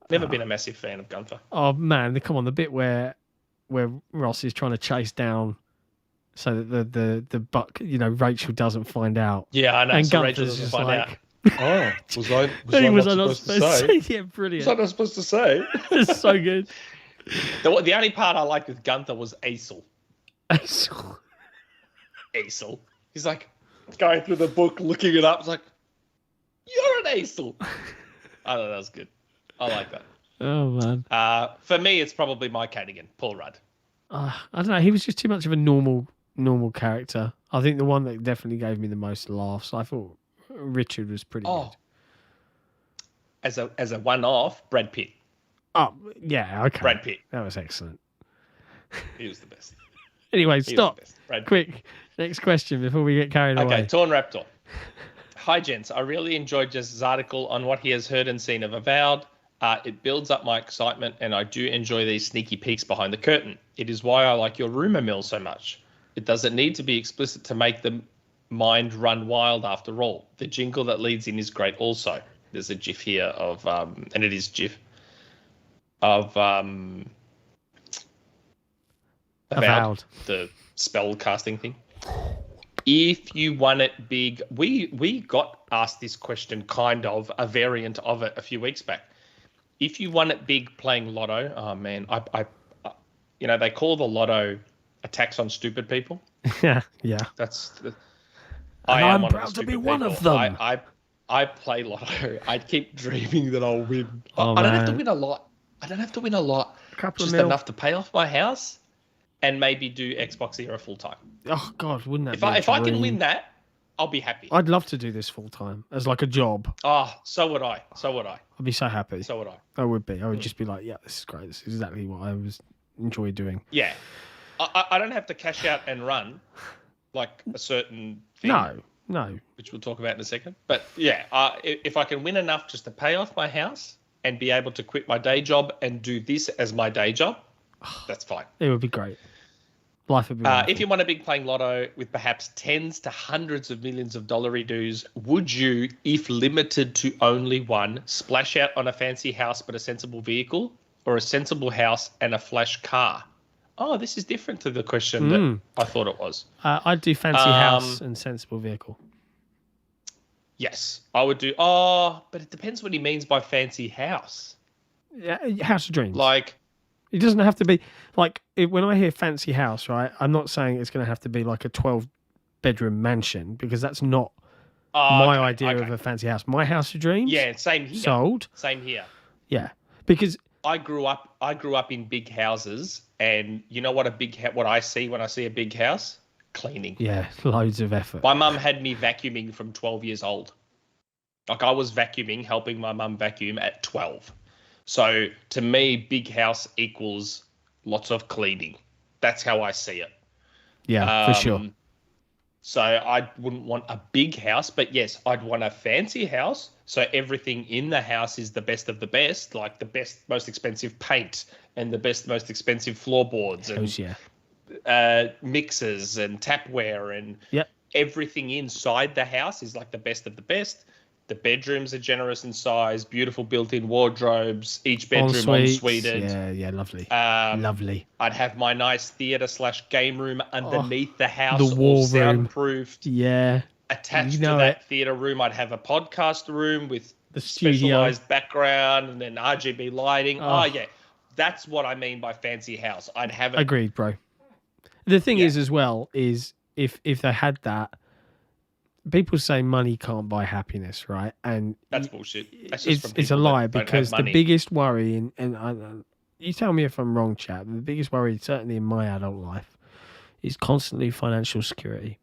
Speaker 1: Never been a massive fan of Gunther. Oh man, come on, the bit where Ross is trying to chase down so that the buck, Rachel doesn't find out. Yeah, I know. And so Rachel doesn't find out. Oh, was I not supposed to say? Yeah, brilliant. Was I not supposed to say? It's so good. The only part I liked with Gunther was Aesel. Aesel. He's like going through the book, looking it up. It's like, you're an Aesel. I thought that was good. I like that. Oh, man. For me, it's probably Mike Hannigan, Paul Rudd. I don't know. He was just too much of a normal character. I think the one that definitely gave me the most laughs, I thought Richard was pretty good. As a one-off, Brad Pitt. Oh, yeah, okay. Brad Pitt. That was excellent. He was the best. Anyway, stop. Quick. Next question before we get carried away. Okay, TornRaptor. Hi, gents. I really enjoyed Jez's article on what he has heard and seen of Avowed. It builds up my excitement, and I do enjoy these sneaky peeks behind the curtain. It is why I like your Rumour Mill so much. It doesn't need to be explicit to make the mind run wild after all. The jingle that leads in is great also. There's a GIF here of, and it is GIF, of Avowed, the spell casting thing. If you won it big, we got asked this question, kind of, a variant of it a few weeks back. If you won it big playing lotto, oh man, I they call the lotto a tax on stupid people. Yeah. I'm proud to be one of them. I play lotto. I keep dreaming that I'll win. Oh, I don't have to win a lot. Just enough to pay off my house and maybe do XboxEra full time. Oh God, wouldn't that? If I can win that,
Speaker 2: I'll be happy.
Speaker 1: I'd love to do this full time as like a job.
Speaker 2: Oh, so would I. So would I.
Speaker 1: I'd be so happy.
Speaker 2: So would I.
Speaker 1: I would be. I would just be like, yeah, this is great. This is exactly what I enjoy doing.
Speaker 2: Yeah. I don't have to cash out and run like a certain thing.
Speaker 1: No.
Speaker 2: Which we'll talk about in a second. But yeah, if I can win enough just to pay off my house and be able to quit my day job and do this as my day job, that's fine.
Speaker 1: It would be great. Life would be wonderful.
Speaker 2: If you want a big playing lotto with perhaps tens to hundreds of millions of dollary-doos, would you, if limited to only one, splash out on a fancy house but a sensible vehicle, or a sensible house and a flash car? Oh, this is different to the question that I thought it was.
Speaker 1: I'd do fancy house and sensible vehicle.
Speaker 2: Yes, I would do. Oh, but it depends what he means by fancy house.
Speaker 1: Yeah, house of dreams.
Speaker 2: Like,
Speaker 1: it doesn't have to be like when I hear fancy house, right? I'm not saying it's going to have to be like a 12-bedroom mansion, because that's not my idea of a fancy house. My house of dreams.
Speaker 2: Yeah, same here.
Speaker 1: Sold.
Speaker 2: Same here.
Speaker 1: Yeah, because
Speaker 2: I grew up in big houses, and you know what what I see when I see a big house? Cleaning.
Speaker 1: Yeah, loads of effort.
Speaker 2: My mum had me vacuuming from 12 years old. Like, I was vacuuming, helping my mum vacuum at 12. So to me, big house equals lots of cleaning. That's how I see it.
Speaker 1: Yeah, for sure.
Speaker 2: So I wouldn't want a big house, but yes, I'd want a fancy house. So everything in the house is the best of the best, like the best, most expensive paint and the best, most expensive floorboards and mixers and tapware and everything inside the house is like the best of the best. The bedrooms are generous in size, beautiful built-in wardrobes, each bedroom en-suited.
Speaker 1: Yeah, lovely. Lovely.
Speaker 2: I'd have my nice theatre/game room underneath the house,
Speaker 1: the war
Speaker 2: all soundproofed.
Speaker 1: Yeah.
Speaker 2: Attached to that theatre room, I'd have a podcast room with
Speaker 1: the
Speaker 2: specialised background and then RGB lighting. Oh, yeah. That's what I mean by fancy house. I'd have it.
Speaker 1: Agreed, bro. The thing is, as well, is if they had that, people say money can't buy happiness, right? And
Speaker 2: that's bullshit. That's
Speaker 1: it's a lie, because the biggest worry, and you tell me if I'm wrong, chap, the biggest worry, certainly in my adult life, is constantly financial security.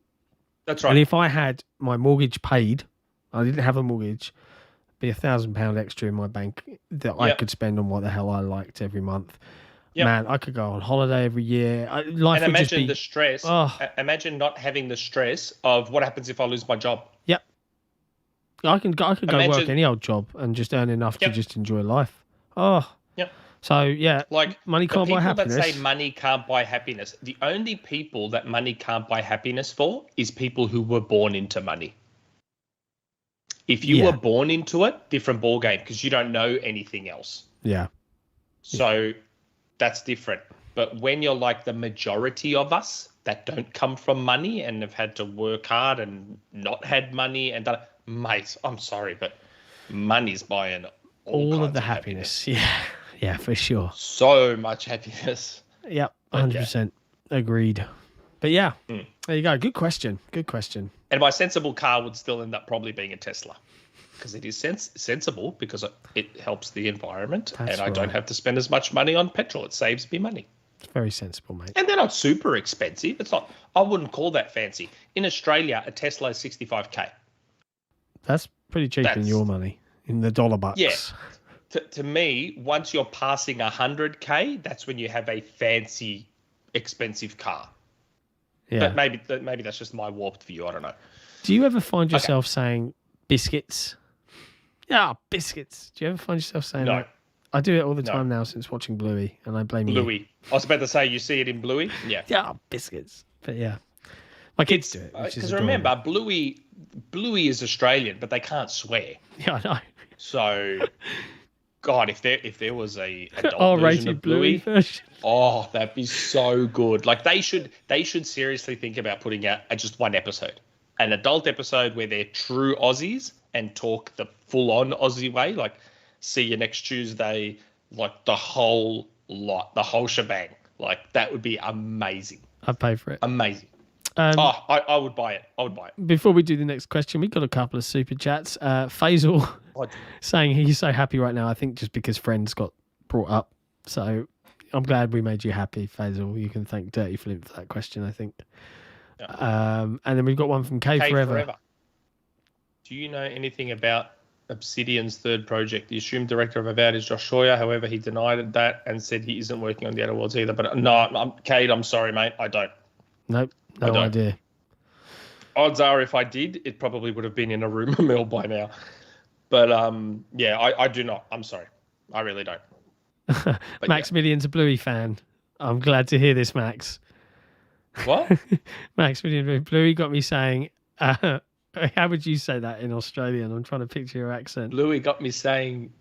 Speaker 2: That's right.
Speaker 1: And if I had my mortgage paid, I didn't have a mortgage, be £1,000 extra in my bank that I could spend on what the hell I liked every month. Yep. Man, I could go on holiday every year. Life
Speaker 2: and
Speaker 1: would just be...
Speaker 2: the stress. Imagine not having the stress of what happens if I lose my job.
Speaker 1: Yep. I could go work any old job and just earn enough to just enjoy life. Oh.
Speaker 2: Yep.
Speaker 1: So, yeah,
Speaker 2: like
Speaker 1: money can't buy happiness.
Speaker 2: People that say money can't buy happiness, the only people that money can't buy happiness for is people who were born into money. If you were born into it, different ballgame, because you don't know anything else.
Speaker 1: Yeah.
Speaker 2: So... that's different. But when you're like the majority of us that don't come from money and have had to work hard and not had money and done, mate, I'm sorry, but money's buying all
Speaker 1: of the happiness. Yeah, for sure.
Speaker 2: So much happiness.
Speaker 1: Yep, 100%. Agreed. But yeah, there you go. Good question.
Speaker 2: And my sensible car would still end up probably being a Tesla. Because it is sensible, because it helps the environment.
Speaker 1: That's
Speaker 2: I don't have to spend as much money on petrol. It saves me money.
Speaker 1: It's very sensible, mate.
Speaker 2: And they're not super expensive. It's not. I wouldn't call that fancy. In Australia, a Tesla is $65K.
Speaker 1: That's pretty cheap in your money, in the dollar bucks.
Speaker 2: Yeah. To me, once you're passing 100K, that's when you have a fancy, expensive car. Yeah. But maybe that's just my warped view. I don't know.
Speaker 1: Do you ever find yourself saying biscuits? Yeah, biscuits. Do you ever find yourself saying that? I do it all the time now since watching Bluey, and I blame
Speaker 2: Bluey. I was about to say, you see it in Bluey? Yeah.
Speaker 1: Yeah, biscuits. But yeah, my kids do it.
Speaker 2: Because remember, Bluey is Australian, but they can't swear.
Speaker 1: Yeah, I know.
Speaker 2: So, God, if there was a adult version of Bluey
Speaker 1: version.
Speaker 2: Oh, that'd be so good. Like they should seriously think about putting out just one episode. An adult episode where they're true Aussies and talk the full-on Aussie way, like see you next Tuesday, like the whole lot, the whole shebang. Like that would be amazing.
Speaker 1: I'd pay for it.
Speaker 2: Amazing. I would buy it.
Speaker 1: Before we do the next question, we've got a couple of super chats. Faisal saying he's so happy right now, I think just because Friends got brought up. So I'm glad we made you happy, Faisal. You can thank DirtyFlint for that question, I think. And then we've got one from K Forever.
Speaker 2: Do you know anything about Obsidian's third project? The assumed director of Avowed is Josh Sawyer. However, he denied that and said he isn't working on the Outer Worlds either. But no, Cade, I'm sorry, mate. I don't.
Speaker 1: Nope, no idea.
Speaker 2: Odds are if I did, it probably would have been in a rumour mill by now. But I do not. I'm sorry. I really don't.
Speaker 1: Maximilian's a Bluey fan. I'm glad to hear this, Max.
Speaker 2: What?
Speaker 1: Maximilian Bluey got me saying, how would you say that in Australian? I'm trying to picture your accent.
Speaker 2: Bluey got me saying,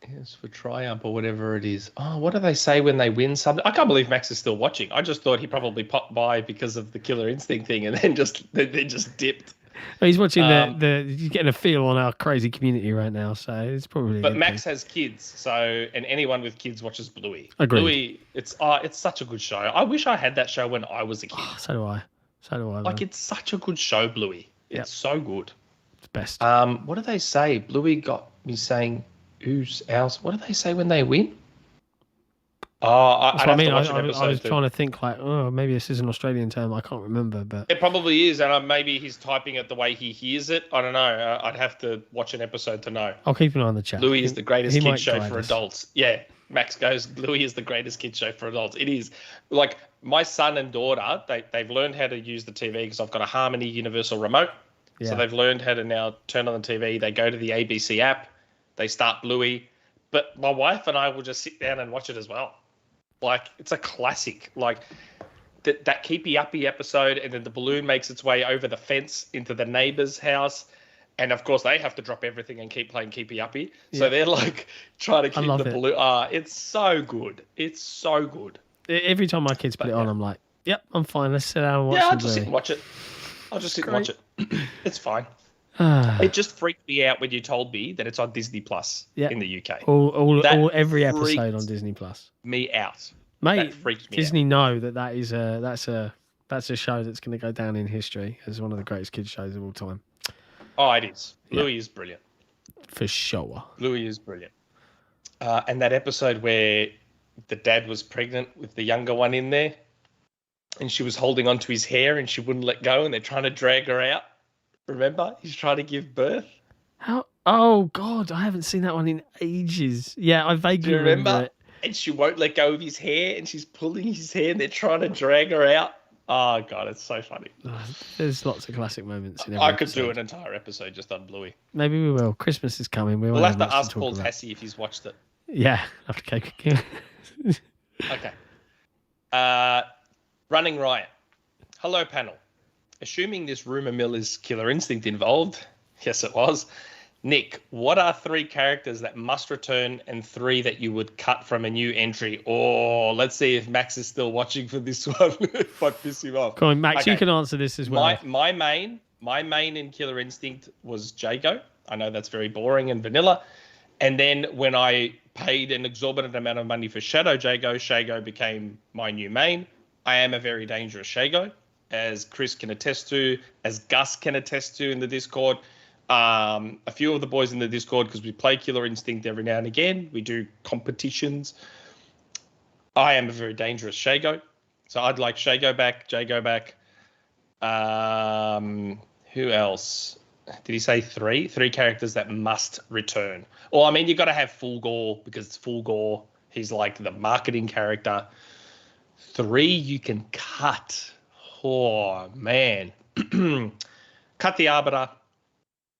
Speaker 2: it's for triumph or whatever it is. Oh, what do they say when they win something? I can't believe Max is still watching. I just thought he probably popped by because of the Killer Instinct thing and then just dipped.
Speaker 1: Well, he's watching he's getting a feel on our crazy community right now, so it's probably.
Speaker 2: But Max has kids, so and anyone with kids watches Bluey.
Speaker 1: Agreed.
Speaker 2: Bluey, it's such a good show. I wish I had that show when I was a kid.
Speaker 1: Oh, so do I.
Speaker 2: Like it's such a good show, Bluey. It's so good.
Speaker 1: It's best.
Speaker 2: What do they say? Bluey got me saying, "Who's ours?" What do they say when they win?
Speaker 1: I was trying to think like, maybe this is an Australian term. I can't remember, but
Speaker 2: it probably is, and maybe he's typing it the way he hears it. I don't know. I'd have to watch an episode to know.
Speaker 1: I'll keep an eye on the chat.
Speaker 2: Bluey is the greatest kids show for adults. Yeah, Max goes, Bluey is the greatest kids show for adults. It is. Like my son and daughter, they've learned how to use the TV because I've got a Harmony Universal remote. Yeah. So they've learned how to now turn on the TV. They go to the ABC app. They start Bluey. But my wife and I will just sit down and watch it as well. Like, it's a classic. Like, that Keepy Uppy episode, and then the balloon makes its way over the fence into the neighbour's house. And, of course, they have to drop everything and keep playing Keepy Uppy. Yeah. So they're, like, trying to keep the balloon. It's so good. It's so good.
Speaker 1: Every time my kids put it on, I'm like, yep, I'm fine. Let's sit down and watch it.
Speaker 2: Yeah, I'll just sit and watch it. It's fine. It just freaked me out when you told me that it's on Disney Plus in the UK.
Speaker 1: Every episode on Disney Plus.
Speaker 2: Me out,
Speaker 1: mate.
Speaker 2: That freaked me
Speaker 1: Disney
Speaker 2: out.
Speaker 1: Know that is that's a show that's going to go down in history as one of the greatest kids shows of all time.
Speaker 2: Oh, it is. Bluey is brilliant.
Speaker 1: For sure.
Speaker 2: Bluey is brilliant. And that episode where the dad was pregnant with the younger one in there, and she was holding onto his hair and she wouldn't let go, and they're trying to drag her out. Remember? He's trying to give birth.
Speaker 1: How? Oh, God. I haven't seen that one in ages. Yeah, I vaguely remember it.
Speaker 2: And she won't let go of his hair, and she's pulling his hair, and they're trying to drag her out. Oh, God, it's so funny.
Speaker 1: There's lots of classic moments in every
Speaker 2: I could
Speaker 1: episode.
Speaker 2: Do an entire episode just on Bluey.
Speaker 1: Maybe we will. Christmas is coming.
Speaker 2: We'll have to ask Paul Tassie if he's watched it.
Speaker 1: Yeah, after cake.
Speaker 2: Okay. Running Riot. Hello, panel. Assuming this rumour mill is Killer Instinct involved, yes it was. Nick, what are 3 characters that must return and 3 that you would cut from a new entry? Or let's see if Max is still watching for this one. If I piss him off.
Speaker 1: Come on, Max, you can answer this as well.
Speaker 2: My main in Killer Instinct was Jago. I know that's very boring and vanilla. And then when I paid an exorbitant amount of money for Shadow Shago became my new main. I am a very dangerous Shago, as Chris can attest to, as Gus can attest to in the Discord. A few of the boys in the Discord, because we play Killer Instinct every now and again. We do competitions. I am a very dangerous Shago. So I'd like Shago back, Jago back. Who else? Did he say 3? 3 characters that must return. Well, I mean, you got to have Full Gore, because it's Full Gore. He's like the marketing character. 3 you can cut. Oh, man. Cut the Arbiter.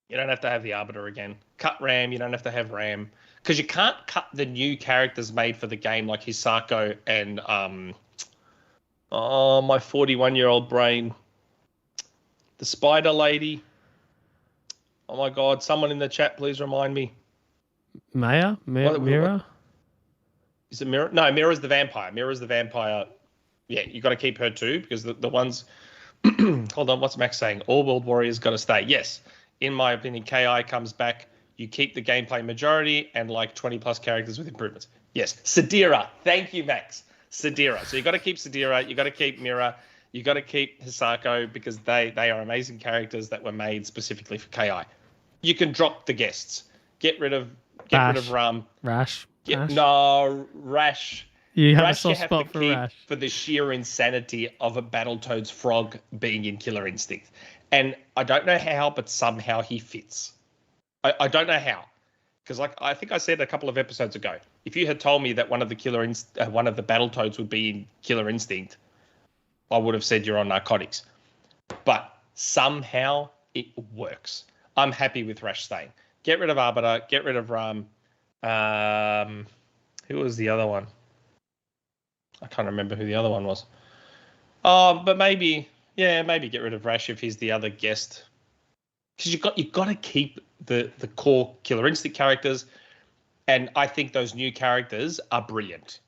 Speaker 2: You don't have to have the Arbiter again. Cut Ram. You don't have to have Ram. Because you can't cut the new characters made for the game like Hisako and, my 41-year-old brain. The Spider Lady. Oh, my God. Someone in the chat, please remind me.
Speaker 1: Mira?
Speaker 2: Is it Mira? No, Mira's the vampire. Mira's the vampire. Yeah, you got to keep her too, because the ones... Hold on, what's Max saying? All World Warriors got to stay. Yes, in my opinion, KI comes back. You keep the gameplay majority and like 20-plus characters with improvements. Yes, Sadira. Thank you, Max. Sadira. So you got to keep Sadira. You got to keep Mira. You got to keep Hisako, because they are amazing characters that were made specifically for KI. You can drop the guests. Get rid of Rum.
Speaker 1: Rash.
Speaker 2: No, Rash.
Speaker 1: You have a
Speaker 2: Rash you
Speaker 1: soft
Speaker 2: have
Speaker 1: spot
Speaker 2: to
Speaker 1: for
Speaker 2: keep
Speaker 1: Rash.
Speaker 2: for the sheer insanity of a Battletoads frog being in Killer Instinct. And I don't know how, but somehow he fits. I don't know how. Because like I think I said a couple of episodes ago, if you had told me that one of the Battletoads would be in Killer Instinct, I would have said you're on narcotics. But somehow it works. I'm happy with Rash staying. Get rid of Arbiter. Get rid of Ram. Who was the other one? I can't remember who the other one was. Oh, but maybe get rid of Rash if he's the other guest. Because you've got to keep the core Killer Instinct characters, and I think those new characters are brilliant.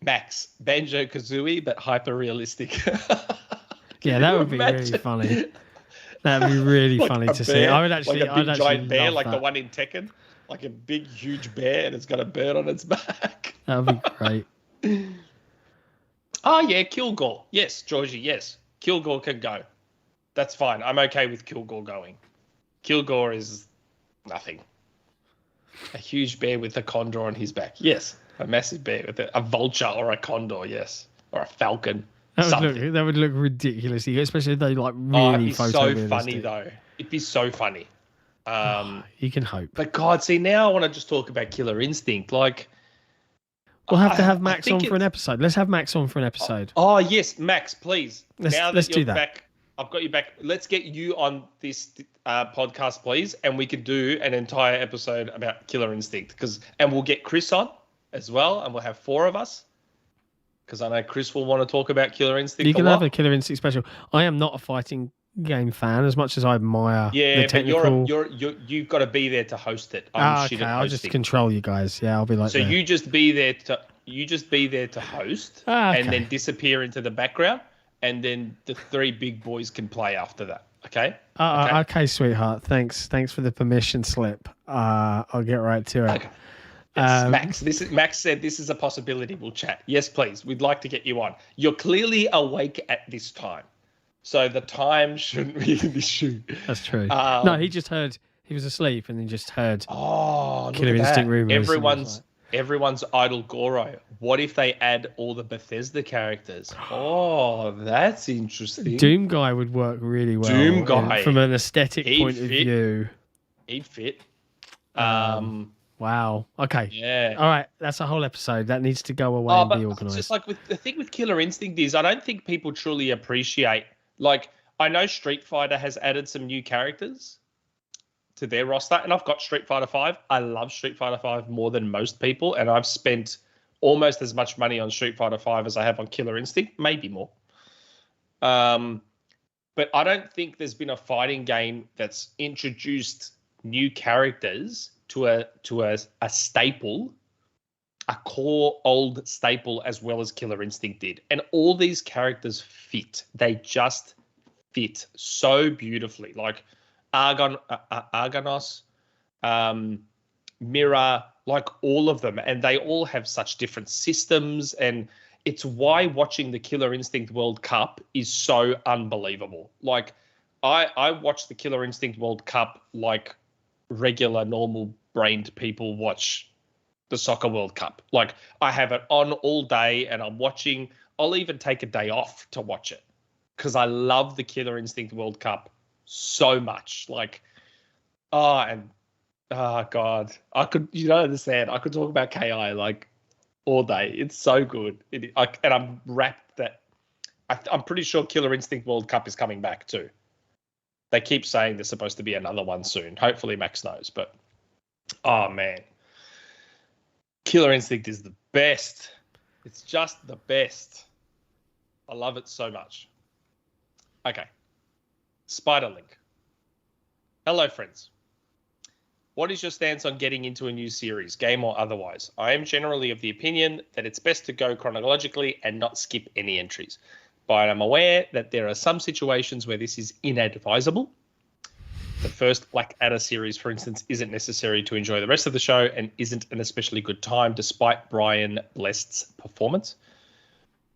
Speaker 2: Max, Banjo-Kazooie, but hyper realistic.
Speaker 1: Yeah, that would be really funny. That'd be really funny to see. I would actually,
Speaker 2: like a big giant bear, like
Speaker 1: that.
Speaker 2: the one in Tekken, like a big huge bear, and it's got a bird on its back.
Speaker 1: That would be great.
Speaker 2: Oh yeah, Kilgore. Yes, Georgie. Yes, Kilgore can go. That's fine. I'm okay with Kilgore going. Kilgore is nothing. A huge bear with a condor on his back. Yes, a massive bear with a vulture or a condor. Yes, or a falcon.
Speaker 1: That would look ridiculous, especially if they like really
Speaker 2: it'd be so funny though. It'd be so funny.
Speaker 1: You can hope.
Speaker 2: But God, see, now I want to just talk about Killer Instinct. Like,
Speaker 1: we'll have to have Max on for an episode. Let's have Max on for an episode.
Speaker 2: Oh yes, Max, please.
Speaker 1: Let's do that.
Speaker 2: Back, I've got you back. Let's get you on this podcast, please, and we could do an entire episode about Killer Instinct. And we'll get Chris on as well, and we'll have 4 of us. Because I know Chris will want to talk about Killer Instinct.
Speaker 1: You can have a Killer Instinct special. I am not a fighting game fan as much as I admire the technical.
Speaker 2: But you've got to be there to host it. I'm shit at hosting.
Speaker 1: I'll just control you guys. Yeah, I'll be like.
Speaker 2: So you just be there to host, and then disappear into the background, and then the 3 big boys can play after that. Okay.
Speaker 1: Okay, sweetheart. Thanks for the permission slip. I'll get right to it.
Speaker 2: Okay. Yes, Max said this is a possibility. We'll chat. Yes, please. We'd like to get you on. You're clearly awake at this time, so the time shouldn't be an issue.
Speaker 1: That's true. No, he just heard. He was asleep and then just heard.
Speaker 2: Oh,
Speaker 1: Killer Instinct rumours.
Speaker 2: Everyone's idol Goro. What if they add all the Bethesda characters? Oh, that's interesting.
Speaker 1: Doom Guy would work really well.
Speaker 2: Doom Guy,
Speaker 1: from an aesthetic point of view.
Speaker 2: He'd fit.
Speaker 1: Wow. Okay.
Speaker 2: Yeah.
Speaker 1: All right. That's a whole episode. That needs to go away and be organised.
Speaker 2: Just like the thing with Killer Instinct is, I don't think people truly appreciate. Like, I know Street Fighter has added some new characters to their roster, and I've got Street Fighter 5. I love Street Fighter 5 more than most people, and I've spent almost as much money on Street Fighter 5 as I have on Killer Instinct, maybe more. But I don't think there's been a fighting game that's introduced new characters to a staple, a core old staple, as well as Killer Instinct did. And all these characters fit. They just fit so beautifully. Like Argonos, Mira, like all of them. And they all have such different systems. And it's why watching the Killer Instinct World Cup is so unbelievable. Like, I watch the Killer Instinct World Cup like regular, normal-brained people watch the Soccer World Cup. Like, I have it on all day and I'm watching. I'll even take a day off to watch it because I love the Killer Instinct World Cup so much. Like, God, I could, you don't understand. I could talk about KI like all day. It's so good. And I'm wrapped that I'm pretty sure Killer Instinct World Cup is coming back too. They keep saying there's supposed to be another one soon. Hopefully Max knows, but oh man. Killer Instinct is the best. It's just the best. I love it so much. Okay. SpiderLink. Hello, friends. What is your stance on getting into a new series, game or otherwise? I am generally of the opinion that it's best to go chronologically and not skip any entries. But I'm aware that there are some situations where this is inadvisable. The first Blackadder series, for instance, isn't necessary to enjoy the rest of the show and isn't an especially good time despite Brian Blest's performance.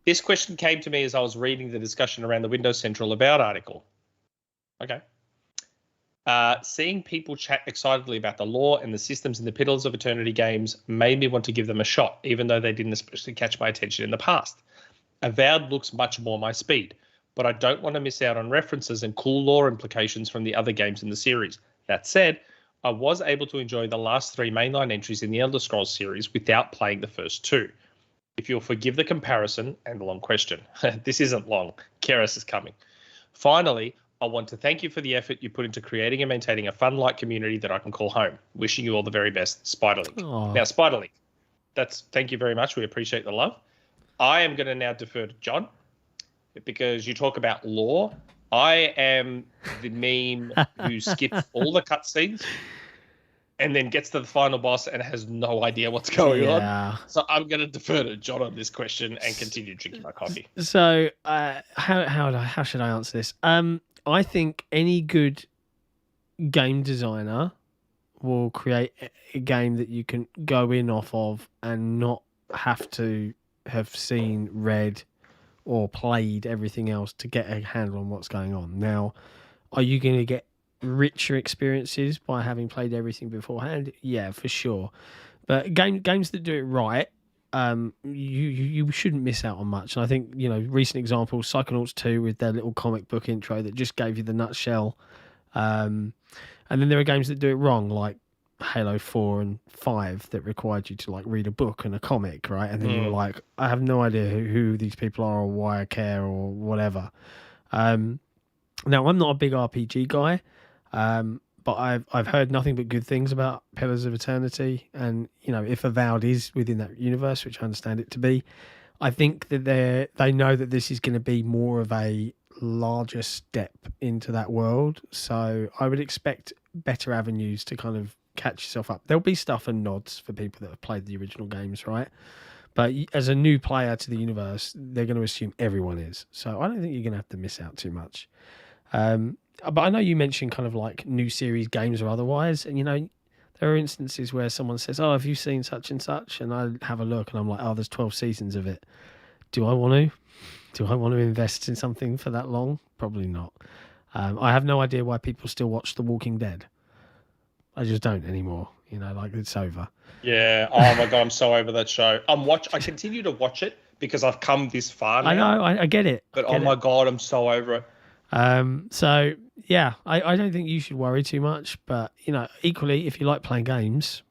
Speaker 2: This question came to me as I was reading the discussion around the Windows Central About article. Okay. Seeing people chat excitedly about the lore and the systems in the Pillars of Eternity games made me want to give them a shot, even though they didn't especially catch my attention in the past. Avowed looks much more my speed, but I don't want to miss out on references and cool lore implications from the other games in the series. That said, I was able to enjoy the last 3 mainline entries in the Elder Scrolls series without playing the first 2. If you'll forgive the comparison and the long question. This isn't long. Keras is coming. Finally, I want to thank you for the effort you put into creating and maintaining a fun, light community that I can call home. Wishing you all the very best, SpiderLink.
Speaker 1: Aww.
Speaker 2: Now, SpiderLink, thank you very much. We appreciate the love. I am going to now defer to John because you talk about lore. I am the meme who skips all the cutscenes and then gets to the final boss and has no idea what's going on. So I'm going to defer to John on this question and continue drinking my coffee.
Speaker 1: So how should I answer this? I think any good game designer will create a game that you can go in off of and not have to have seen, read, or played everything else to get a handle on what's going on. Now, are you going to get richer experiences by having played everything beforehand? Yeah, for sure. But games that do it right, you shouldn't miss out on much. And I think, recent examples, Psychonauts 2 with their little comic book intro that just gave you the nutshell. And then there are games that do it wrong, like Halo 4 and 5 that required you to read a book and a comic, right? And then you were like, I have no idea who these people are or why I care or whatever. Now, I'm not a big RPG guy, but I've heard nothing but good things about Pillars of Eternity. And, if Avowed is within that universe, which I understand it to be, I think that they know that this is going to be more of a larger step into that world. So I would expect better avenues to kind of catch yourself up. There'll be stuff and nods for people that have played the original games, right? But as a new player to the universe, they're going to assume everyone is. So I don't think you're going to have to miss out too much. But I know you mentioned kind of like new series games or otherwise, and there are instances where someone says, "Oh, have you seen such and such?" And I have a look, and I'm like, "Oh, there's 12 seasons of it. Do I want to? Do I want to invest in something for that long? Probably not." I have no idea why people still watch The Walking Dead. I just don't anymore. It's over.
Speaker 2: Yeah. Oh my God, I'm so over that show. I continue to watch it because I've come this far now.
Speaker 1: I know. I get it.
Speaker 2: But my God, I'm so over it.
Speaker 1: So yeah, I don't think you should worry too much. But equally, if you like playing games,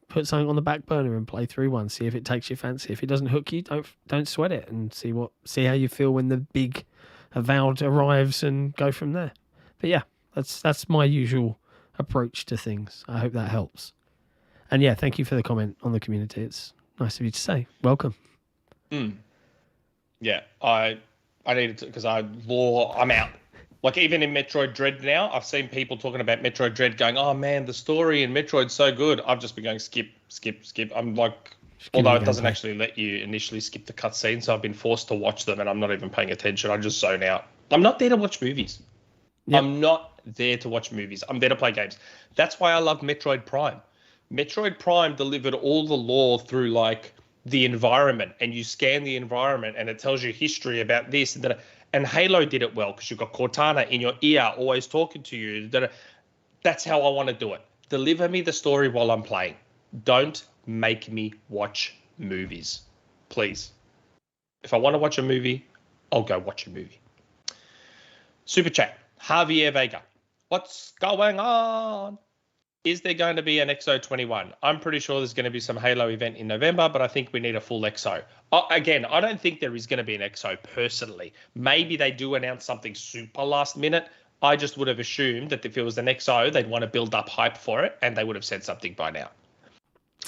Speaker 1: put something on the back burner and play through one. See if it takes your fancy. If it doesn't hook you, don't sweat it, and see how you feel when the big Avowed arrives, and go from there. But yeah, that's my usual approach to things. I hope that helps. And yeah, thank you for the comment on the community. It's nice of you to say. Welcome.
Speaker 2: Yeah, I needed to, because I'm out. Like even in Metroid Dread now, I've seen people talking about Metroid Dread going, "Oh man, the story in Metroid's so good." I've just been going skip. I'm like, although it doesn't actually let you initially skip the cutscene, so I've been forced to watch them, and I'm not even paying attention. I just zone out. I'm not there to watch movies. Yep. I'm not there to watch movies. I'm there to play games. That's why I love Metroid Prime. Metroid Prime delivered all the lore through the environment, and you scan the environment and it tells you history about this and that. And Halo did it well because you've got Cortana in your ear always talking to you. That's how I want to do it. Deliver me the story while I'm playing. Don't make me watch movies, please. If I want to watch a movie, I'll go watch a movie. Super chat. Javier Vega. What's going on? Is there going to be an XO21? I'm pretty sure there's going to be some Halo event in November, but I think we need a full XO. Again, I don't think there is going to be an XO personally. Maybe they do announce something super last minute. I just would have assumed that if it was an XO, they'd want to build up hype for it, and they would have said something by now.